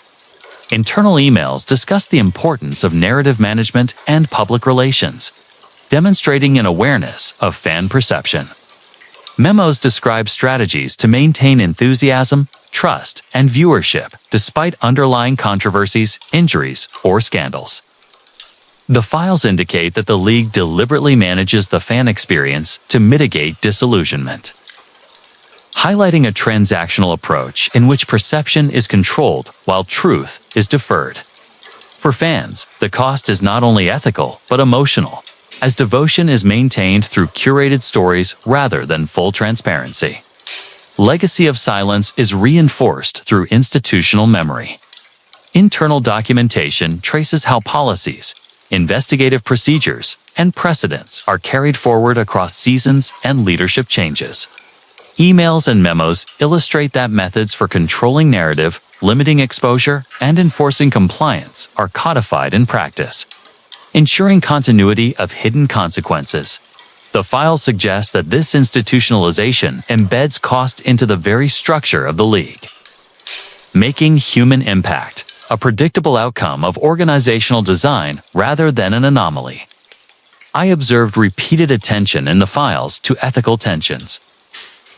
Internal emails discuss the importance of narrative management and public relations, demonstrating an awareness of fan perception. Memos describe strategies to maintain enthusiasm, trust, and viewership despite underlying controversies, injuries, or scandals. The files indicate that the league deliberately manages the fan experience to mitigate disillusionment, highlighting a transactional approach in which perception is controlled while truth is deferred. For fans, the cost is not only ethical but emotional, as devotion is maintained through curated stories rather than full transparency. Legacy of silence is reinforced through institutional memory. Internal documentation traces how policies, investigative procedures, and precedents are carried forward across seasons and leadership changes. Emails and memos illustrate that methods for controlling narrative, limiting exposure, and enforcing compliance are codified in practice, ensuring continuity of hidden consequences. The files suggest that this institutionalization embeds cost into the very structure of the league, making human impact a predictable outcome of organizational design rather than an anomaly. I observed repeated attention in the files to ethical tensions.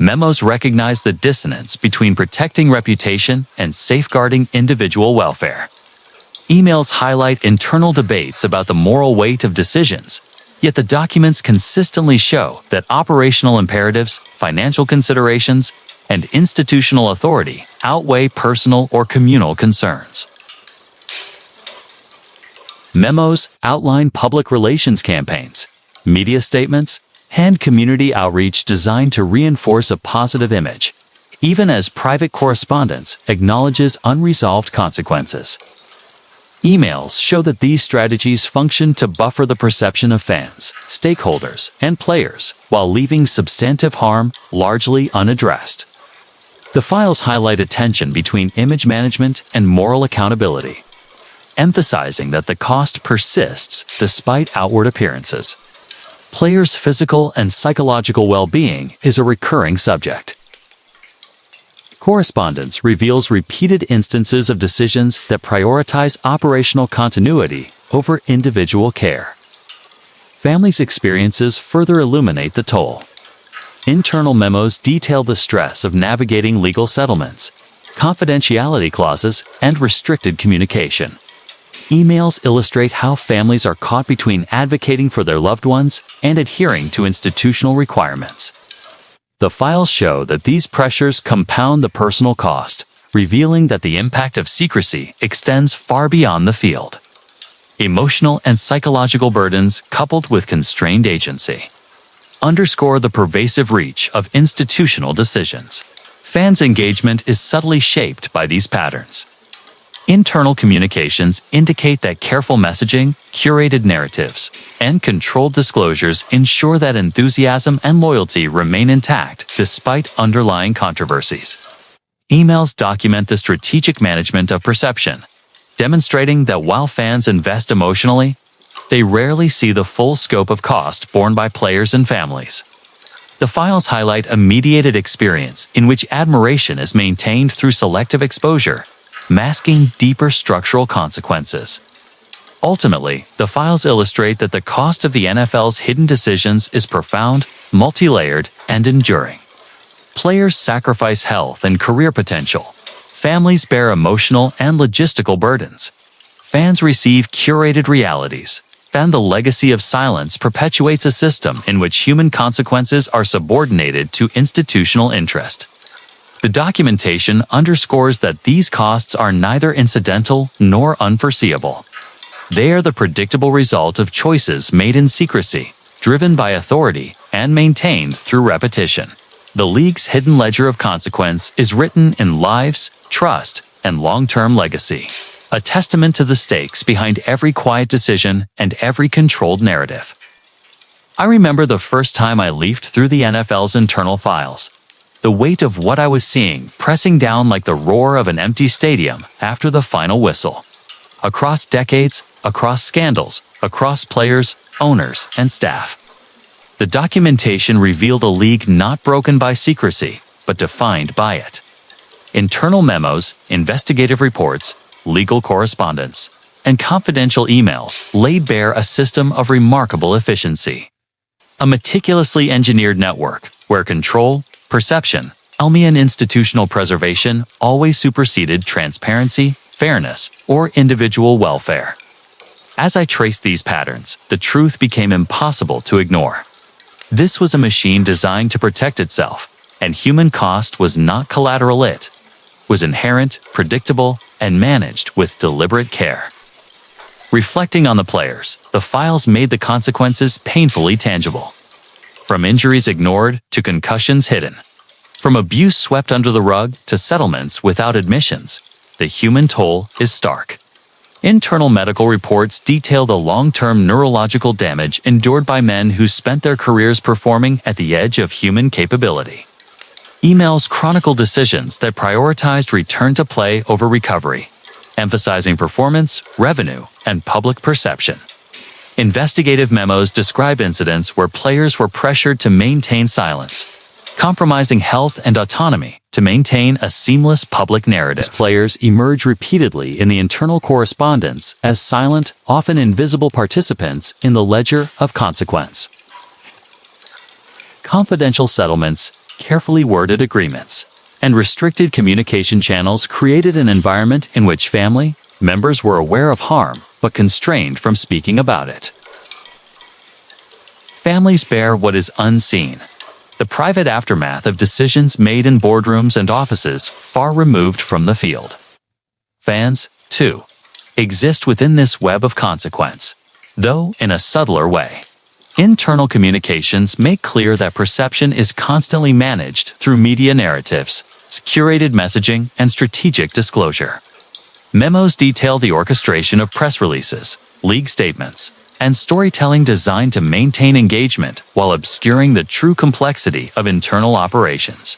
Memos recognize the dissonance between protecting reputation and safeguarding individual welfare. Emails highlight internal debates about the moral weight of decisions, yet the documents consistently show that operational imperatives, financial considerations, and institutional authority outweigh personal or communal concerns. Memos outline public relations campaigns, media statements, and community outreach designed to reinforce a positive image, even as private correspondence acknowledges unresolved consequences. Emails show that these strategies function to buffer the perception of fans, stakeholders, and players, while leaving substantive harm largely unaddressed. The files highlight a tension between image management and moral accountability, emphasizing that the cost persists despite outward appearances. Players' physical and psychological well-being is a recurring subject. Correspondence reveals repeated instances of decisions that prioritize operational continuity over individual care. Families' experiences further illuminate the toll. Internal memos detail the stress of navigating legal settlements, confidentiality clauses, and restricted communication. Emails illustrate how families are caught between advocating for their loved ones and adhering to institutional requirements. The files show that these pressures compound the personal cost, revealing that the impact of secrecy extends far beyond the field. Emotional and psychological burdens coupled with constrained agency. underscore the pervasive reach of institutional decisions. Fans' engagement is subtly shaped by these patterns. Internal communications indicate that careful messaging, curated narratives, and controlled disclosures ensure that enthusiasm and loyalty remain intact despite underlying controversies. Emails document the strategic management of perception, demonstrating that while fans invest emotionally, they rarely see the full scope of cost borne by players and families. The files highlight a mediated experience in which admiration is maintained through selective exposure, masking deeper structural consequences. Ultimately, the files illustrate that the cost of the NFL's hidden decisions is profound, multi-layered, and enduring. Players sacrifice health and career potential. Families bear emotional and logistical burdens. Fans receive curated realities, and the legacy of silence perpetuates a system in which human consequences are subordinated to institutional interest. The documentation underscores that these costs are neither incidental nor unforeseeable. They are the predictable result of choices made in secrecy, driven by authority, and maintained through repetition. The league's hidden ledger of consequence is written in lives, trust, and long-term legacy, a testament to the stakes behind every quiet decision and every controlled narrative. I remember the first time I leafed through the NFL's internal files. The weight of what I was seeing pressing down like the roar of an empty stadium after the final whistle. Across decades, across scandals, across players, owners, and staff. The documentation revealed a league not broken by secrecy, but defined by it. Internal memos, investigative reports, legal correspondence, and confidential emails laid bare a system of remarkable efficiency. A meticulously engineered network where control, perception, and institutional preservation always superseded transparency, fairness, or individual welfare. As I traced these patterns, the truth became impossible to ignore. This was a machine designed to protect itself, and human cost was not collateral. It was inherent, predictable, and managed with deliberate care. Reflecting on the players, the files made the consequences painfully tangible. From injuries ignored to concussions hidden. From abuse swept under the rug to settlements without admissions, the human toll is stark. Internal medical reports detail the long-term neurological damage endured by men who spent their careers performing at the edge of human capability. Emails chronicle decisions that prioritized return to play over recovery, emphasizing performance, revenue, and public perception. Investigative memos describe incidents where players were pressured to maintain silence, compromising health and autonomy to maintain a seamless public narrative. Players emerge repeatedly in the internal correspondence as silent, often invisible participants in the ledger of consequence. Confidential settlements, carefully worded agreements, and restricted communication channels created an environment in which family members were aware of harm but constrained from speaking about it. Families bear what is unseen. The private aftermath of decisions made in boardrooms and offices far removed from the field. Fans, too, exist within this web of consequence, though in a subtler way. Internal communications make clear that perception is constantly managed through media narratives, curated messaging, and strategic disclosure. Memos detail the orchestration of press releases, league statements, and storytelling designed to maintain engagement while obscuring the true complexity of internal operations.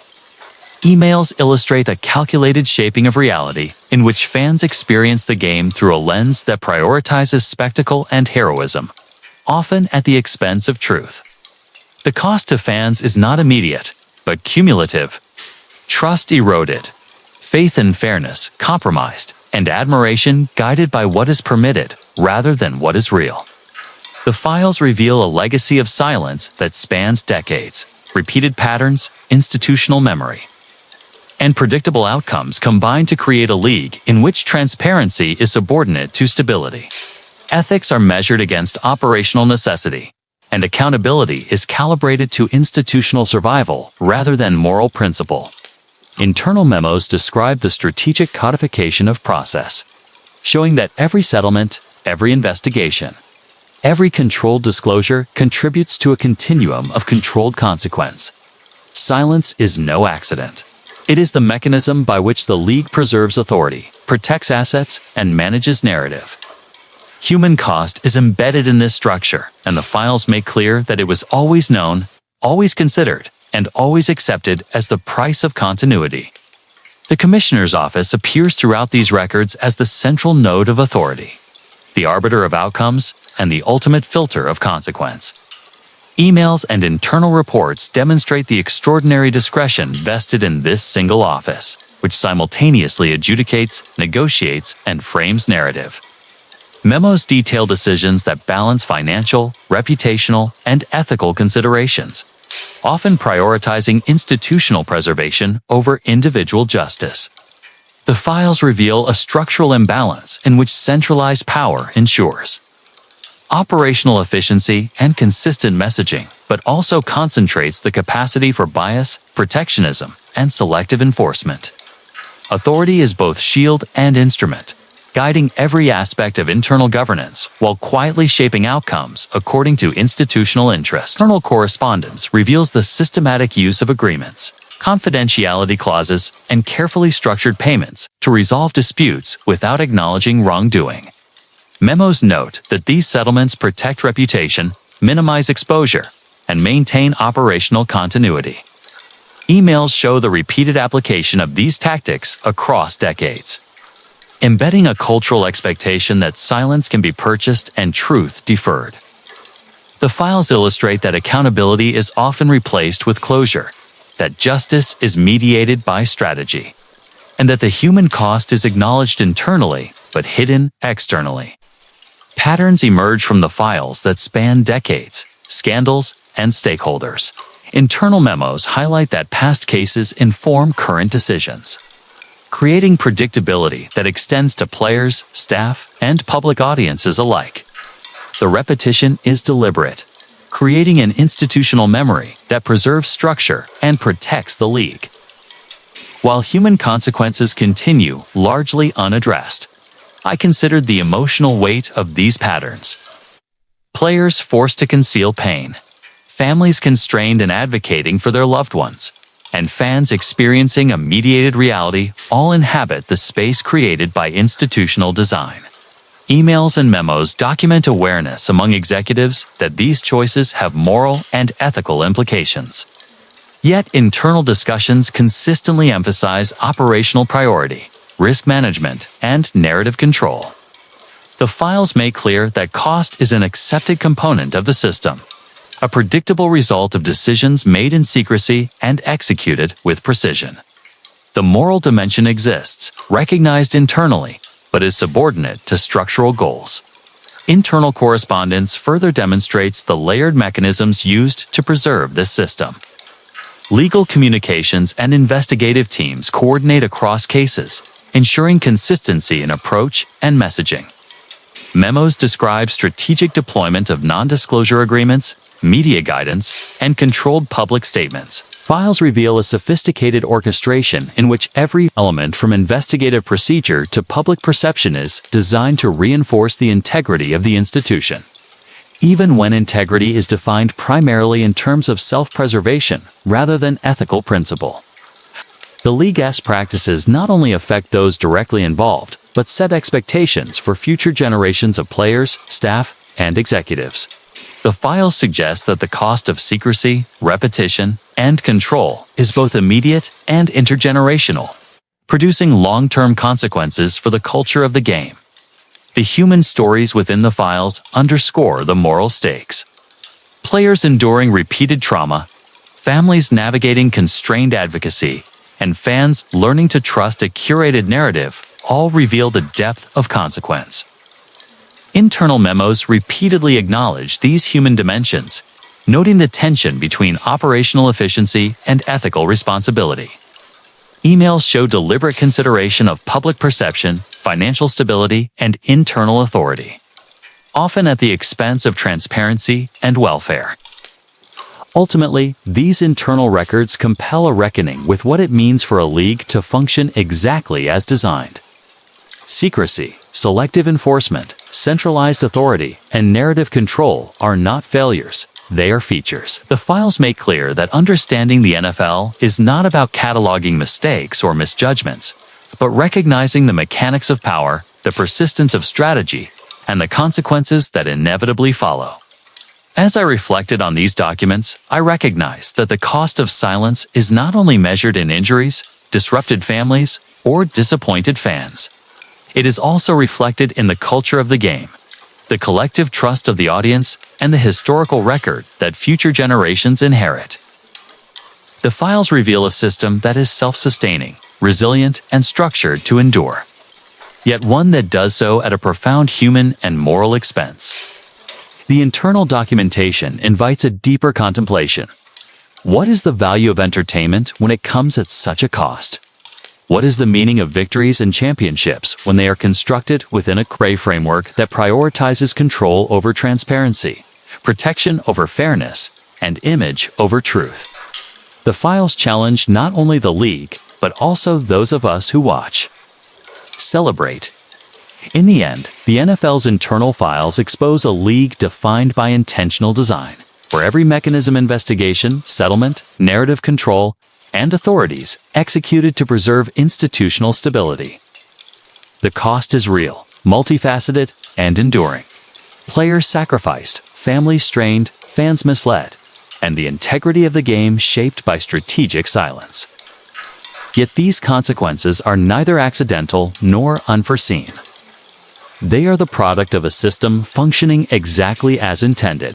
Emails illustrate a calculated shaping of reality in which fans experience the game through a lens that prioritizes spectacle and heroism, often at the expense of truth. The cost to fans is not immediate, but cumulative. Trust eroded, faith in fairness compromised, and admiration guided by what is permitted rather than what is real. The files reveal a legacy of silence that spans decades, repeated patterns, institutional memory, and predictable outcomes combine to create a league in which transparency is subordinate to stability. Ethics are measured against operational necessity, and accountability is calibrated to institutional survival rather than moral principle. Internal memos describe the strategic codification of process, showing that every settlement, every investigation, Every controlled disclosure contributes to a continuum of controlled consequence. Silence is no accident. It is the mechanism by which the League preserves authority, protects assets, and manages narrative. Human cost is embedded in this structure, and the files make clear that it was always known, always considered, and always accepted as the price of continuity. The Commissioner's Office appears throughout these records as the central node of authority, the arbiter of outcomes, and the ultimate filter of consequence. Emails and internal reports demonstrate the extraordinary discretion vested in this single office, which simultaneously adjudicates, negotiates, and frames narrative. Memos detail decisions that balance financial, reputational, and ethical considerations, often prioritizing institutional preservation over individual justice. The files reveal a structural imbalance in which centralized power ensures operational efficiency and consistent messaging, but also concentrates the capacity for bias, protectionism, and selective enforcement. Authority is both shield and instrument, guiding every aspect of internal governance while quietly shaping outcomes according to institutional interests. Internal correspondence reveals the systematic use of agreements, confidentiality clauses, and carefully structured payments to resolve disputes without acknowledging wrongdoing. Memos note that these settlements protect reputation, minimize exposure, and maintain operational continuity. Emails show the repeated application of these tactics across decades, embedding a cultural expectation that silence can be purchased and truth deferred. The files illustrate that accountability is often replaced with closure, that justice is mediated by strategy, and that the human cost is acknowledged internally but hidden externally. Patterns emerge from the files that span decades, scandals, and stakeholders. Internal memos highlight that past cases inform current decisions, creating predictability that extends to players, staff, and public audiences alike. The repetition is deliberate, creating an institutional memory that preserves structure and protects the League. While human consequences continue largely unaddressed, I considered the emotional weight of these patterns. Players forced to conceal pain, families constrained in advocating for their loved ones, and fans experiencing a mediated reality all inhabit the space created by institutional design. Emails and memos document awareness among executives that these choices have moral and ethical implications. Yet internal discussions consistently emphasize operational priority, risk management, and narrative control. The files make clear that cost is an accepted component of the system, a predictable result of decisions made in secrecy and executed with precision. The moral dimension exists, recognized internally, but is subordinate to structural goals. Internal correspondence further demonstrates the layered mechanisms used to preserve this system. Legal communications and investigative teams coordinate across cases, ensuring consistency in approach and messaging. Memos describe strategic deployment of non-disclosure agreements, media guidance, and controlled public statements. Files reveal a sophisticated orchestration in which every element from investigative procedure to public perception is designed to reinforce the integrity of the institution. Even when integrity is defined primarily in terms of self-preservation rather than ethical principle. The League's practices not only affect those directly involved, but set expectations for future generations of players, staff, and executives. The files suggest that the cost of secrecy, repetition, and control is both immediate and intergenerational, producing long-term consequences for the culture of the game. The human stories within the files underscore the moral stakes. Players enduring repeated trauma, families navigating constrained advocacy, and fans learning to trust a curated narrative all reveal the depth of consequence. Internal memos repeatedly acknowledge these human dimensions, noting the tension between operational efficiency and ethical responsibility. Emails show deliberate consideration of public perception, financial stability, and internal authority, often at the expense of transparency and welfare. Ultimately, these internal records compel a reckoning with what it means for a league to function exactly as designed. Secrecy, selective enforcement, centralized authority, and narrative control are not failures. They are features. The files make clear that understanding the NFL is not about cataloging mistakes or misjudgments, but recognizing the mechanics of power, the persistence of strategy, and the consequences that inevitably follow. As I reflected on these documents, I recognized that the cost of silence is not only measured in injuries, disrupted families, or disappointed fans. It is also reflected in the culture of the game, the collective trust of the audience, and the historical record that future generations inherit. The files reveal a system that is self-sustaining, resilient, and structured to endure, yet one that does so at a profound human and moral expense. The internal documentation invites a deeper contemplation. What is the value of entertainment when it comes at such a cost? What is the meaning of victories and championships when they are constructed within a gray framework that prioritizes control over transparency, protection over fairness, and image over truth? The files challenge not only the league, but also those of us who watch. Celebrate. In the end, the NFL's internal files expose a league defined by intentional design, where every mechanism, investigation, settlement, narrative control, and authorities executed to preserve institutional stability. The cost is real, multifaceted, and enduring. Players sacrificed, families strained, fans misled, and the integrity of the game shaped by strategic silence. Yet these consequences are neither accidental nor unforeseen. They are the product of a system functioning exactly as intended.